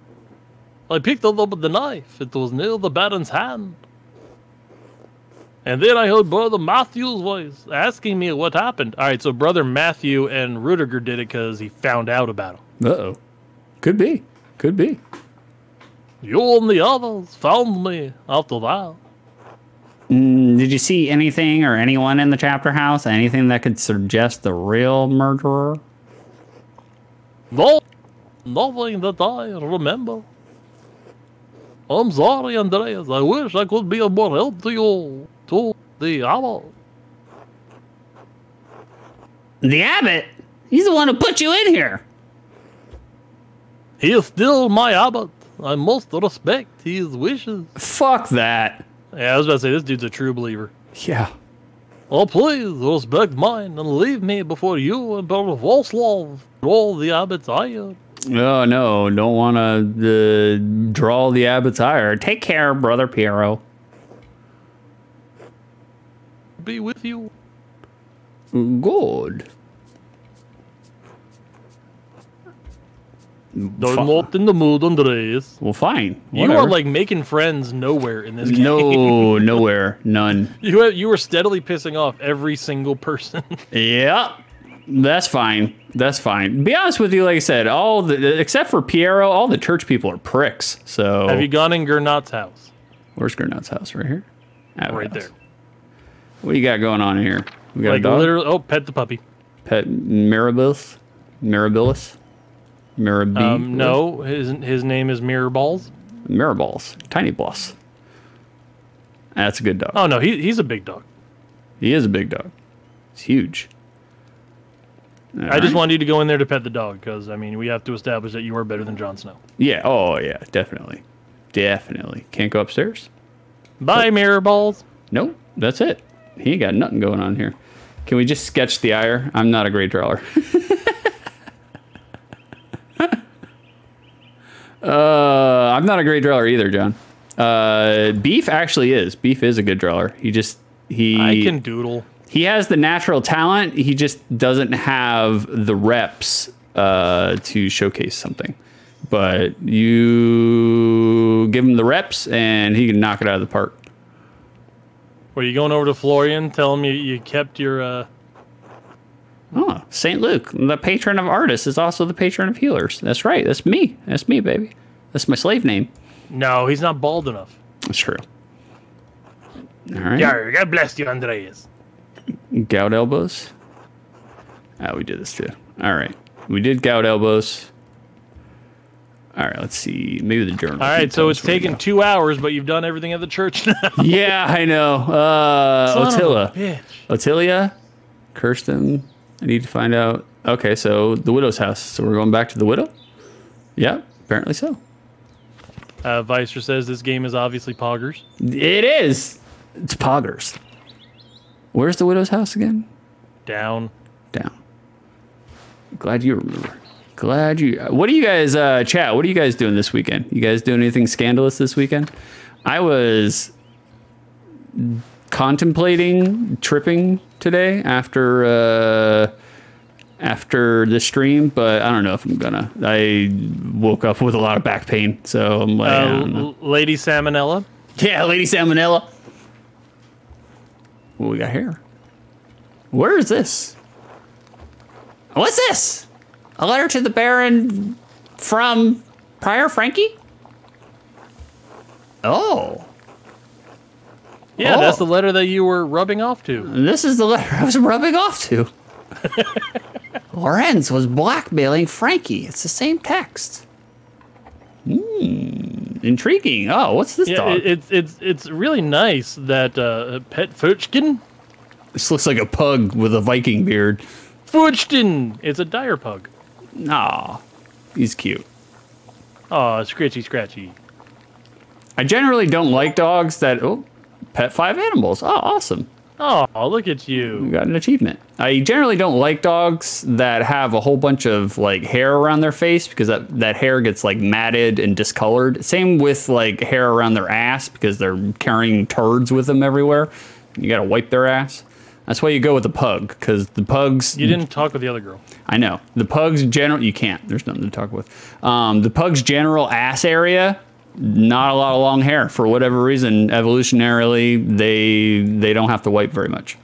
I picked up the knife. It was near the Baron's hand. And then I heard Brother Matthew's voice asking me what happened. All right, so Brother Matthew and Rudiger did it because he found out about him. Uh-oh. Could be. Could be. You and the others found me after that. Did you see anything or anyone in the chapter house? Anything that could suggest the real murderer? No, nothing that I remember. I'm sorry, Andreas. I wish I could be of more help to you, to the abbot. The abbot? He's the one who put you in here. He is still my abbot. I must respect his wishes. Fuck that. Yeah, I was about to say, this dude's a true believer. Yeah. Oh, please respect mine and leave me before you and Brother Volslav, all the abbot's ire. Oh, no. Don't want to draw the abbot's ire. Take care, Brother Piero. Be with you. Good. I'm not in the mood, Andreas. Well, fine. You are like making friends nowhere in this game. No, nowhere. None. You were steadily pissing off every single person. Yeah. That's fine. That's fine. Be honest with you, like I said, except for Piero, all the church people are pricks. So have you gone in Gernot's house? Where's Gernot's house? Right here? Right there. What you got going on here? We got a dog? Literally, oh, pet the puppy. Pet Mirabilis? Mirabilis? No, his name is Mirrorballs. Mirrorballs. Tiny Boss. That's a good dog. Oh, no, he's a big dog. He is a big dog. It's huge. I just wanted you to go in there to pet the dog, because, I mean, we have to establish that you are better than Jon Snow. Yeah, oh, yeah, definitely. Definitely. Can't go upstairs? Bye, Mirrorballs. Nope, that's it. He ain't got nothing going on here. Can we just sketch the ire? I'm not a great drawer. I'm not a great drawer either, John. Beef actually is. Beef is a good drawer. I can doodle. He has the natural talent. He just doesn't have the reps to showcase something. But you give him the reps, and he can knock it out of the park. Were you going over to Florian? Tell him you kept your... Oh, St. Luke, the patron of artists, is also the patron of healers. That's right. That's me. That's me, baby. That's my slave name. No, he's not bald enough. That's true. All right. Yeah, God bless you, Andreas. Gout elbows. Ah, we did this too. All right. We did gout elbows. All right, let's see. Maybe the journal. All right, so it's taken 2 hours, but you've done everything at the church now. Yeah, I know. Attila. Ottilia. Kirsten. I need to find out. Okay, so the widow's house. So we're going back to the widow? Yeah, apparently so. Vicer says this game is obviously poggers. It is. It's poggers. Where's the widow's house again? Down. Glad you remember. What do you guys, chat, what are you guys doing this weekend? You guys doing anything scandalous this weekend? I was contemplating tripping today after the stream, but I don't know if I'm gonna. I woke up with a lot of back pain, so I'm like, I don't know. Lady Salmonella? Yeah, Lady Salmonella. What we got here? Where is this? What's this? A letter to the Baron from Prior Frankie? Oh. Yeah, that's the letter that you were rubbing off to. This is the letter I was rubbing off to. Lorenz was blackmailing Frankie. It's the same text. Intriguing. Oh, what's this dog? It's really nice that Pet Furchkin. This looks like a pug with a Viking beard. Furchkin. It's a dire pug. Aw, he's cute. Aw, scratchy. I generally don't like dogs that... Oh, pet 5 animals. Oh, awesome. Oh, look at You you. got an achievement. I generally don't like dogs that have a whole bunch of like hair around their face because that hair gets like matted and discolored. Same with like hair around their ass because they're carrying turds with them everywhere. You got to wipe their ass. That's why you go with the pug because the pugs. You didn't talk with the other girl. I know. The pug's general. You can't. There's nothing to talk with. The pug's general ass area. Not a lot of long hair for whatever reason. Evolutionarily, they don't have to wipe very much.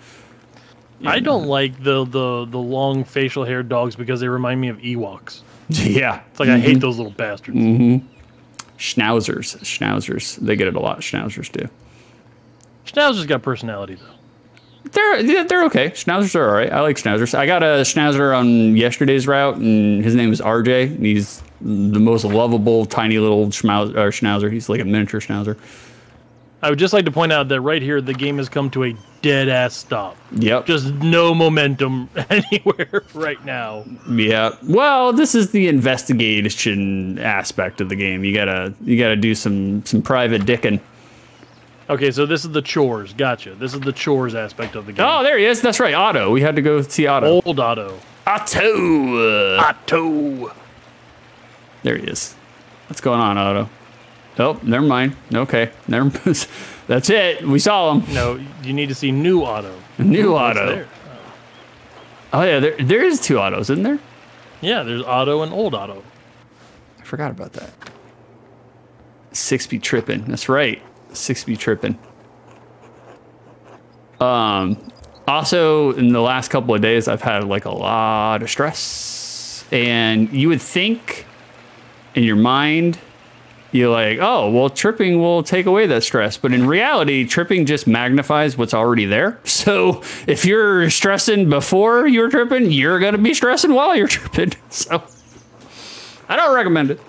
I don't like the long facial hair dogs because they remind me of Ewoks. Yeah. It's like I hate those little bastards. Schnauzers. They get it a lot. Schnauzers do. Schnauzer's got personality though. They're okay. Schnauzers are all right. I like Schnauzers. I got a Schnauzer on yesterday's route, and his name is RJ. He's the most lovable, tiny little Schnauzer. He's like a miniature Schnauzer. I would just like to point out that right here, the game has come to a dead-ass stop. Yep. Just no momentum anywhere right now. Yeah. Well, this is the investigation aspect of the game. You gotta do some private dicking. Okay, so this is the chores. Gotcha. This is the chores aspect of the game. Oh, there he is. That's right. Otto. We had to go see Otto. Old Otto. Otto. Otto. There he is. What's going on, Otto? Oh, never mind. Okay. That's it. We saw him. No, you need to see new Otto. New What's Otto. there? Oh, yeah. There is two Ottos, isn't there? Yeah, there's Otto and old Otto. I forgot about that. 6B tripping. That's right. 6B tripping. Also, in the last couple of days, I've had like a lot of stress. And you would think in your mind, you're like, oh, well, tripping will take away that stress. But in reality, tripping just magnifies what's already there. So if you're stressing before you're tripping, you're going to be stressing while you're tripping. So I don't recommend it.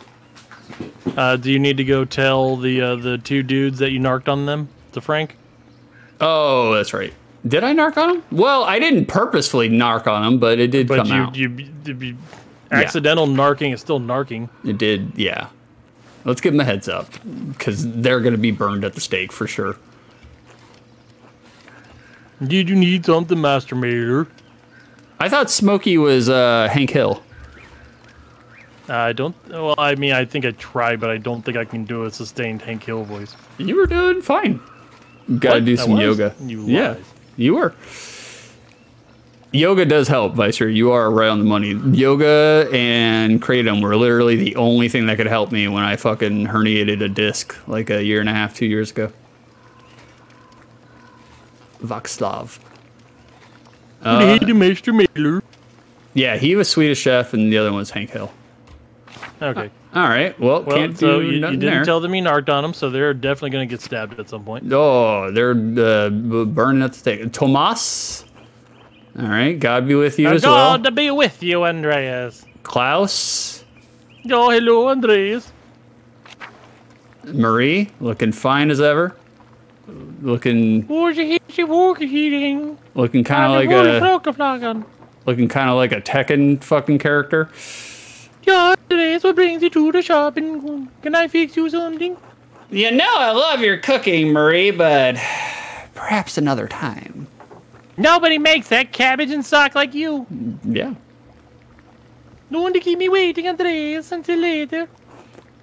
Do you need to go tell the two dudes that you narked on them to Frank? Oh, that's right. Did I narc on him? Well, I didn't purposefully narc on him, but it did come out. Accidental narking is still narking. It did, yeah. Let's give them a heads up, because they're going to be burned at the stake for sure. Did you need something, Master Mater? I thought Smokey was Hank Hill. I don't. Well, I mean, I think I tried, but I don't think I can do a sustained Hank Hill voice. You were doing fine. Got to do some yoga. You lied. You were. Yoga does help, Vicer. You are right on the money. Yoga and Kratom were literally the only thing that could help me when I fucking herniated a disc like a year and a half, 2 years ago. Voxlav. Master Mater. Yeah, he was Swedish Chef, and the other one was Hank Hill. Okay. All right. Well, can't so do you nothing didn't there. tell them you narked on them, so they're definitely going to get stabbed at some point. Oh, they're burning at the stake. Tomas. All right. God be with you as well. God be with you, Andreas. Klaus. Oh, hello, Andreas. Marie, looking fine as ever. Looking kind of like a Tekken fucking character. Yeah, Andreas, what brings you to the shop? And can I fix you something? You know I love your cooking, Marie, but perhaps another time. Nobody makes that cabbage and sock like you. Yeah. No one to keep me waiting, Andreas, until later.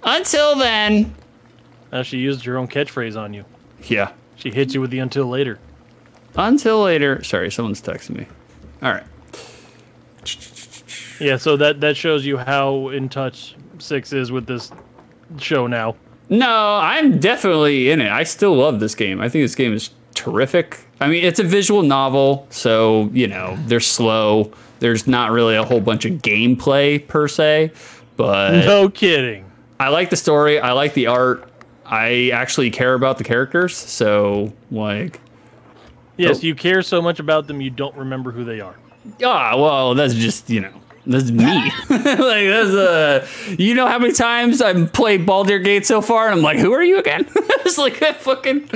Until then. She used her own catchphrase on you. Yeah. She hit you with the until later. Until later. Sorry, someone's texting me. All right. Yeah, so that shows you how in touch 6 is with this show now. No, I'm definitely in it. I still love this game. I think this game is terrific. I mean, it's a visual novel, so, you know, they're slow. There's not really a whole bunch of gameplay, per se, but... No kidding. I like the story. I like the art. I actually care about the characters, so, like... Yes, you care so much about them, you don't remember who they are. Ah, well, that's just, you know... That's me. Like, that's you know how many times I've played Baldur's Gate so far, and I'm like, who are you again? It's like that fucking.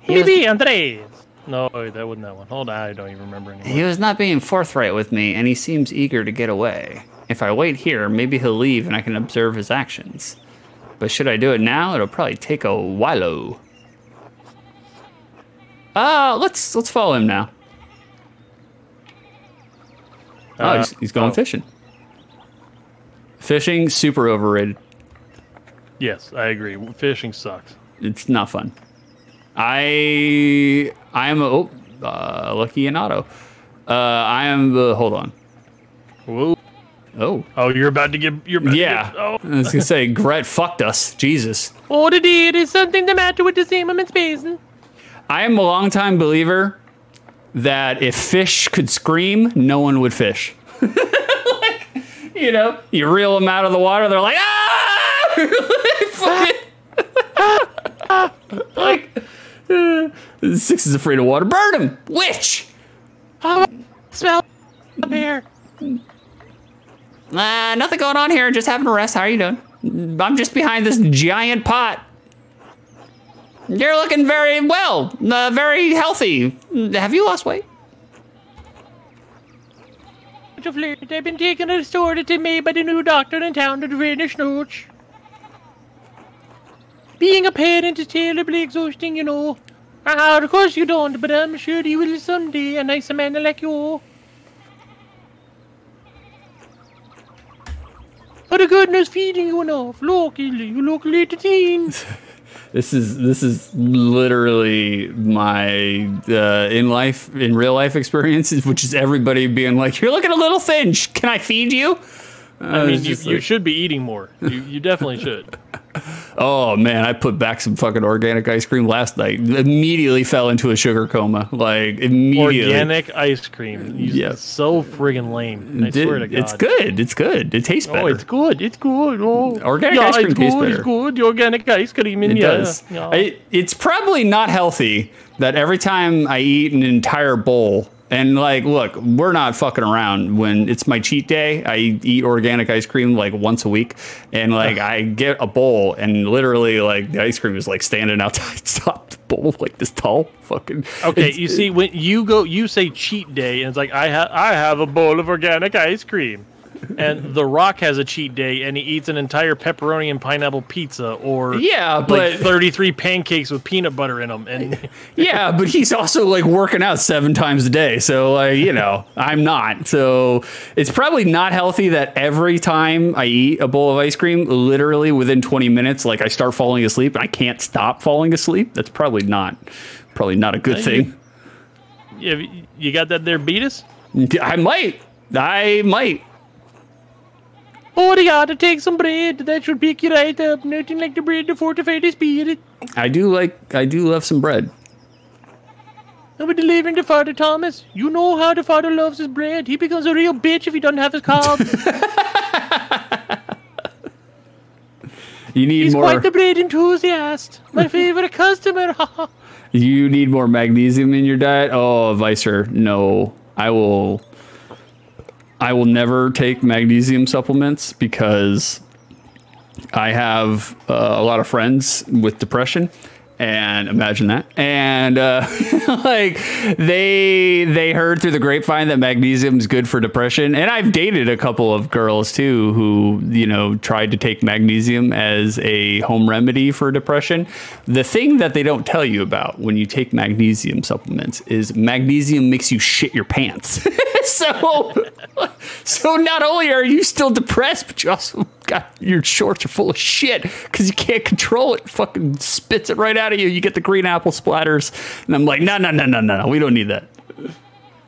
Maybe Andres. No, that wasn't that one. Hold on, I don't even remember anymore. He was not being forthright with me, and he seems eager to get away. If I wait here, maybe he'll leave, and I can observe his actions. But should I do it now? It'll probably take a while. Let's follow him now. Oh, he's going fishing. Fishing, super overrated. Yes, I agree. Fishing sucks. It's not fun. I am lucky in auto. I am the. Hold on. Whoa. Oh, you're about to get. I was gonna say, Gret fucked us. Jesus. Oh, is something the matter with the Zimmerman's basin? I am a longtime believer that if fish could scream, no one would fish. Like, you reel them out of the water, they're like, ah! Like, Six is afraid of water. Burn him! Witch! Oh, smell up here. Nothing going on here. Just having a rest. How are you doing? I'm just behind this giant pot. You're looking very well. Very healthy. Have you lost weight? I've been taken to the store to made by the new doctor in town to finish notes. Being a parent is terribly exhausting, Of course you don't, but I'm sure you will someday, a nice man like you. For the goodness feeding you enough. Look, you look late teens. This is literally my in real life experiences, which is everybody being like, "You're looking a little thin. Can I feed you?" I mean, you should be eating more. You definitely should. Oh man, I put back some fucking organic ice cream last night. Immediately fell into a sugar coma. Like immediately. Organic ice cream. It's so friggin' lame. I swear to God. It's good. It's good. It tastes better. Oh, it's good. It's good. Oh. Organic ice cream tastes better. It's good. The organic ice cream. It does. Yeah. It's probably not healthy that every time I eat an entire bowl. And like, look, we're not fucking around. When it's my cheat day, I eat organic ice cream like once a week, and like I get a bowl, and literally like the ice cream is like standing outside the bowl like this tall. Fucking. Okay, you see, when you say cheat day, and it's like I have a bowl of organic ice cream. And The Rock has a cheat day, and he eats an entire pepperoni and pineapple pizza, or like 33 pancakes with peanut butter in them. And yeah, but he's also like working out 7 times a day, so like I'm not. So it's probably not healthy that every time I eat a bowl of ice cream, literally within 20 minutes, like I start falling asleep, and I can't stop falling asleep. That's probably not a good thing. You got that there, Beatus? I might. Oh, you gotta take some bread. That should pick you right up. Nothing like the bread to fortify the spirit. I do love some bread. And with delivering to Father Thomas, you know how the Father loves his bread. He becomes a real bitch if he doesn't have his carbs. He's quite the bread enthusiast. My favorite customer. You need more magnesium in your diet? Oh, Vicer, no. I will never take magnesium supplements because I have a lot of friends with depression, and imagine that. And like they heard through the grapevine that magnesium is good for depression. And I've dated a couple of girls too who, tried to take magnesium as a home remedy for depression. The thing that they don't tell you about when you take magnesium supplements is magnesium makes you shit your pants. So not only are you still depressed, but you also got your shorts are full of shit because you can't control it. Fucking spits it right out of you. You get the green apple splatters. And I'm like, no. We don't need that.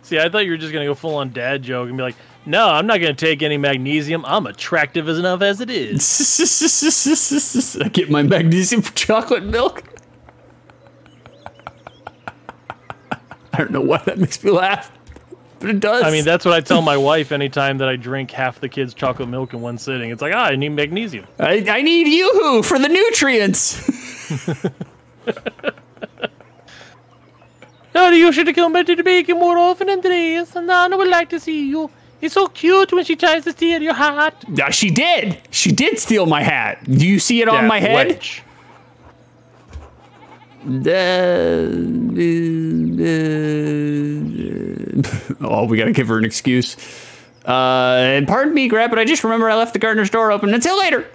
See, I thought you were just going to go full on dad joke and be like, no, I'm not going to take any magnesium. I'm attractive enough as it is. I get my magnesium from chocolate milk. I don't know why that makes me laugh. But it does. I mean, that's what I tell my wife anytime that I drink half the kids' chocolate milk in one sitting. It's like, I need magnesium. I need Yoo-hoo for the nutrients. No, you should come back to the bacon more often, Andreas. And Nana would like to see you. It's so cute when she tries to steal your hat. She did. She did steal my hat. Do you see it on my head? Wedge. Oh, we gotta give her an excuse. And pardon me, Grab, but I just remember I left the gardener's door open. Until later.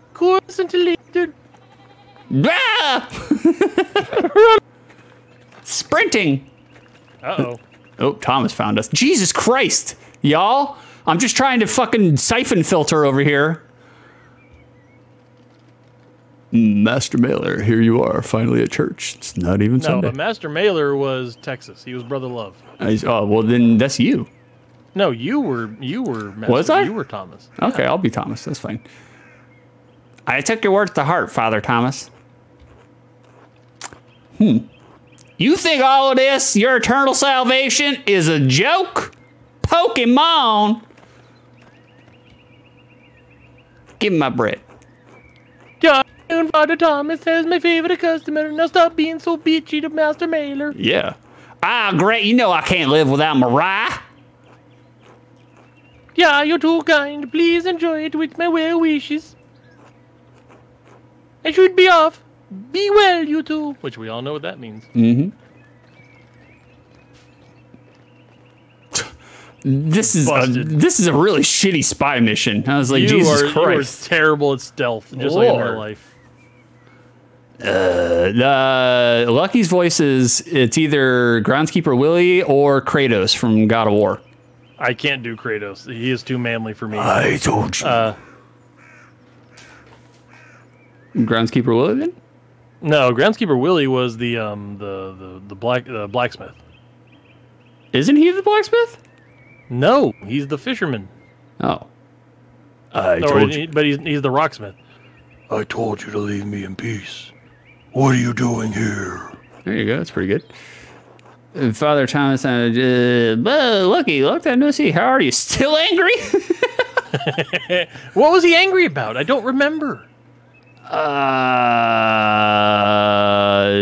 Of course, until later. Ah! Sprinting. Uh-oh. Oh, Thomas found us. Jesus Christ, y'all. I'm just trying to fucking siphon filter over here. Master Mailer, here you are, finally at church. It's not even No, Sunday. but Master Mailer was Texas. He was Brother Love. Oh, well then that's you. No, you were Master. Was I? You were Thomas. Okay, I'll be Thomas. That's fine. I took your words to heart, Father Thomas. You think all of this, your eternal salvation, is a joke? Pokemon! Give me my bread. John, Father Thomas says my favorite customer. Now stop being so bitchy to Master Mailer. Yeah. Ah, great. You know I can't live without my rye. Yeah, you're too kind. Please enjoy it with my well wishes. I should be off. Be well, you two. Which we all know what that means. Mm-hmm. This is a really shitty spy mission. I was like, Jesus Christ. You are terrible at stealth, just like in real life. Lucky's voice is, it's either Groundskeeper Willie or Kratos from God of War. I can't do Kratos. He is too manly for me. I told you. Groundskeeper Willie then? No, Groundskeeper Willie was the blacksmith. Isn't he the blacksmith? No, he's the fisherman. Oh. But he's the rocksmith. I told you to leave me in peace. What are you doing here? There you go. That's pretty good. Father Thomas, Lucky, long time no see. How are you? Still angry? What was he angry about? I don't remember.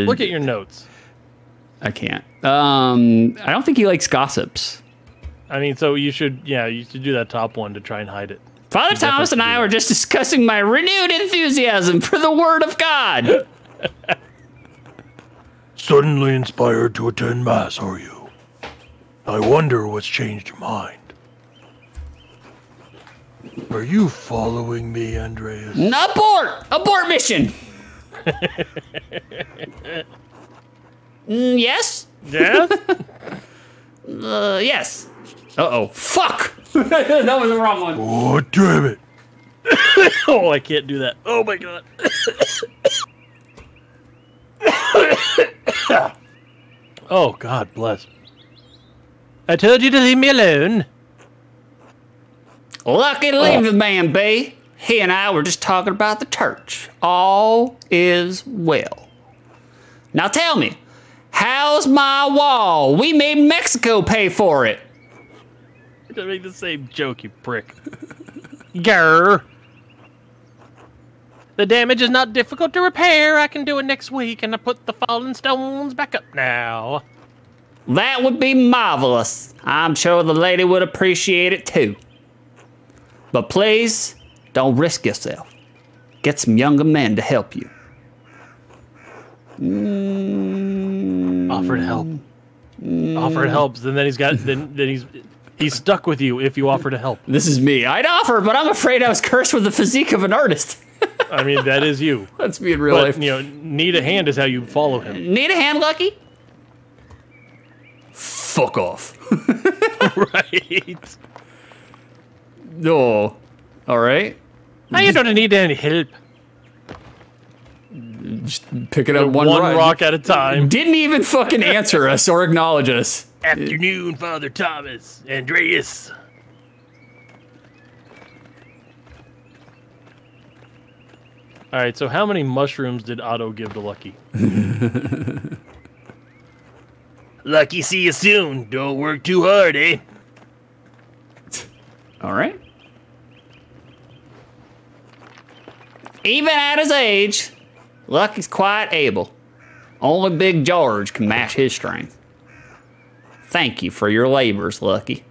Look at your notes. I can't. I don't think he likes gossips. I mean, so you should do that top one to try and hide it. Father Thomas and I were just discussing my renewed enthusiasm for the Word of God. Suddenly inspired to attend Mass, are you? I wonder what's changed your mind. Are you following me, Andreas? Abort! Abort mission! Yes? Yes? Yes. Uh-oh. Fuck! That was the wrong one. Oh, damn it. Oh, I can't do that. Oh, my God. Oh, God bless. I told you to leave me alone. Lucky, leave the man be. He and I were just talking about the church. All is well. Now tell me, how's my wall? We made Mexico pay for it. You're gonna make the same joke, you prick. Grr. The damage is not difficult to repair. I can do it next week, and I put the fallen stones back up now. That would be marvelous. I'm sure the lady would appreciate it too. But please, don't risk yourself. Get some younger men to help you. Offer to help. Offer helps, and then he's stuck with you if you offer to help. This is me. I'd offer, but I'm afraid I was cursed with the physique of an artist. I mean, that is you. That's me in real life. You know, need a hand is how you follow him. Need a hand, Lucky? Fuck off. Right. No. All right. You don't need any help. Just pick it up one rock at a time. Didn't even fucking answer us or acknowledge us. Afternoon, Father Thomas. Andreas. All right, so how many mushrooms did Otto give to Lucky? Lucky, see you soon. Don't work too hard, eh? All right. Even at his age, Lucky's quite able. Only Big George can match his strength. Thank you for your labors, Lucky.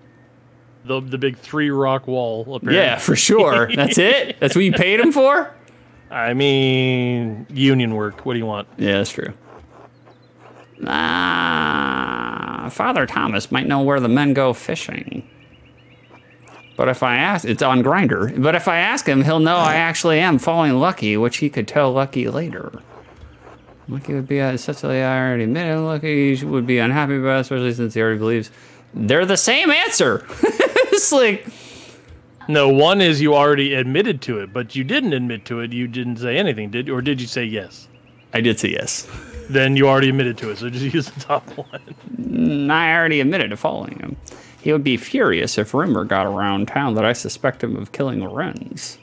The big 3-rock wall, apparently. Yeah, for sure. That's it? That's what you paid him for? I mean, union work. What do you want? Yeah, that's true. Father Thomas might know where the men go fishing. But if I ask, it's on Grinder. But if I ask him, he'll know I actually am following Lucky, which he could tell Lucky later. Lucky would be essentially, I already admitted Lucky would be unhappy about it, especially since he already believes. They're the same answer. It's like... No, one is you already admitted to it, but you didn't admit to it. You didn't say anything, or did you say yes? I did say yes. Then you already admitted to it, so just use the top one. I already admitted to following him. He would be furious if rumor got around town that I suspect him of killing Lorenz.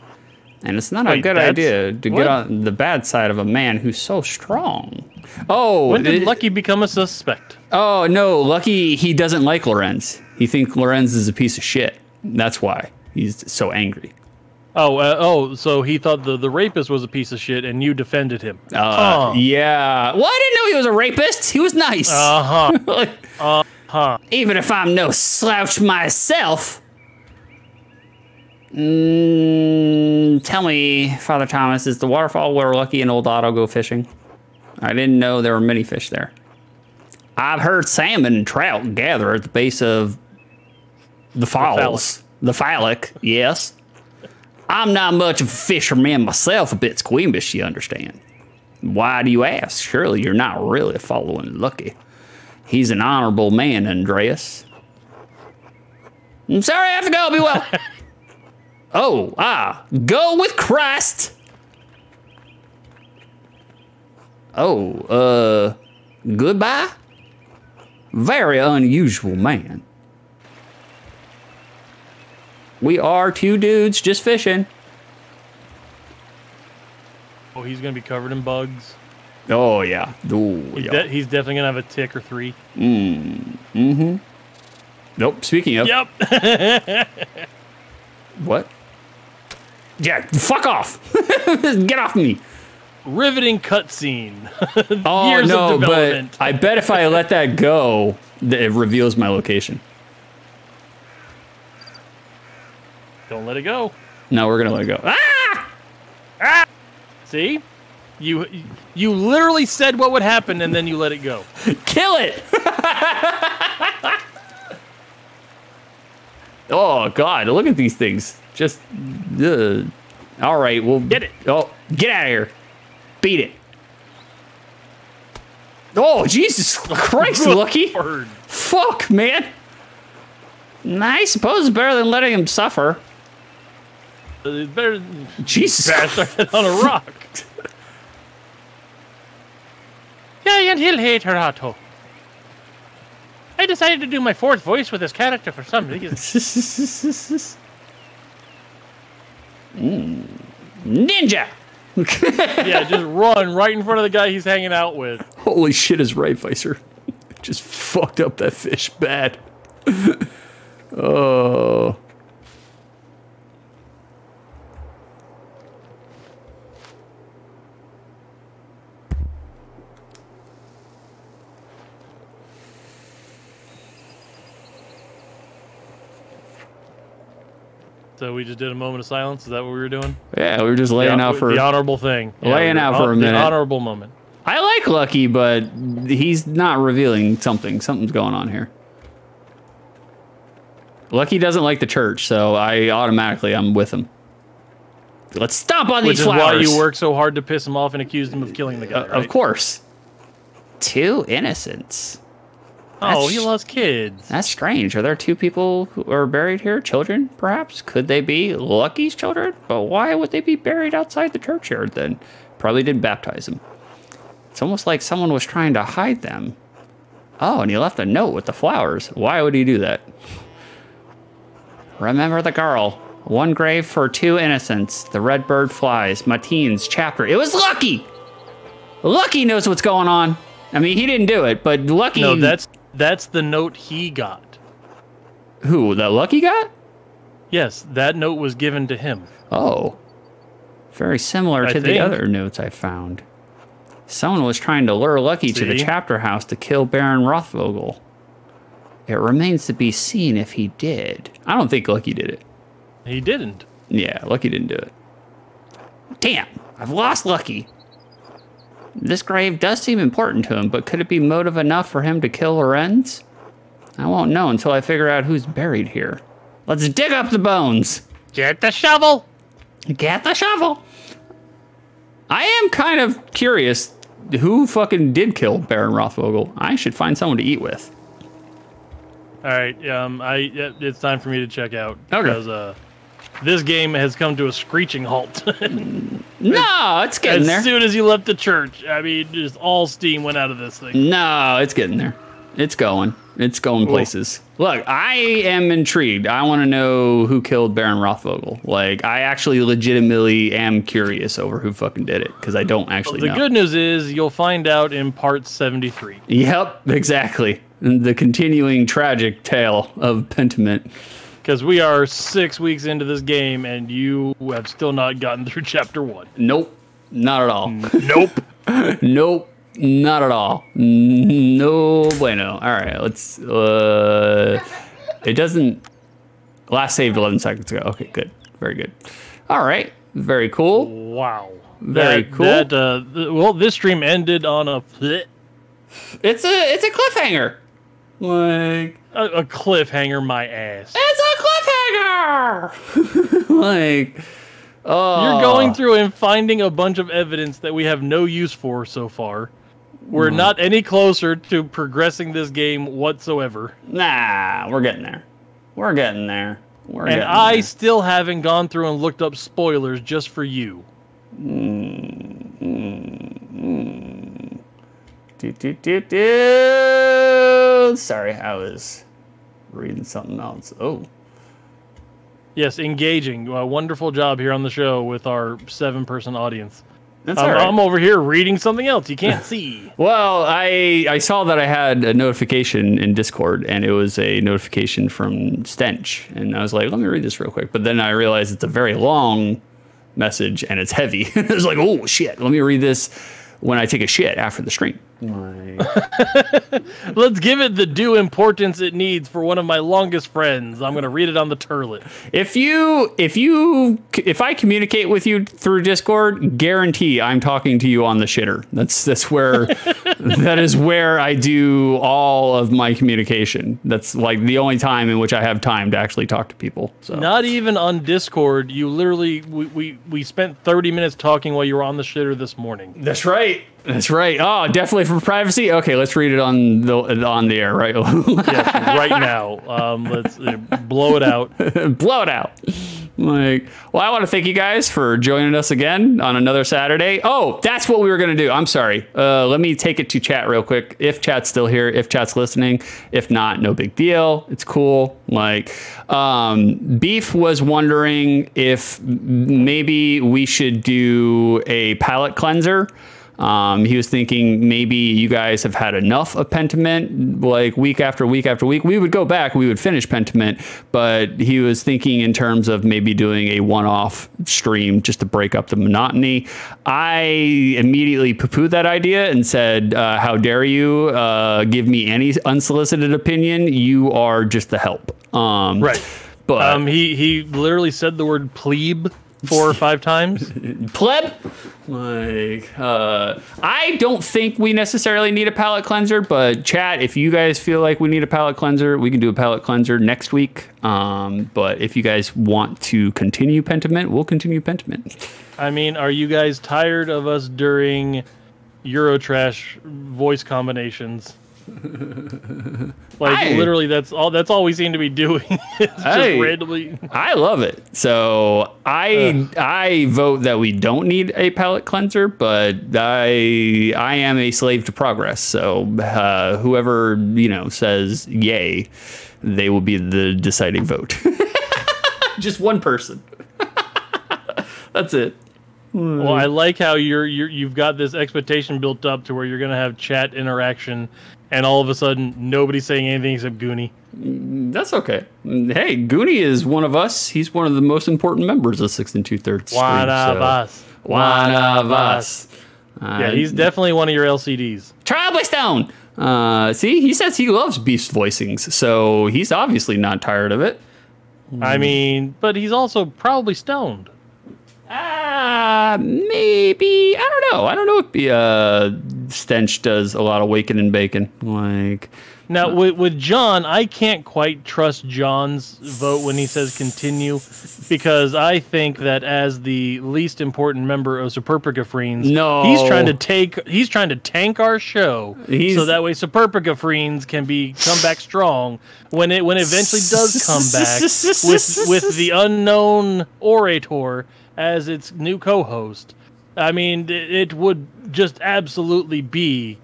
And it's not a good idea to get on the bad side of a man who's so strong. Oh, when did Lucky become a suspect? Oh, no, Lucky, he doesn't like Lorenz. He thinks Lorenz is a piece of shit. That's why he's so angry. So he thought the rapist was a piece of shit, and you defended him. Yeah. Well, I didn't know he was a rapist. He was nice. Even if I'm no slouch myself. Tell me, Father Thomas, is the waterfall where Lucky and old Otto go fishing? I didn't know there were many fish there. I've heard salmon and trout gather at the base of the falls. The phallic, yes. I'm not much of a fisherman myself, a bit squeamish, you understand. Why do you ask? Surely you're not really following Lucky. He's an honorable man, Andreas. I'm sorry, I have to go. Be well. Go with Christ. Goodbye? Very unusual man. We are two dudes just fishing. Oh, he's going to be covered in bugs. Oh, yeah. He's definitely going to have a tick or three. Nope, speaking of. Yep. What? Yeah, fuck off. Get off me. Riveting cutscene. Oh, Years no, of development. but I bet if I let that go, it reveals my location. Don't let it go. No, we're going to let it go. Ah! See? You literally said what would happen, and then you let it go. Kill it! Oh, God, look at these things. Just, all right, we'll... Get it. Oh, get out of here. Beat it. Oh, Jesus Christ, Lucky. Word. Fuck, man. I suppose it's better than letting him suffer. It's better than Jesus bastard on a rock. Giant hill hater, Otto. I decided to do my fourth voice with this character for some reason. Ninja! Yeah, just run right in front of the guy he's hanging out with. Holy shit, is right, Vicer. Just fucked up that fish bad. Oh. So we just did a moment of silence? Is that what we were doing? Yeah, we were just laying out for... The honorable thing. Laying out for a minute. The honorable moment. I like Lucky, but he's not revealing something. Something's going on here. Lucky doesn't like the church, so I'm with him. Let's stomp on these flowers. Which is why you worked so hard to piss him off and accuse him of killing the guy, right? Of course. Two innocents. He lost kids. That's strange. Are there two people who are buried here? Children, perhaps? Could they be Lucky's children? But why would they be buried outside the churchyard then? Probably didn't baptize them. It's almost like someone was trying to hide them. Oh, and he left a note with the flowers. Why would he do that? Remember the girl. One grave for two innocents. The red bird flies. Mateen's chapter. It was Lucky! Lucky knows what's going on. I mean, he didn't do it, but Lucky... No, that's the note he got. Who, that Lucky got? Yes, that note was given to him. Oh. Very similar to the other notes I found. Someone was trying to lure Lucky to the chapter house to kill Baron Rothvogel. It remains to be seen if he did. I don't think Lucky did it. He didn't. Yeah, Lucky didn't do it. Damn, I've lost Lucky. This grave does seem important to him, but could it be motive enough for him to kill Lorenz? I won't know until I figure out who's buried here. Let's dig up the bones. Get the shovel. Get the shovel. I am kind of curious who fucking did kill Baron Rothvogel? I should find someone to eat with. All right, it's time for me to check out Okay. because this game has come to a screeching halt. No, it's getting there. As soon as you left the church, I mean, just all steam went out of this thing. No, it's getting there. It's going. It's going places. Look, I am intrigued. I want to know who killed Baron Rothvogel. Like, I actually legitimately am curious over who fucking did it, because I don't actually know. The good news is you'll find out in part 73. Yep, exactly. The continuing tragic tale of Pentiment. Because we are 6 weeks into this game, and you have still not gotten through chapter 1. Nope, not at all. Nope. Nope. Not at all. No bueno. All right, let's. It doesn't. Last saved 11 seconds ago. Okay, good. Very good. All right. Very cool. Wow. Very cool. Well, this stream ended on a It's a cliffhanger. Like a cliffhanger, my ass. it's a cliffhanger. Like. Oh. You're going through and finding a bunch of evidence that we have no use for so far. We're not any closer to progressing this game whatsoever. Nah, we're getting there. We're getting there. And I still haven't gone through and looked up spoilers just for you. Sorry, I was reading something else. Oh. Yes, engaging. A wonderful job here on the show with our 7-person audience. That's all right. I'm over here reading something else you can't see. Well, I saw that I had a notification in Discord, and it was a notification from Stench. And I was like, let me read this real quick. But then I realized it's a very long message, and it's heavy. I was like, oh, shit. Let me read this when I take a shit after the stream. Let's give it the due importance it needs for one of my longest friends. I'm going to read it on the turlet. If I communicate with you through Discord, guarantee I'm talking to you on the shitter. That's where that is where I do all of my communication. That's like the only time in which I have time to actually talk to people. So not even on Discord. You literally we spent 30 minutes talking while you were on the shitter this morning. That's right. That's right. Oh, definitely for privacy. Okay, let's read it on the air, right? Yes, right now. Let's blow it out. Blow it out. Like, well, I want to thank you guys for joining us again on another Saturday. Oh, that's what we were gonna do. I'm sorry. Let me take it to chat real quick. If chat's still here, if chat's listening, if not, no big deal. It's cool. Like, Beef was wondering if maybe we should do a palate cleanser. He was thinking maybe you guys have had enough of Pentiment, like week after week after week. We would go back, we would finish Pentiment, but he was thinking in terms of maybe doing a one-off stream just to break up the monotony. I immediately poo-pooed that idea and said, how dare you give me any unsolicited opinion? You are just the help. Right. But he literally said the word plebe 4 or 5 times. Pleb. Like, I don't think we necessarily need a palate cleanser, but chat, if you guys feel like we need a palate cleanser, we can do a palate cleanser next week. But if you guys want to continue Pentiment, we'll continue Pentiment. I mean, are you guys tired of us during Eurotrash voice combinations? Like literally, that's all we seem to be doing. It's just randomly. I love it. So I vote that we don't need a palate cleanser, but I am a slave to progress. So whoever says yay, they will be the deciding vote. Just one person. That's it. Well, I like how you've got this expectation built up to where you're going to have chat interaction, and all of a sudden nobody's saying anything except Goonie. That's okay. Hey, Goonie is one of us. He's one of the most important members of 6 2/3. One of us. One of us. Yeah, he's definitely one of your LCDs. Trial by Stone. See, he says he loves Beast voicings, so he's obviously not tired of it. I mean, but he's also probably stoned. Maybe. I don't know. I don't know if Stench does a lot of waking and baking. Like, now with John, I can't quite trust John's vote when he says continue, because I think that as the least important member of Superpicafreens, No. he's trying to tank our show, so that way Superpicafreens can come back strong when it eventually does come back with the unknown orator as its new co-host. I mean, it would just absolutely be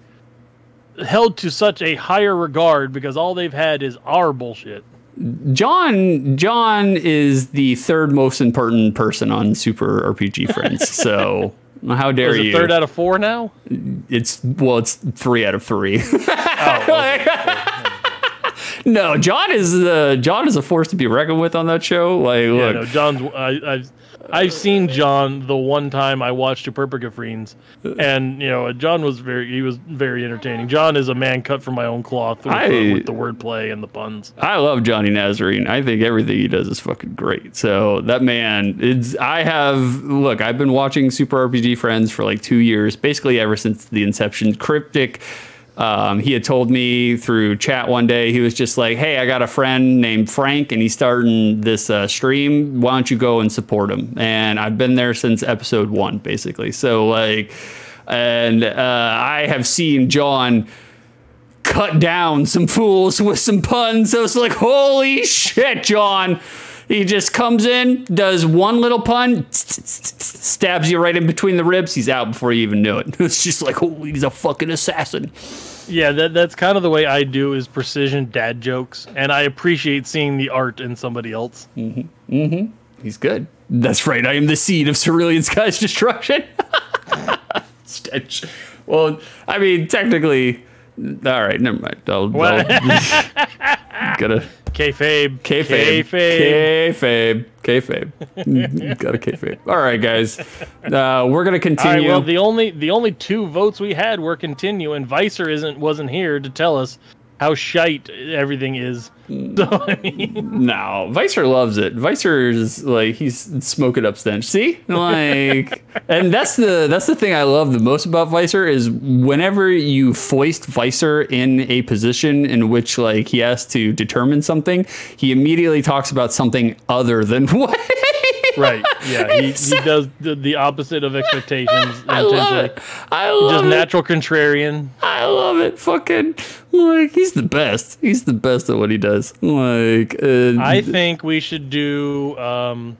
held to such a higher regard because all they've had is our bullshit. John is the third most important person on Super RPG Friends. So how dare you? Third out of 4 now? It's 3 out of 3. Oh, No, John is a force to be reckoned with on that show. Like, yeah, look, no, John's. I've seen John the one time I watched Superpicafreens, and John was very entertaining. John is a man cut from my own cloth with the wordplay and the puns. I love Johnny Nazarene. I think everything he does is fucking great. So that man, I've been watching Super RPG Friends for like 2 years, basically ever since the inception. Cryptic. He had told me through chat one day, he was just like, hey, I got a friend named Frank and he's starting this stream. Why don't you go and support him? And I've been there since episode 1, basically. So I have seen John cut down some fools with some puns. I was like, holy shit, John. He just comes in, does one little pun, stabs you right in between the ribs. He's out before you even knew it. It's just like, oh, he's a fucking assassin. Yeah, that's kind of the way I do is precision dad jokes, and I appreciate seeing the art in somebody else. Mm-hmm. Mm-hmm. He's good. That's right. I am the seed of Cerulean Sky's destruction. Stench. Well, I mean, technically, all right, never mind. I'll gotta. Kayfabe. Gotta kayfabe. All right, guys. We're gonna continue. All right, well, the only 2 votes we had were continue, and Vicer wasn't here to tell us how shite everything is. So, I mean, no, Vicer loves it. Vicer's like, he's smoking up Stench. See, like, and that's the thing I love the most about Vicer is whenever you foist Vicer in a position in which like he has to determine something, he immediately talks about something other than what. Right. Yeah. He does the opposite of expectations. I love it. Just natural contrarian. I love it. Fucking like he's the best. He's the best at what he does. Like I think we should do.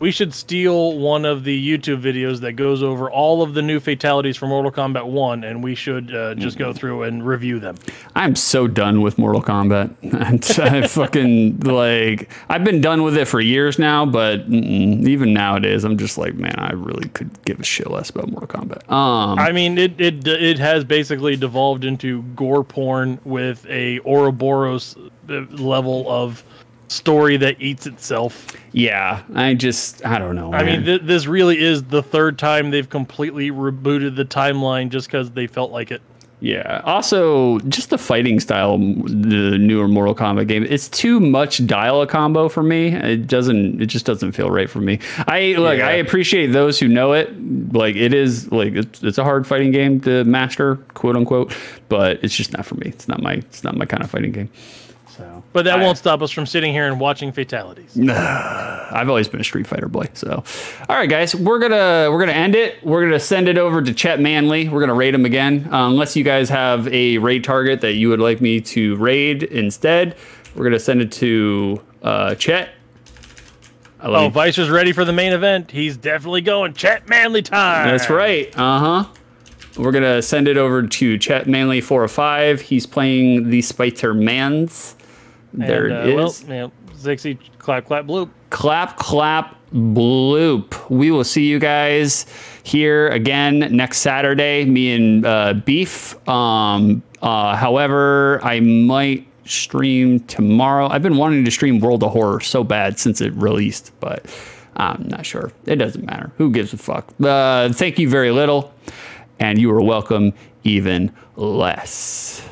We should steal one of the YouTube videos that goes over all of the new fatalities from Mortal Kombat 1, and we should just go through and review them. I'm so done with Mortal Kombat. I fucking, like, I've been done with it for years now, but even nowadays, I'm just like, man, I really could give a shit less about Mortal Kombat. I mean, it has basically devolved into gore porn with a Ouroboros level of story that eats itself. Yeah, I don't know. I mean, this really is the 3rd time they've completely rebooted the timeline just because they felt like it. Yeah. Also, just the fighting style, the newer Mortal Kombat game, it's too much dial-a-combo for me. It just doesn't feel right for me. I appreciate those who know it. Like, it is like it's a hard fighting game to master, quote unquote, but it's just not for me. It's not my kind of fighting game. So, but that won't stop us from sitting here and watching fatalities. I've always been a Street Fighter boy. So, all right, guys, we're gonna end it. We're gonna send it over to Chet Manley. We're gonna raid him again, unless you guys have a raid target that you would like me to raid instead. We're gonna send it to Chet. Vicer's ready for the main event. He's definitely going Chet Manley time. That's right. We're gonna send it over to Chet Manley 405. He's playing the Spider-Mans. There it is. Zixie, clap, clap, bloop. Clap, clap, bloop. We will see you guys here again next Saturday. Me and Beef. However, I might stream tomorrow. I've been wanting to stream World of Horror so bad since it released, but I'm not sure. It doesn't matter. Who gives a fuck? Thank you very little, and you are welcome even less.